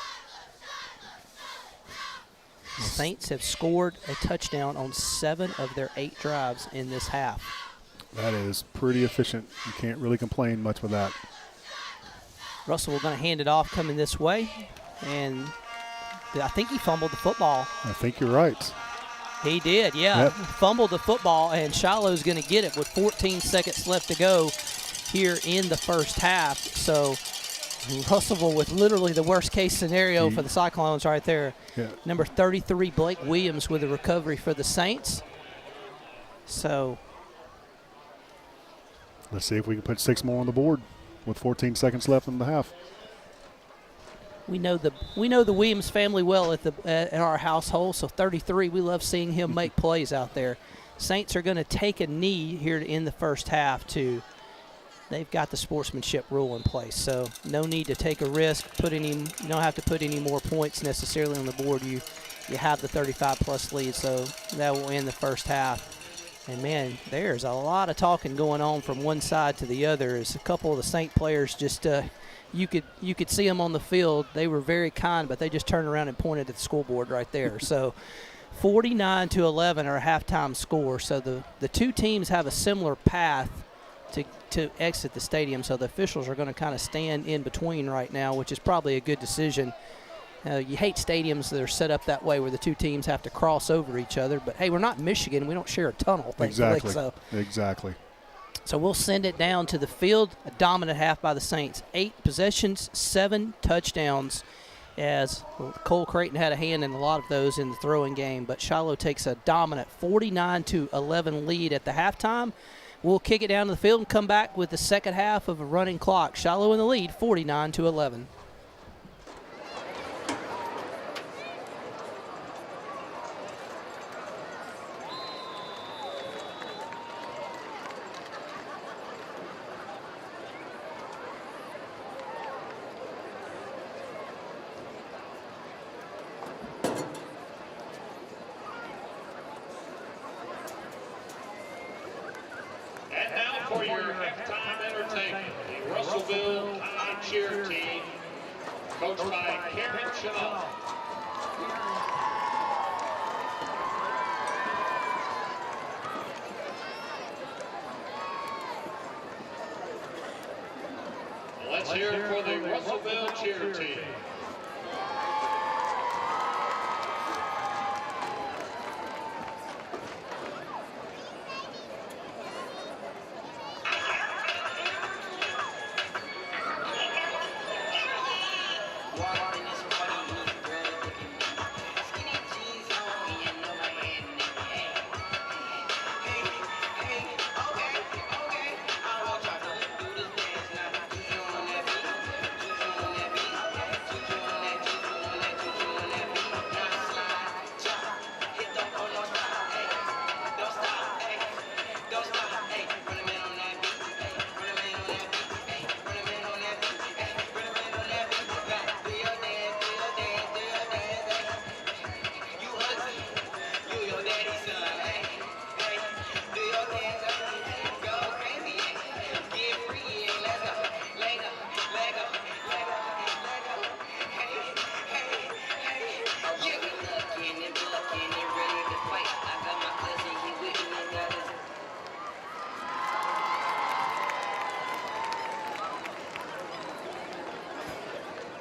The Saints have scored a touchdown on 7 of their 8 drives in this half. That is pretty efficient. You can't really complain much with that. Russell, we're going to hand it off coming this way. And I think he fumbled the football. I think you're right. He did, yeah. Yep. Fumbled the football, and Shiloh's going to get it with 14 seconds left to go here in the first half. So Russellville with literally the worst-case scenario for the Cyclones right there. Yeah. Number 33, Blake Williams, with a recovery for the Saints. So let's see if we can put 6 more on the board with 14 seconds left in the half. we know the Williams family well at our household. So 33, we love seeing him make plays out there. Saints are going to take a knee here in the first half too. They've got the sportsmanship rule in place, so no need to take a risk. You don't have to put any more points necessarily on the board. You have the 35-plus lead, so that will end the first half. And, man, there's a lot of talking going on from one side to the other. As a couple of the Saint players just you could see them on the field. They were very kind, but they just turned around and pointed at the scoreboard right there. So 49-11 are a halftime score. So the two teams have a similar path to exit the stadium, so the officials are going to kind of stand in between right now, which is probably a good decision. You hate stadiums that are set up that way where the two teams have to cross over each other, but hey, we're not in Michigan. We don't share a tunnel. Exactly. So we'll send it down to the field. A dominant half by the Saints. 8 possessions, 7 touchdowns, as Cole Creighton had a hand in a lot of those in the throwing game, but Shiloh takes a dominant 49-11 lead at the halftime. We'll kick it down to the field and come back with the second half of a running clock. Shiloh in the lead, 49-11. For your halftime entertainment, the Russellville High Cheer Team, coached by Karen Shiloh. Let's hear it for the Russellville Cheer Team.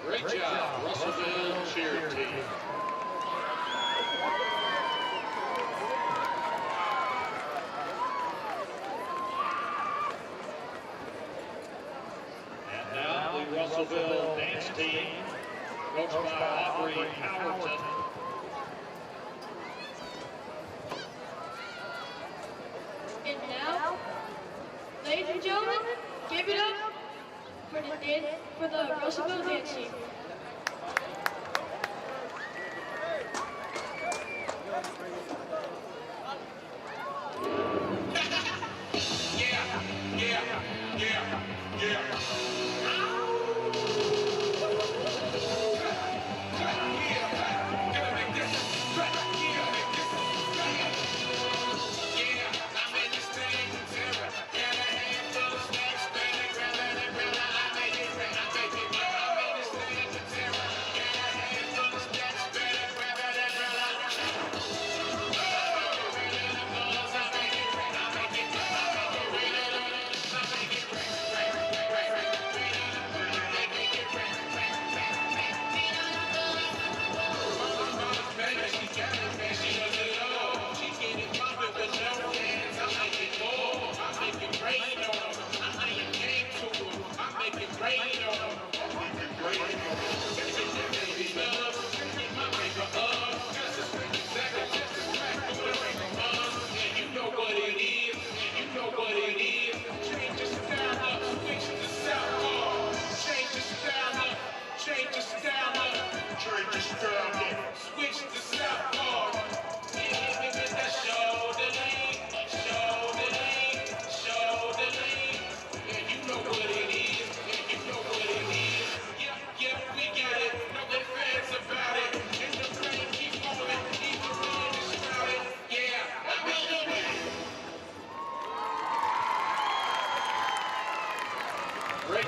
Great job, Russellville Cheer Team. And now the Russellville Dance Team, coached by Aubrey Howerton. And now, ladies and gentlemen, give it up for the Russellville Dance Team. Yeah.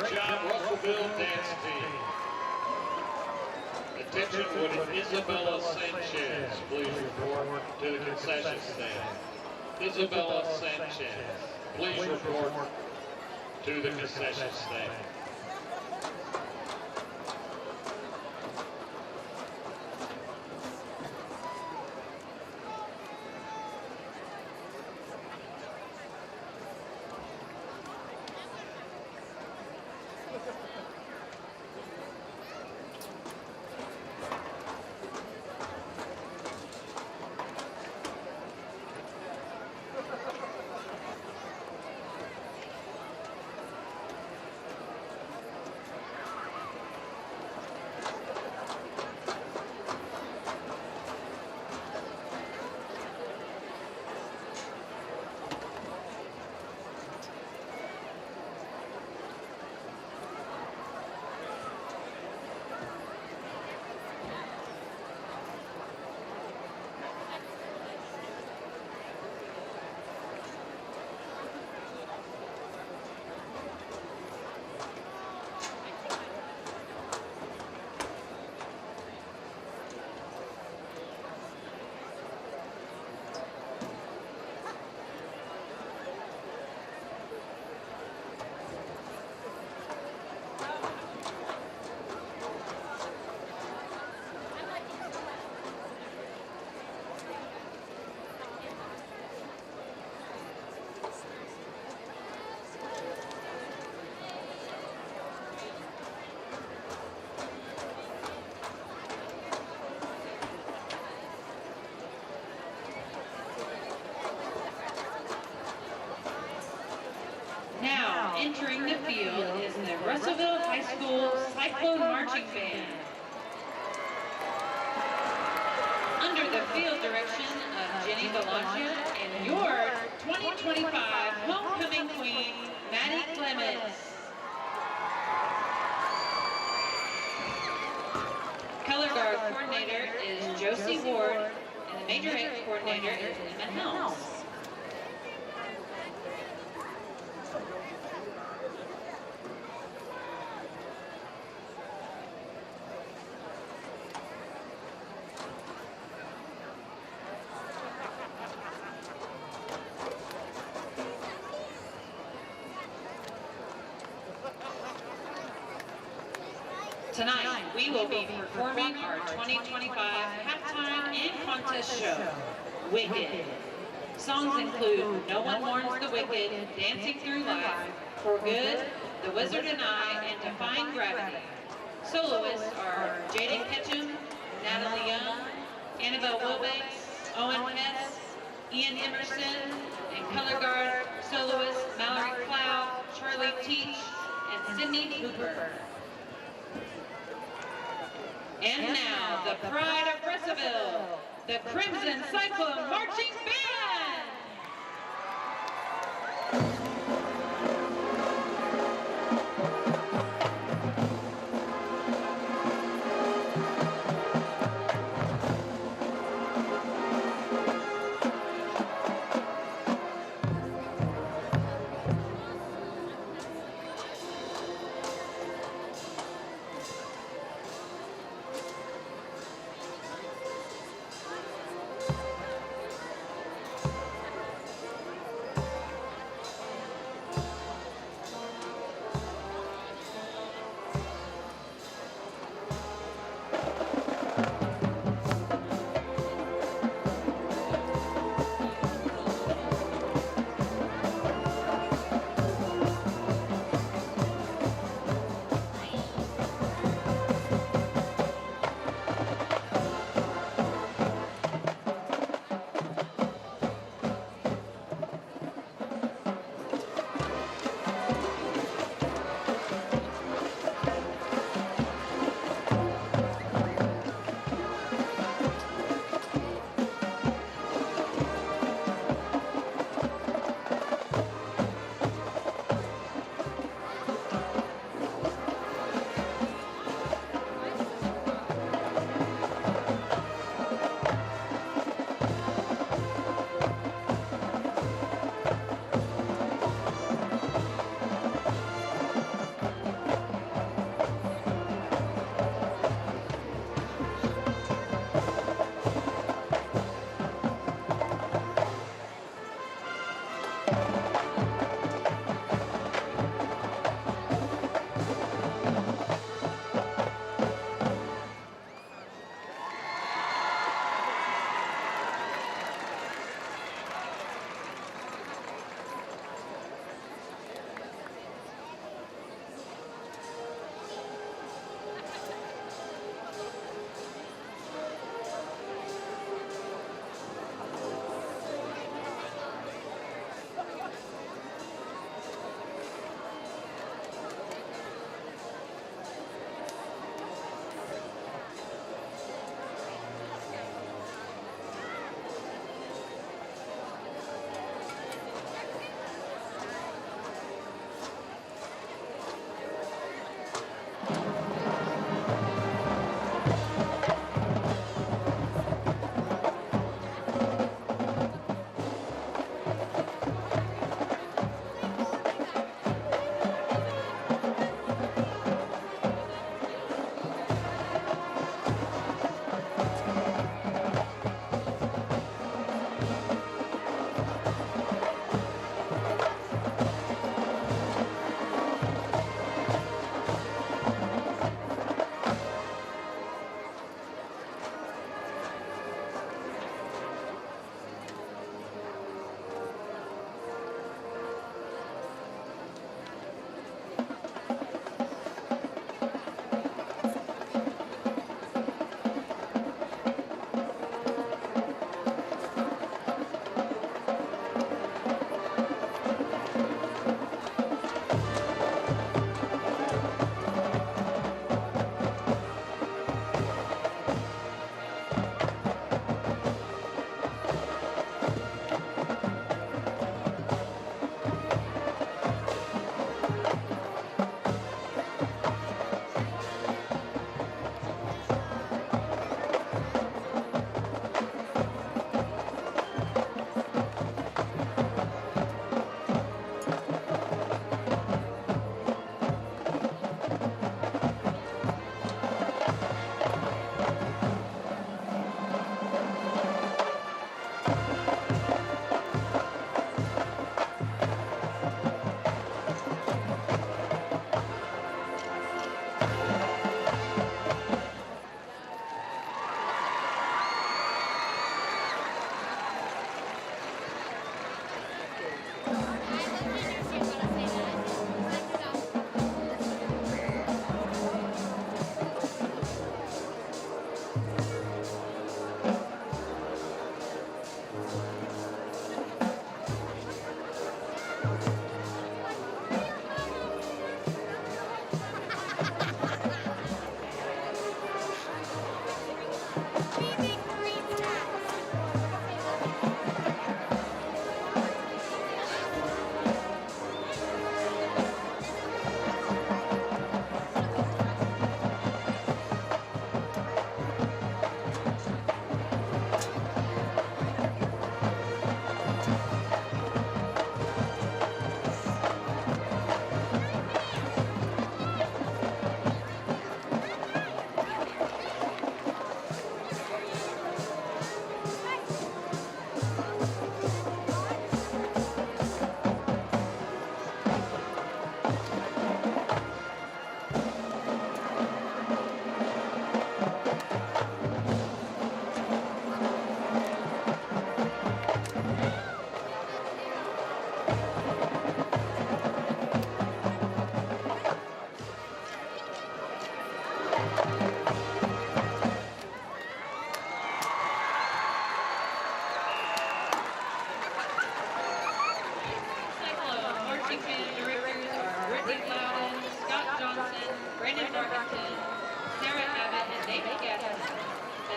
Great job, Russellville dance team. Attention, would Isabella Sanchez please report to the concession stand? Isabella Sanchez, please report to the concession stand. Now, entering the field is the Russellville High School Cyclone Marching Band. Under the field direction of Jenny Valencia and your 2025 homecoming queen, Maddie Clements. Color guard coordinator is Josie Ward, and the major eight coordinator is Emma Helms. Tonight, we will be performing our 2025 halftime and contest show, Wicked. Songs include No One Mourns the Wicked, Dancing Through Life, For Good, The Wizard and I, and Defying Gravity. Soloists are Jaden Ketchum, Natalie Young, Annabelle Wilbanks, Owen Hess, Ian Emerson, and color guard soloist Mallory Cloud, Charlie Teach, and Sydney Hooper. And now, the pride of Russellville, the Crimson Cyclone Marching Band!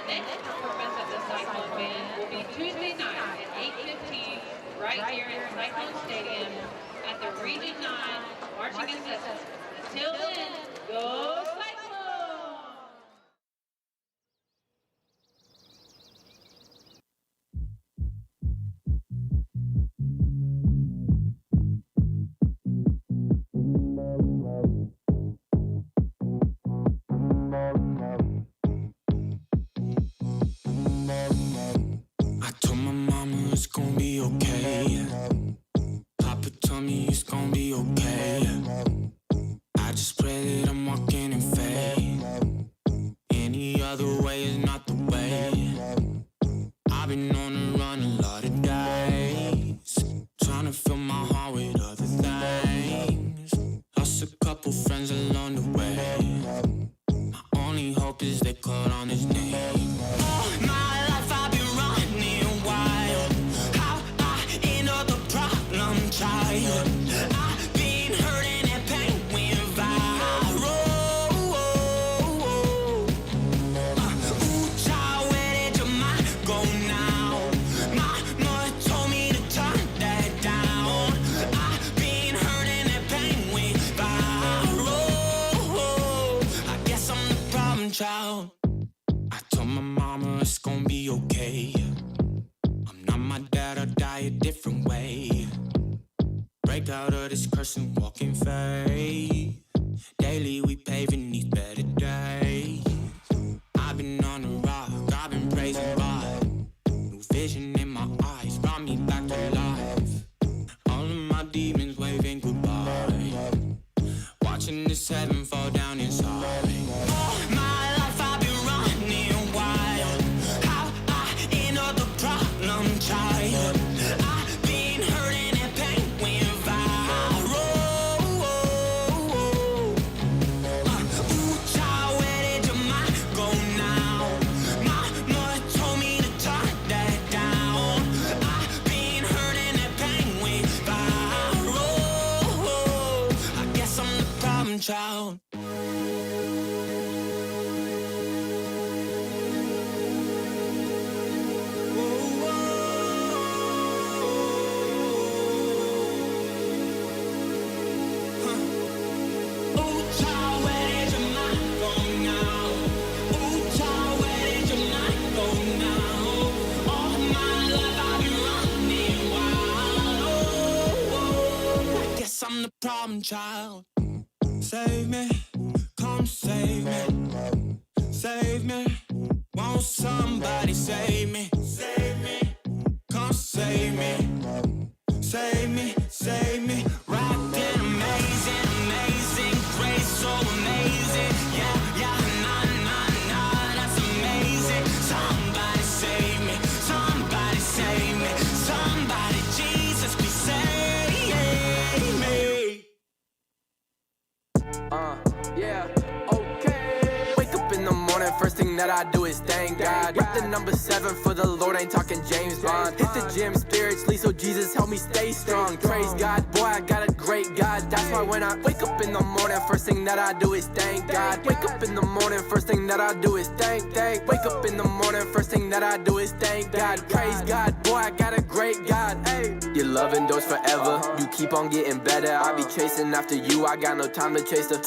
The next performance of the Cyclone Band will be Tuesday night at 8:15 right here at Cyclone Stadium at the Region 9 Marching Assessment. Until then, go Cyclones! It's gonna be okay. Papa told me it's gonna be okay. I just pray that I'm walking in faith. Any other way is not the way. I've been on the run a lot of days, trying to fill my heart with other things. Lost a couple friends along the way. My only hope is they caught on his name. All my life I've been running wild. Child, I've been hurting and pain went viral. Ooh, child, where did your mind go now? Mama told me to turn that down. I've been hurting and pain went viral. I guess I'm the problem child. I told my mama it's gonna be okay. I'm not my dad, I'll die a different way. Break out of this curse and walk in faith. Daily we paving these better days. I've been on the rock, I've been praising God. New vision in my eyes brought me back to life. All of my demons waving goodbye. Watching this heaven fall down inside. All my life I've been running wild. How I end up the problem child. I've been hurting and pain. Child. I'm the problem child. Save me, come save me, save me. Won't somebody save me? Save me, come save me, save me, save me. Wrapped in amazing, amazing grace, so amazing. Yeah, yeah, nah, nah, nah, that's amazing. Somebody save me, somebody save me, somebody, Jesus, please save me. Yeah, okay. Wake up in the morning, first thing that that I do is thank God. Rep the number 7 for the Lord, ain't talking James Bond. Hit the gym spiritually, so Jesus help me stay strong. Praise God, boy, I got a great God. That's why when I wake up in the morning, first thing that I do is thank God. Wake up in the morning, first thing that I do is thank. Wake up in the morning, first thing that I do is thank God. Praise God, boy, I got a great God. Hey, your love endures forever. You keep on getting better. I be chasing after you. I got no time to chase the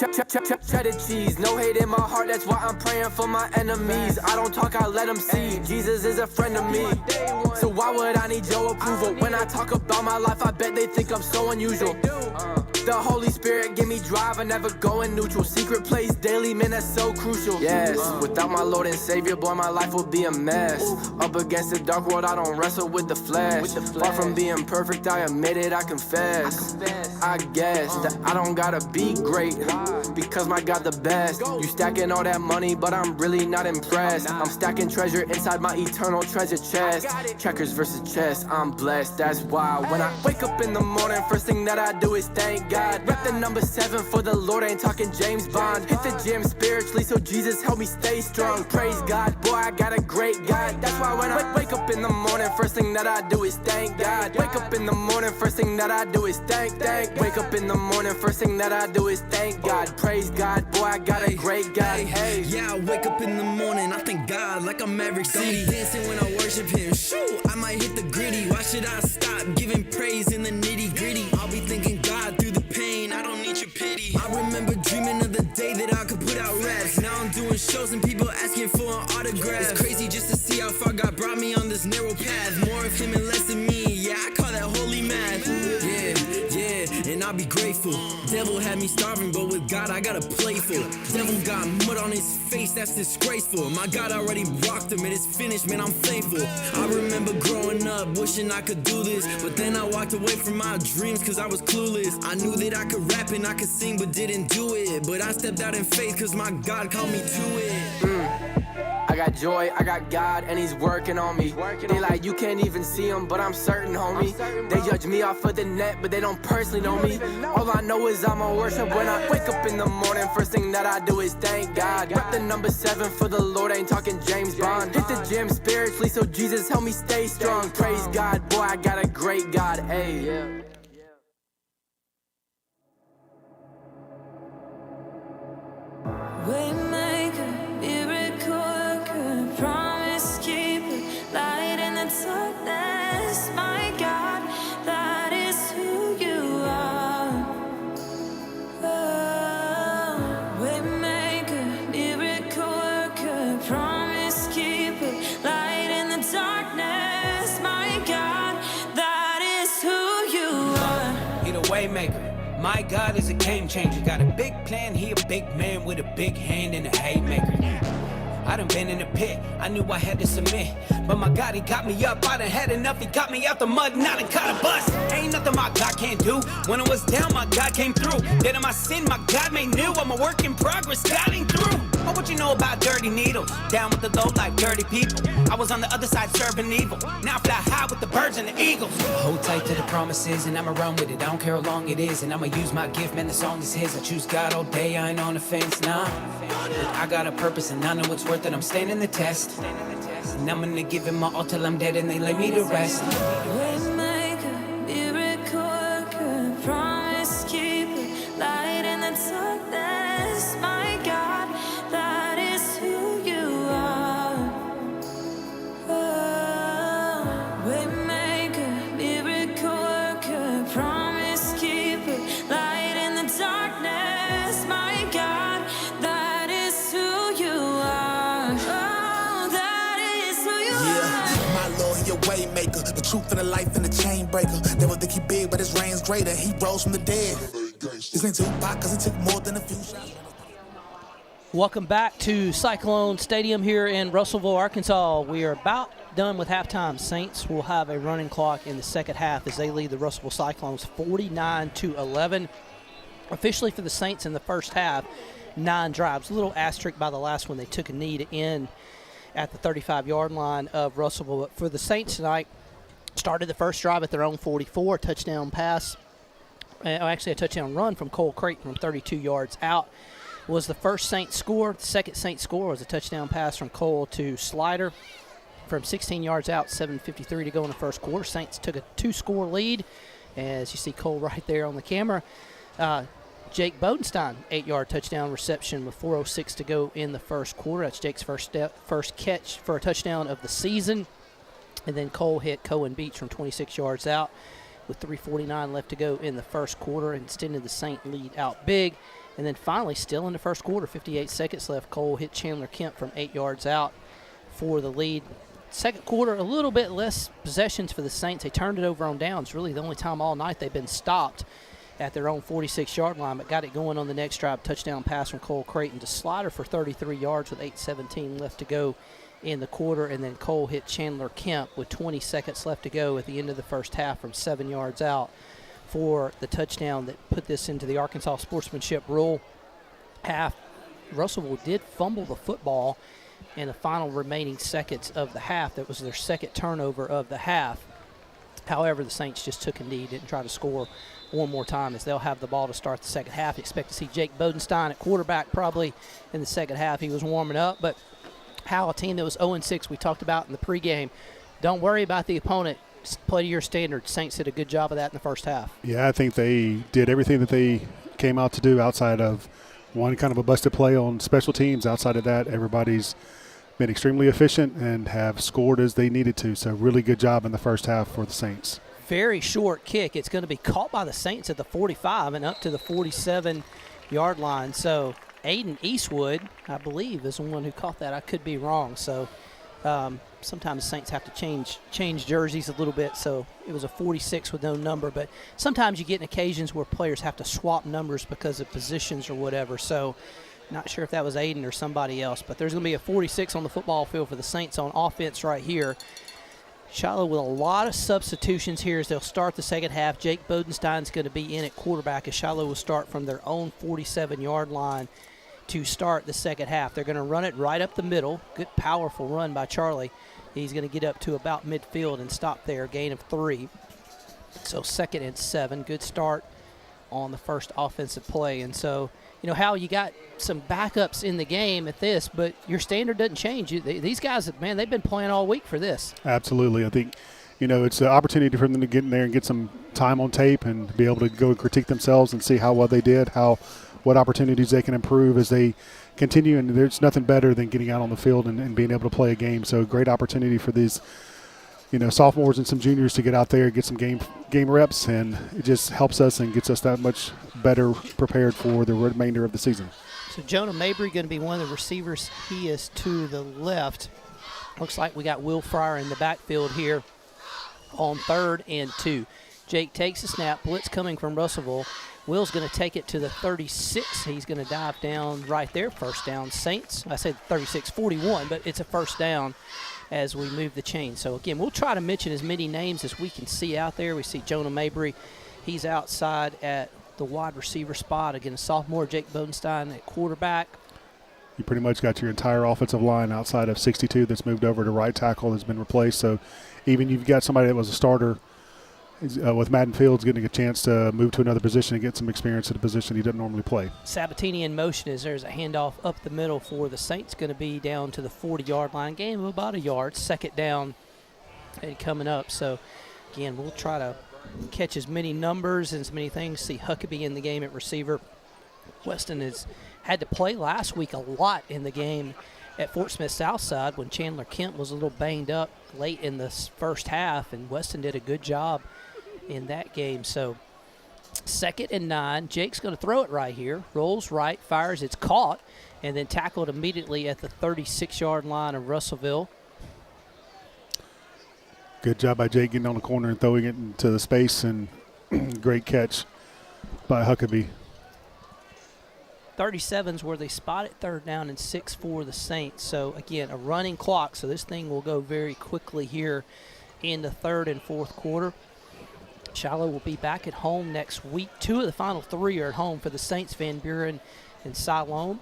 cheddar cheese. No hate in my heart. That's why I'm praying for my enemies. I don't talk, I let them see. Jesus is a friend of me. So why would I need your approval? When I talk about my life, I bet they think I'm so unusual. The Holy Spirit give me drive, I never go in neutral. Secret place daily, man, that's so crucial. Yes, without my Lord and Savior, boy, my life will be a mess. Up against the dark world, I don't wrestle with the flesh. Far from being perfect, I admit it, I confess. I guess that I don't gotta be great, because my God the best. You stacking all that money, but I'm really not impressed. I'm stacking treasure inside my eternal treasure chest. Checkers versus chess, I'm blessed, that's why when I wake up in the morning, first thing that I do is thank God. Rep the number 7 for the Lord, ain't talking James Bond. Hit the gym spiritually, so Jesus help me stay strong. Praise God, boy, I got a great God. That's why when I wake up in the morning, first thing that I do is thank God. Wake up in the morning, first thing that I do is thank. Wake up in the morning, first thing that I do is thank God. Praise God, boy, I got a great God. Hey, yeah, I wake up in the morning, I thank God like I'm Maverick City. Dancing when I worship Him. Shoot, I might hit the gritty. Why should I stop giving praise in the nitty gritty? I'll be thanking God through the pain. I don't need your pity. I remember dreaming of the day that I could put out raps. Now I'm doing shows and people asking for an autograph. It's crazy just to see how far God brought me on this narrow path. More of Him and less of me. Yeah, I call that holy math. Yeah, and I'll be grateful. Devil had me starving, but with God I got a playful. Devil got mud on his face, that's disgraceful. My God already rocked him, it is finished, man, I'm thankful. I remember growing up, wishing I could do this, but then I walked away from my dreams cause I was clueless. I knew that I could rap and I could sing, but didn't do it. But I stepped out in faith cause my God called me to it. I got joy, I got God, and He's working on me. They like, you can't even see Him, but I'm certain, homie. They judge me off of the net, but they don't personally know me. All I know is I'ma worship when I wake up in the morning. First thing that I do is thank God. Rep the number 7 for the Lord, ain't talking James Bond. Hit the gym spiritually, so Jesus help me stay strong. Praise God, boy, I got a great God, ayy. Waymaker, miracle worker, promise keeper, light in the darkness, my God, that is who you are. Oh, waymaker, miracle worker, promise keeper, light in the darkness, my God, that is who you are. He the waymaker. My God is a game changer. Got a big plan, He a big man with a big hand and a haymaker. I done been in the pit, I knew I had to submit. But my God, He got me up, I done had enough. He got me out the mud, and I done caught a bus. Ain't nothing my God can't do. When I was down, my God came through. Dead in my sin, my God made new. I'm a work in progress, God ain't through. Oh, what you know about dirty needles? Down with the low life, dirty people. I was on the other side serving evil. Now I fly high with the birds and the eagles. Hold tight to the promises and I'ma run with it. I don't care how long it is, and I'ma use my gift, man, the song is His. I choose God all day, I ain't on the fence, nah. I got a purpose and I know it's worth it, I'm standing the test. And I'm gonna give Him my all till I'm dead and they lay me to rest. Waymaker, miracle worker, promise keeper, light in the darkness, my God, that is who you are. Oh, waymaker, miracle worker, promise keeper, light in the darkness, my God, that is who you are. Oh, that is who you are. My Lord, He a waymaker, the truth and the life and the chain breaker. Never think He big, but His reign's greater. He rose from the dead. This ain't Tupac, cause it took more than a few shots. Welcome back to Cyclone Stadium here in Russellville, Arkansas. We are about done with halftime. Saints will have a running clock in the second half as they lead the Russellville Cyclones 49-11. Officially for the Saints in the first half, 9 drives. A little asterisk by the last one. They took a knee to end at the 35-yard line of Russellville. But for the Saints tonight, started the first drive at their own 44, touchdown pass. Actually, a touchdown run from Cole Creighton from 32 yards out. was the first Saints score. The second Saints score was a touchdown pass from Cole to Slider from 16 yards out, 7:53 to go in the first quarter. Saints took a 2-score lead, as you see Cole right there on the camera. Jake Bodenstein, 8-yard touchdown reception with 4:06 to go in the first quarter. That's Jake's first catch for a touchdown of the season. And then Cole hit Cohen Beach from 26 yards out with 3:49 left to go in the first quarter and extended the Saint lead out big. And then finally, still in the first quarter, 58 seconds left, Cole hit Chandler Kemp from 8 yards out for the lead. Second quarter, a little bit less possessions for the Saints. They turned it over on downs. Really the only time all night they've been stopped at their own 46-yard line, but got it going on the next drive. Touchdown pass from Cole Creighton to Slider for 33 yards with 8:17 left to go in the quarter. And then Cole hit Chandler Kemp with 20 seconds left to go at the end of the first half from 7 yards out for the touchdown that put this into the Arkansas sportsmanship rule half. Russellville did fumble the football in the final remaining seconds of the half. That was their second turnover of the half. However, the Saints just took a knee, didn't try to score one more time, as they'll have the ball to start the second half. Expect to see Jake Bodenstein at quarterback probably in the second half. He was warming up, but how a team that was 0-6 we talked about in the pregame, don't worry about the opponent. Play to your standards. Saints did a good job of that in the first half. Yeah, I think they did everything that they came out to do outside of one kind of a busted play on special teams. Outside of that, everybody's been extremely efficient and have scored as they needed to. So really good job in the first half for the Saints. Very short kick. It's going to be caught by the Saints at the 45 and up to the 47-yard line. So Aiden Eastwood, I believe, is the one who caught that. I could be wrong. So sometimes Saints have to change jerseys a little bit. So it was a 46 with no number. But sometimes you get in occasions where players have to swap numbers because of positions or whatever. So not sure if that was Aiden or somebody else. But there's going to be a 46 on the football field for the Saints on offense right here. Shiloh with a lot of substitutions here as they'll start the second half. Jake Bodenstein's going to be in at quarterback as Shiloh will start from their own 47-yard line to start the second half. They're going to run it right up the middle. Good, powerful run by Charlie. He's going to get up to about midfield and stop there, gain of 3. So 2nd and 7. Good start on the first offensive play. And so, you know, Hal, you got some backups in the game at this, but your standard doesn't change. These guys, man, they've been playing all week for this. Absolutely. I think, you know, it's an opportunity for them to get in there and get some time on tape and be able to go and critique themselves and see how well they did, what opportunities they can improve as they continue. And there's nothing better than getting out on the field and being able to play a game. So great opportunity for these, you know, sophomores and some juniors to get out there, get some game reps, and it just helps us and gets us that much better prepared for the remainder of the season. So Jonah Mabry going to be one of the receivers. He is to the left. Looks like we got Will Fryer in the backfield here on 3rd and 2. Jake takes the snap. Blitz coming from Russellville. Will's going to take it to the 36. He's going to dive down right there. First down, Saints. I said 36-41, but it's a first down as we move the chain. So, again, we'll try to mention as many names as we can see out there. We see Jonah Mabry. He's outside at the wide receiver spot. Again, a sophomore, Jake Bodenstein at quarterback. You pretty much got your entire offensive line outside of 62 that's moved over to right tackle that's been replaced. So even you've got somebody that was a starter with Madden Fields getting a chance to move to another position and get some experience at a position he doesn't normally play. Sabatini in motion as there's a handoff up the middle for the Saints. Going to be down to the 40-yard line. Gain of about a yard. 2nd down and coming up. So, again, we'll try to catch as many numbers and as many things. See Huckabee in the game at receiver. Weston has had to play last week a lot in the game at Fort Smith Southside when Chandler Kemp was a little banged up late in the first half, and Weston did a good job in that game. So 2nd and 9. Jake's going to throw it right here. Rolls right, fires, it's caught, and then tackled immediately at the 36-yard line of Russellville. Good job by Jake getting on the corner and throwing it into the space, and great catch by Huckabee. 37's where they spotted 3rd down and 6 for the Saints. So, again, a running clock. So this thing will go very quickly here in the 3rd and 4th quarter. Shiloh will be back at home next week. 2 of the final 3 are at home for the Saints, Van Buren and Siloam,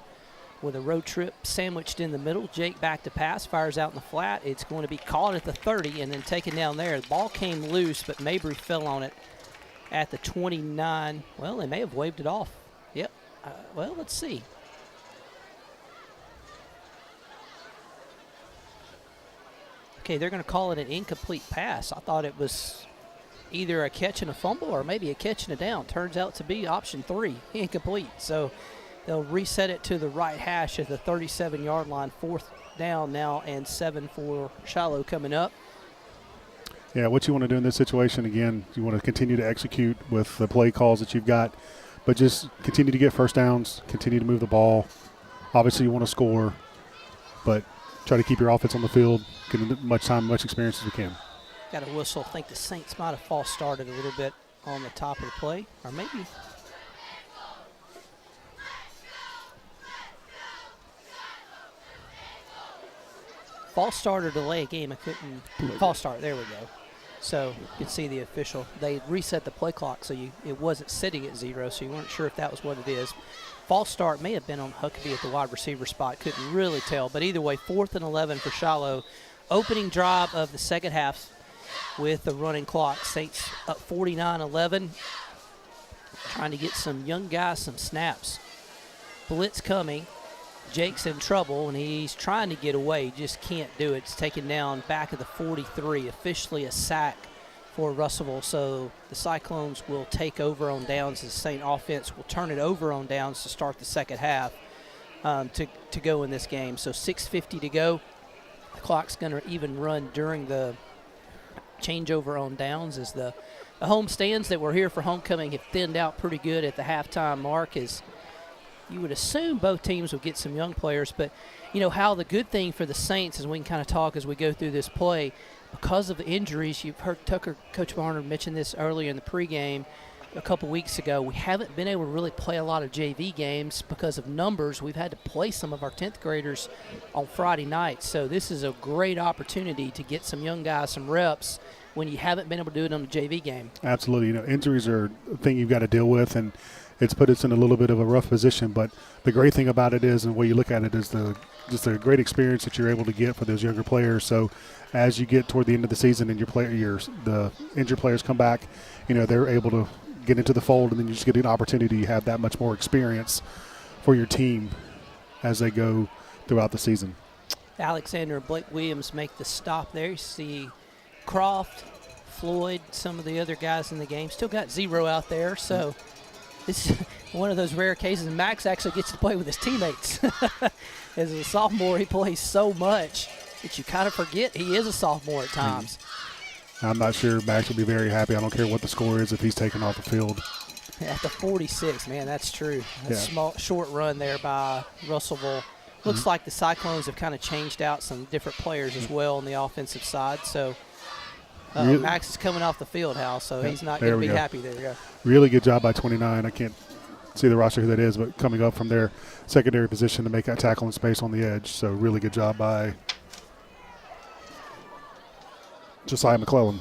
with a road trip sandwiched in the middle. Jake back to pass, fires out in the flat. It's going to be caught at the 30 and then taken down there. The ball came loose, but Mabry fell on it at the 29. Well, they may have waved it off. Yep. Well, let's see. Okay, they're going to call it an incomplete pass. I thought it was either a catch and a fumble or maybe a catch and a down. Turns out to be option 3, incomplete. So they'll reset it to the right hash at the 37-yard line, 4th down now and 7 for Shiloh coming up. Yeah, what you want to do in this situation, again, you want to continue to execute with the play calls that you've got, but just continue to get first downs, continue to move the ball. Obviously, you want to score, but try to keep your offense on the field, get as much time, much experience as we can. Got a whistle. I think the Saints might have false started a little bit on the top of the play, or maybe. False start or delay a game. I couldn't. False start. There we go. So you can see the official. They reset the play clock, so it wasn't sitting at 0, so you weren't sure if that was what it is. False start may have been on Huckabee at the wide receiver spot. Couldn't really tell. But either way, 4th and 11 for Shiloh. Opening drive of the second half with the running clock. Saints up 49-11. Trying to get some young guys some snaps. Blitz coming. Jake's in trouble, and he's trying to get away. Just can't do it. It's taken down back of the 43. Officially a sack for Russellville. So the Cyclones will take over on downs. The Saint offense will turn it over on downs to start the second half to go in this game. So 6:50 to go. The clock's going to even run during the changeover on downs as the home stands that were here for homecoming have thinned out pretty good at the halftime mark. As you would assume both teams will get some young players, but you know how the good thing for the Saints, as we can kind of talk as we go through this play, because of the injuries, you've heard Coach Barnard mention this earlier in the pregame a couple weeks ago, we haven't been able to really play a lot of JV games because of numbers. We've had to play some of our 10th graders on Friday nights, so this is a great opportunity to get some young guys some reps when you haven't been able to do it on the JV game. Absolutely. You know, injuries are a thing you've got to deal with, and it's put us in a little bit of a rough position. But the great thing about it is, and the way you look at it, is just a great experience that you're able to get for those younger players. So as you get toward the end of the season and the injured players come back, you know, they're able to get into the fold, and then you just get an opportunity to have that much more experience for your team as they go throughout the season. Alexander and Blake Williams make the stop there. You see Croft, Floyd, some of the other guys in the game. Still got 0 out there, so this is one of those rare cases. Max actually gets to play with his teammates. As a sophomore, he plays so much that you kind of forget he is a sophomore at times. I'm not sure Max will be very happy. I don't care what the score is if he's taken off the field. At the 46, man, that's true. A small, short run there by Russellville. Looks like the Cyclones have kind of changed out some different players as well on the offensive side. So Max is coming off the field, Hal, so he's not going to be happy. There you go. Really good job by 29. I can't see the roster who that is, but coming up from their secondary position to make that tackle in space on the edge. So really good job by Josiah McClellan.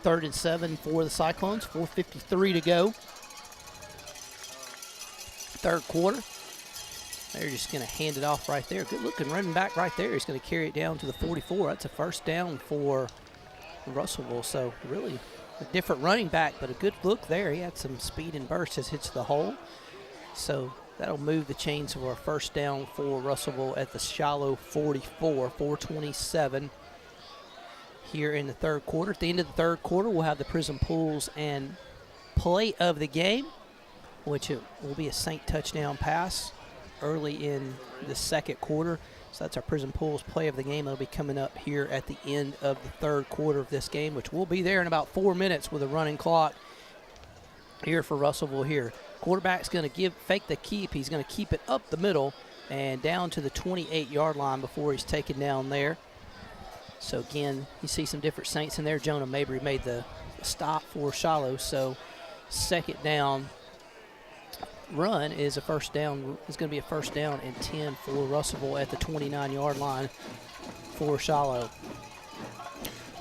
Third and 7 for the Cyclones, 4:53 to go. Third quarter. They're just going to hand it off right there. Good looking running back right there. He's going to carry it down to the 44. That's a first down for Russellville. So really a different running back, but a good look there. He had some speed and burst as hits the hole. So that'll move the chains for a first down for Russellville at the Shiloh 44, 4:27 here in the third quarter. At the end of the third quarter, we'll have the Prism Pools and play of the game, which it will be a Saint touchdown pass early in the second quarter. So that's our Prism Pools play of the game. That'll be coming up here at the end of the third quarter of this game, which will be there in about 4 minutes with a running clock here for Russellville here. Quarterback's going to fake the keep. He's going to keep it up the middle and down to the 28-yard line before he's taken down there. So, again, you see some different Saints in there. Jonah Mabry made the stop for Shiloh. So, second down run is a first down. It's going to be a first down and 10 for Russellville at the 29-yard line for Shiloh.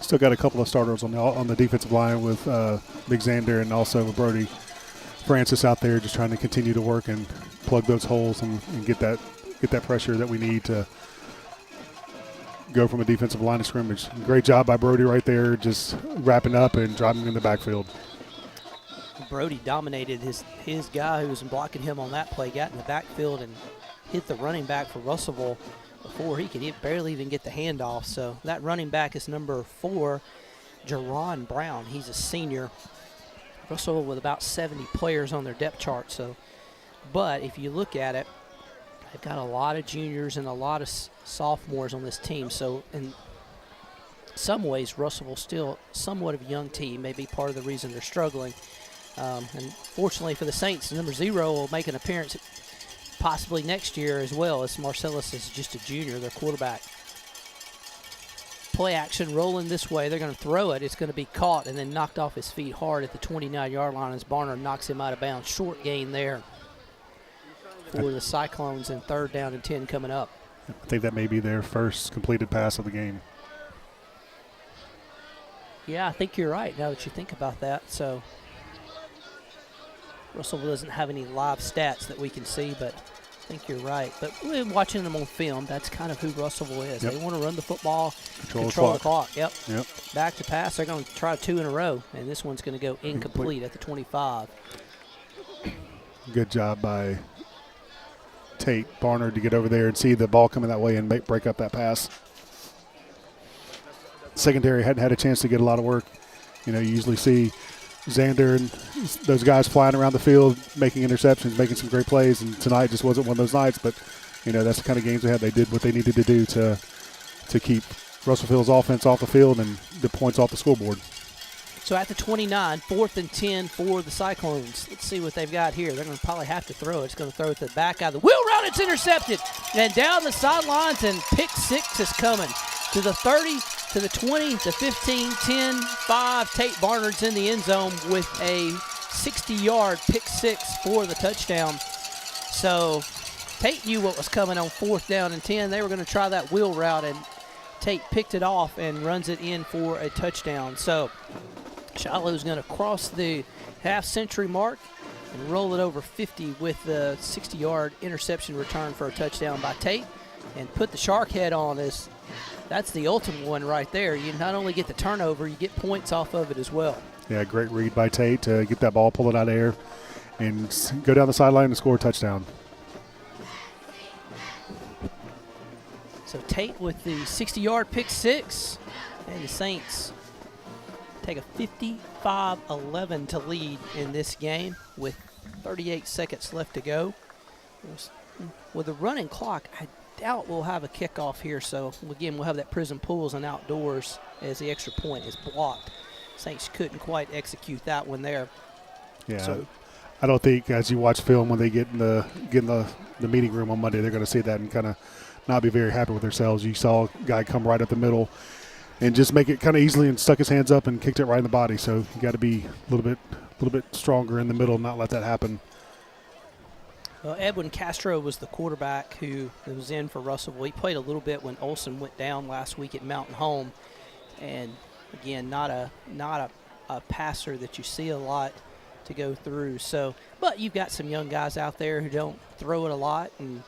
Still got a couple of starters on the defensive line with Big Xander and also with Brody Francis out there, just trying to continue to work and plug those holes and get that pressure that we need to go from a defensive line of scrimmage. Great job by Brody right there, just wrapping up and driving in the backfield. Brody dominated his guy who was blocking him on that play, got in the backfield and hit the running back for Russellville before he could barely even get the handoff. So that running back is number 4, Jerron Brown. He's a senior. Russellville with about 70 players on their depth chart. So, but if you look at it, they've got a lot of juniors and a lot of sophomores on this team. So in some ways, Russellville's still somewhat of a young team, maybe part of the reason they're struggling. And fortunately for the Saints, number 0 will make an appearance possibly next year as well, as Marcellus is just a junior, their quarterback. Play action rolling this way. They're going to throw it. It's going to be caught and then knocked off his feet hard at the 29-yard line as Barnard knocks him out of bounds. Short gain there for the Cyclones, and 3rd down and 10 coming up. I think that may be their first completed pass of the game. Yeah, I think you're right now that you think about that. So Russellville doesn't have any live stats that we can see, but I think you're right. But we're watching them on film. That's kind of who Russellville is. Yep. They want to run the football, Control the clock. Yep. Yep. Back to pass. They're going to try 2 in a row, and this one's going to go incomplete at the 25. Good job by Tate Barnard to get over there and see the ball coming that way and break up that pass. Secondary hadn't had a chance to get a lot of work. You usually see Xander and those guys flying around the field, making interceptions, making some great plays, and tonight just wasn't one of those nights. But, that's the kind of games they had. They did what they needed to do to keep Russellville's offense off the field and the points off the scoreboard. So at the 29, 4th and 10 for the Cyclones. Let's see what they've got here. They're going to probably have to throw it. It's going to throw it to the back out of the wheel route. It's intercepted. And down the sidelines, and pick 6 is coming. To the 30, to the 20, to 15, 10, 5. Tate Barnard's in the end zone with a 60-yard pick 6 for the touchdown. So Tate knew what was coming on 4th down and 10. They were going to try that wheel route, and Tate picked it off and runs it in for a touchdown. So Shiloh's going to cross the half-century mark and roll it over 50 with the 60-yard interception return for a touchdown by Tate, and put the shark head on. That's the ultimate one right there. You not only get the turnover, you get points off of it as well. Yeah, great read by Tate to get that ball, pull it out of air, and go down the sideline and score a touchdown. So Tate with the 60-yard pick 6, and the Saints take a 55-11 to lead in this game with 38 seconds left to go. With the running clock, I doubt we'll have a kickoff here. So again, we'll have that prison pools and outdoors as the extra point is blocked. Saints couldn't quite execute that one there. Yeah, so, I don't think as you watch film when they get in the meeting room on Monday, they're going to see that and kind of not be very happy with themselves. You saw a guy come right up the middle and just make it kind of easily and stuck his hands up and kicked it right in the body. So you got to be a little bit stronger in the middle and not let that happen. Well, Edwin Castro was the quarterback who was in for Russellville. He played a little bit when Olsen went down last week at Mountain Home, and again, not a passer that you see a lot to go through. So, but you've got some young guys out there who don't throw it a lot, and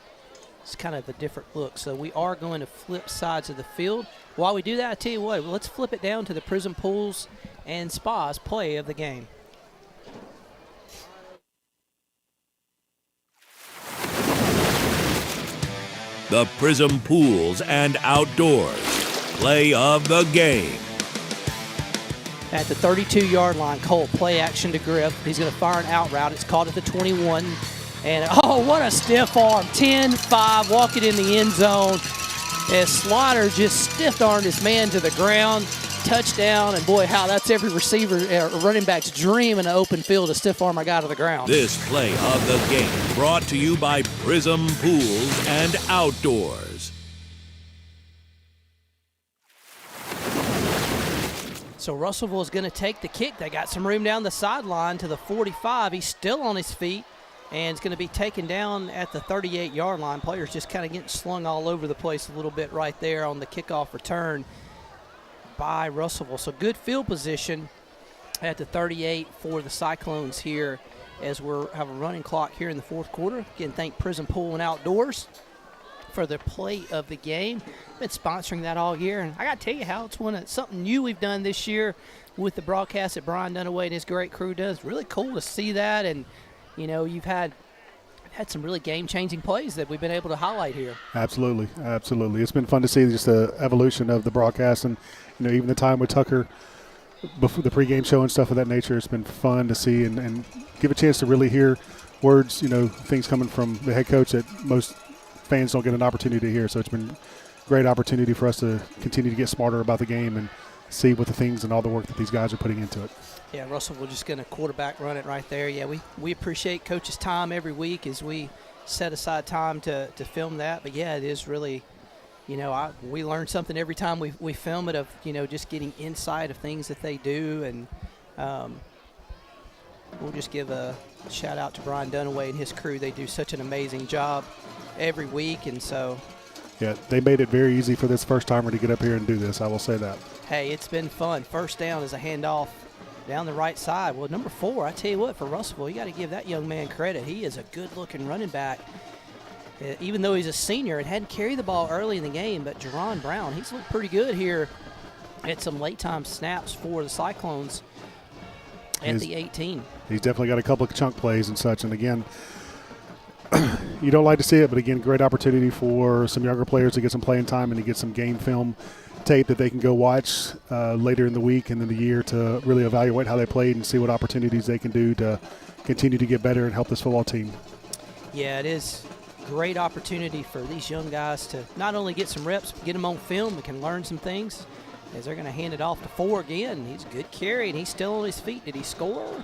it's kind of a different look. So we are going to flip sides of the field. While we do that, I tell you what, let's flip it down to the Prison Pools and Spas play of the game. The Prism Pools and Outdoors play of the game. At the 32-yard line, Cole play action to Griff. He's going to fire an out route. It's caught at the 21. And, oh, what a stiff arm. 10-5, walking in the end zone. As Slaughter just stiff-armed his man to the ground. Touchdown, and boy, how that's every receiver, running back's dream in an open field, a stiff arm I got to the ground. This play of the game brought to you by Prism Pools and Outdoors. So Russellville is going to take the kick. They got some room down the sideline to the 45. He's still on his feet, and it's going to be taken down at the 38-yard line. Players just kind of getting slung all over the place a little bit right there on the kickoff return by Russellville. So good field position at the 38 for the Cyclones here as we have a running clock here in the fourth quarter. Again, thank Prison Pool and Outdoors for the play of the game. Been sponsoring that all year, and I got to tell you how it's something new we've done this year with the broadcast that Brian Dunaway and his great crew does. Really cool to see that, and you know, you've had had some really game-changing plays that we've been able to highlight here. Absolutely. It's been fun to see just the evolution of the broadcast, and even the time with Tucker before the pregame show and stuff of that nature. It's been fun to see and give a chance to really hear words, things coming from the head coach that most fans don't get an opportunity to hear. So it's been a great opportunity for us to continue to get smarter about the game and see what the things and all the work that these guys are putting into it. Yeah, Russell, we're just going to quarterback run it right there. Yeah, we appreciate Coach's time every week as we set aside time to film that. But, yeah, it is really, we learn something every time we film it of, just getting insight of things that they do. And we'll just give a shout-out to Brian Dunaway and his crew. They do such an amazing job every week. And so – yeah, they made it very easy for this first-timer to get up here and do this. I will say that. Hey, it's been fun. First down is a handoff down the right side. Well, number 4, I tell you what, for Russellville, you got to give that young man credit. He is a good-looking running back. Even though he's a senior and hadn't carried the ball early in the game, but Jerron Brown, he's looked pretty good here at some late-time snaps for the Cyclones at the 18. He's definitely got a couple of chunk plays and such. And, again, you don't like to see it, but, again, great opportunity for some younger players to get some playing time and to get some game film tape that they can go watch later in the week and in the year to really evaluate how they played and see what opportunities they can do to continue to get better and help this football team. Yeah, it is a great opportunity for these young guys to not only get some reps, but get them on film and can learn some things as they're going to hand it off to 4 again. He's a good carry, and he's still on his feet. Did he score?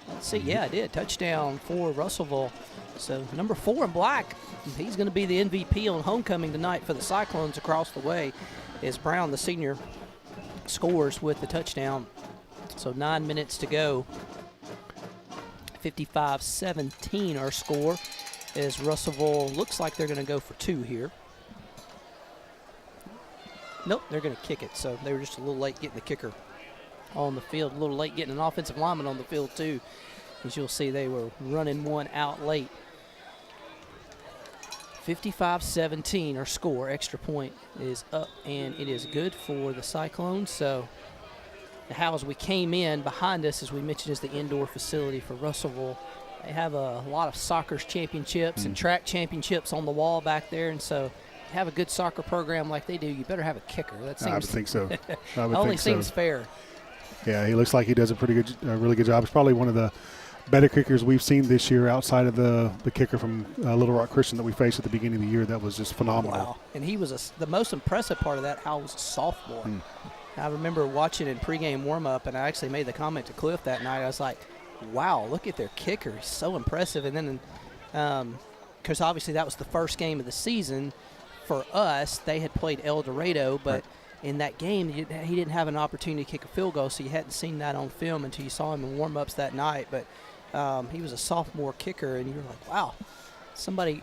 Let's see. Yeah, it did. Touchdown for Russellville. So number 4 in black, he's going to be the MVP on homecoming tonight for the Cyclones across the way as Brown, the senior, scores with the touchdown. So 9 minutes to go. 55-17 our score as Russellville looks like they're going to go for 2 here. Nope, they're going to kick it. So they were just a little late getting the kicker on the field, a little late getting an offensive lineman on the field too. As you'll see, they were running one out late. 55-17 our score. Extra point is up, and it is good for the Cyclones. So the house we came in behind us, as we mentioned, is the indoor facility for Russellville. They have a lot of soccer championships and track championships on the wall back there, and so to have a good soccer program like they do, you better have a kicker. That seems, I would think so. Only seems fair. Yeah, he looks like he does a really good job. He's probably one of the better kickers we've seen this year outside of the kicker from Little Rock Christian that we faced at the beginning of the year. That was just phenomenal. Wow. And he was the most impressive part of that, Hal, was a sophomore. I remember watching in pregame warm-up, and I actually made the comment to Cliff that night. I was like, wow, look at their kicker. He's so impressive. And then, because obviously that was the first game of the season for us. They had played El Dorado, but in that game, he didn't have an opportunity to kick a field goal, so you hadn't seen that on film until you saw him in warm-ups that night. But he was a sophomore kicker, and you were like, wow, somebody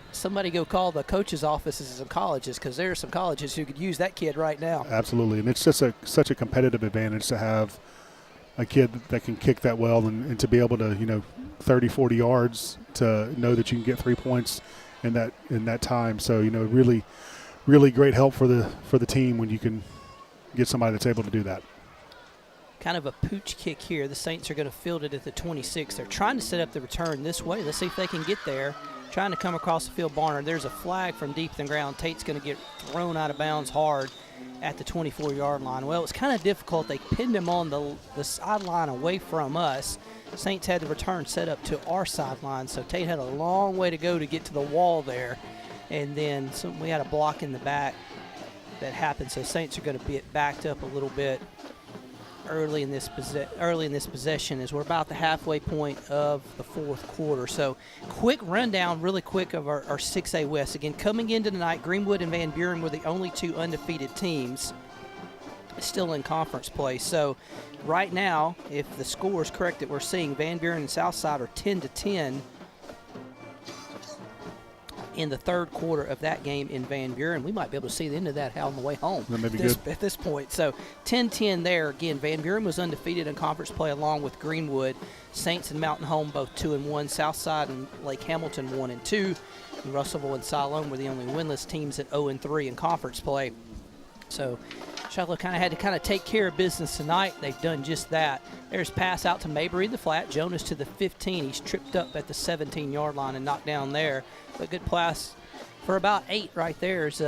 go call the coaches' offices in colleges, because there are some colleges who could use that kid right now. Absolutely, and it's just such a competitive advantage to have a kid that can kick that well and to be able to, 30, 40 yards to know that you can get 3 points in that time. So, really, really great help for the team when you can get somebody that's able to do that. Kind of a pooch kick here. The Saints are going to field it at the 26. They're trying to set up the return this way. Let's see if they can get there. Trying to come across the field. Barnard, there's a flag from deep in the ground. Tate's going to get thrown out of bounds hard at the 24-yard line. Well, it's kind of difficult. They pinned him on the sideline away from us. Saints had the return set up to our sideline, so Tate had a long way to go to get to the wall there. And then we had a block in the back that happened, so Saints are going to be backed up a little bit early in this possession as we're about the halfway point of the fourth quarter. So quick rundown really quick of our 6A West. Again, coming in tonight, Greenwood and Van Buren were the only 2 undefeated teams still in conference play. So right now, if the score is correct that we're seeing, Van Buren and Southside are 10-10 in the third quarter of that game in Van Buren. We might be able to see the end of that on the way home at this point. So 10-10 there. Again, Van Buren was undefeated in conference play along with Greenwood. Saints and Mountain Home both 2-1. Southside and Lake Hamilton 1-2. And Russellville and Cyclone were the only winless teams at 0-3 in conference play. So Shiloh kind of had to take care of business tonight. They've done just that. There's pass out to Mabry in the flat. Jonas to the 15. He's tripped up at the 17-yard line and knocked down there. But good pass for about 8 right there. Is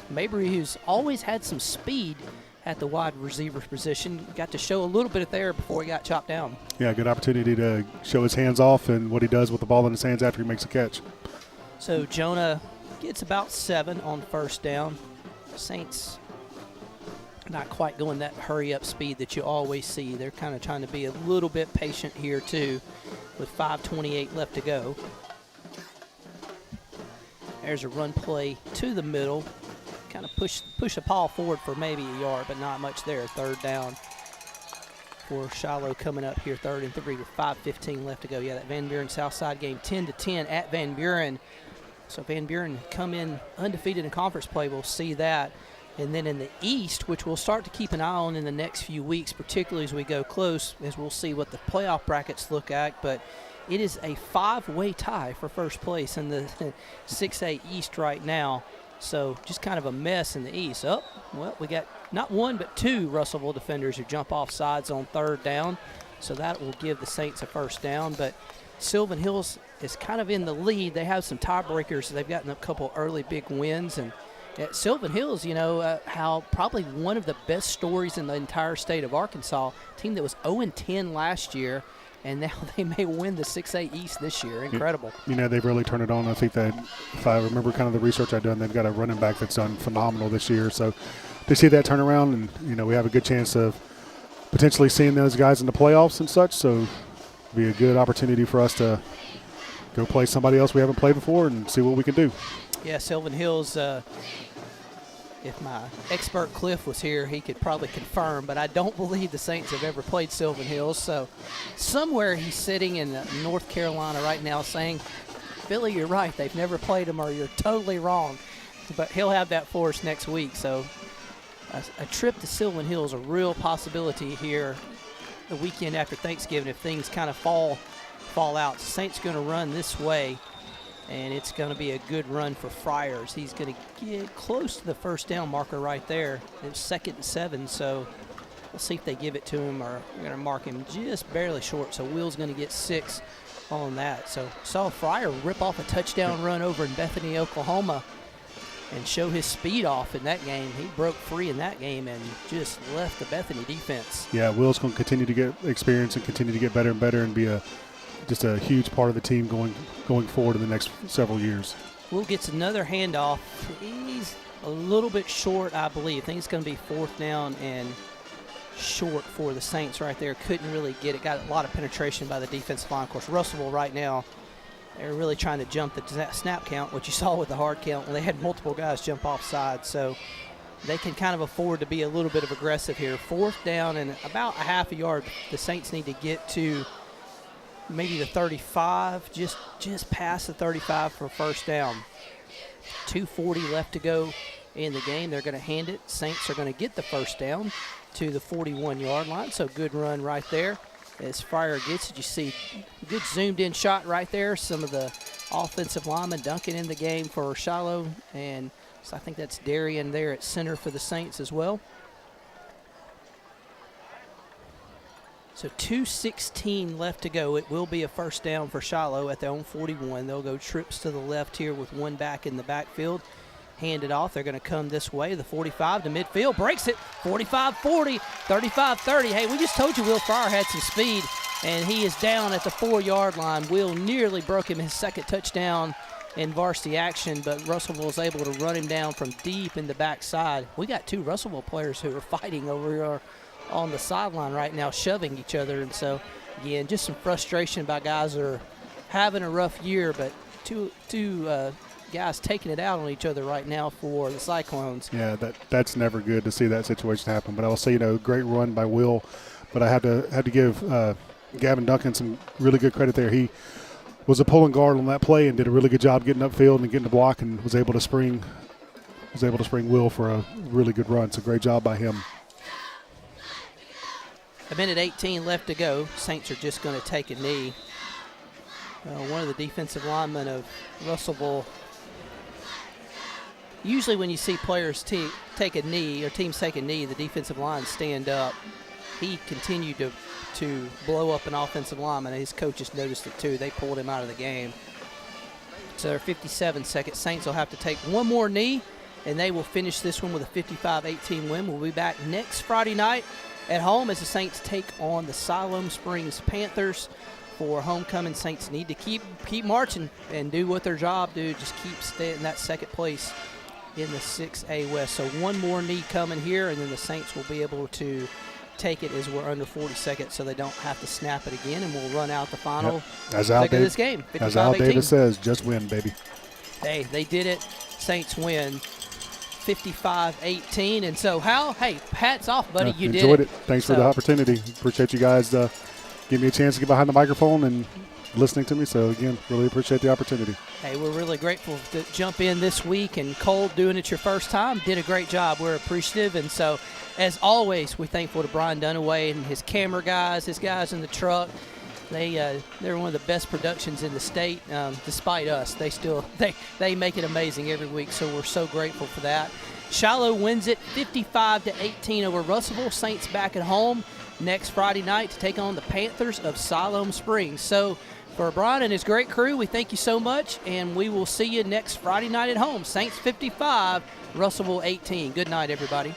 Mabry, who's always had some speed at the wide receiver position, got to show a little bit of there before he got chopped down. Yeah, good opportunity to show his hands off and what he does with the ball in his hands after he makes a catch. So Jonah gets about 7 on first down. Saints not quite going that hurry-up speed that you always see. They're kind of trying to be a little bit patient here, too, with 5:28 left to go. There's a run play to the middle. Kind of push the ball forward for maybe a yard, but not much there. 3rd down for Shiloh coming up here, 3rd and 3 with 5:15 left to go. Yeah, that Van Buren Southside game, 10-10 at Van Buren. So Van Buren come in undefeated in conference play. We'll see that. And then in the East, which we'll start to keep an eye on in the next few weeks, particularly as we go close, as we'll see what the playoff brackets look like. But it is a 5-way tie for first place in the 6A East right now. So just kind of a mess in the East. Oh, well, we got not 1 but 2 Russellville defenders who jump off sides on 3rd down. So that will give the Saints a first down. But Sylvan Hills is kind of in the lead. They have some tiebreakers. They've gotten a couple early big wins. And at Sylvan Hills, how probably one of the best stories in the entire state of Arkansas, team that was 0-10 last year, and now they may win the 6A East this year. Incredible. They've really turned it on. I think that if I remember kind of the research I've done, they've got a running back that's done phenomenal this year. So to see that turnaround, and, we have a good chance of potentially seeing those guys in the playoffs and such. So it'll be a good opportunity for us to go play somebody else we haven't played before and see what we can do. Yeah, Sylvan Hills, if my expert Cliff was here, he could probably confirm, but I don't believe the Saints have ever played Sylvan Hills. So somewhere he's sitting in North Carolina right now saying, Billy, you're right, they've never played them, or you're totally wrong. But he'll have that for us next week. So a trip to Sylvan Hills, a real possibility here the weekend after Thanksgiving if things kind of fall out. Saints going to run this way. And it's going to be a good run for Friars. He's going to get close to the first down marker right there. It's 2nd and 7, so we'll see if they give it to him, or we're going to mark him just barely short. So Will's going to get 6 on that. So saw Fryer rip off a touchdown run over in Bethany, Oklahoma, and show his speed off in that game. He broke free in that game and just left the Bethany defense. Yeah, Will's going to continue to get experience and continue to get better and better and be just a huge part of the team going forward in the next several years. Will gets another handoff. He's a little bit short, I believe. I think it's going to be 4th down and short for the Saints right there. Couldn't really get it. Got a lot of penetration by the defensive line. Of course, Russellville right now, they're really trying to jump the snap count, what you saw with the hard count when they had multiple guys jump off sides. So they can kind of afford to be a little bit of aggressive here. 4th down and about a half a yard. The Saints need to get to maybe the 35, just past the 35 for first down. 2:40 left to go in the game. They're going to hand it. Saints are going to get the first down to the 41-yard line. So good run right there. As Fryer gets it, you see good zoomed-in shot right there. Some of the offensive linemen dunking in the game for Shiloh. And so I think that's Darian there at center for the Saints as well. So 2:16 left to go. It will be a first down for Shiloh at their own 41. They'll go trips to the left here with one back in the backfield. Hand it off. They're going to come this way. The 45 to midfield. Breaks it. 45-40, 35-30. Hey, we just told you Will Fryer had some speed, and he is down at the 4-yard line. Will nearly broke him his 2nd touchdown in varsity action, but Russellville was able to run him down from deep in the backside. We got 2 Russellville players who are fighting over here on the sideline right now, shoving each other. And so, again, just some frustration by guys that are having a rough year, but two guys taking it out on each other right now for the Cyclones. Yeah, that's never good to see that situation happen. But I will say, great run by Will. But I have to give Gavin Duncan some really good credit there. He was a pulling guard on that play and did a really good job getting upfield and getting the block, and was able to spring Will for a really good run. So great job by him. 1:18 left to go. Saints are just going to take a knee. One of the defensive linemen of Russellville usually when you see players take a knee or teams take a knee, the defensive line stand up. He continued to blow up an offensive lineman. His coaches noticed it too. They pulled him out of the game. So they're 57 seconds. Saints will have to take one more knee, and they will finish this one with a 55-18 win. We'll be back next Friday night at home as the Saints take on the Siloam Springs Panthers. For homecoming, Saints need to keep marching and do what their job do. Just keep staying in that second place in the 6A West. So one more knee coming here, and then the Saints will be able to take it as we're under 40 seconds, so they don't have to snap it again, and we'll run out the final leg of this game. As Al Davis says, just win, baby. Hey, they did it. Saints win 55-18. And so, Hal, hey, hats off, buddy. You did it. Enjoyed it. Thanks for the opportunity. Appreciate you guys giving me a chance to get behind the microphone and listening to me. So, again, really appreciate the opportunity. Hey, we're really grateful to jump in this week. And Cole, doing it your first time, did a great job. We're appreciative. And so, as always, we're thankful to Brian Dunaway and his camera guys, his guys in the truck. They're one of the best productions in the state. Despite us, they make it amazing every week. So we're so grateful for that. Shiloh wins it 55-18 over Russellville. Saints back at home next Friday night to take on the Panthers of Siloam Springs. So for Brian and his great crew, we thank you so much, and we will see you next Friday night at home. Saints 55, Russellville 18. Good night, everybody.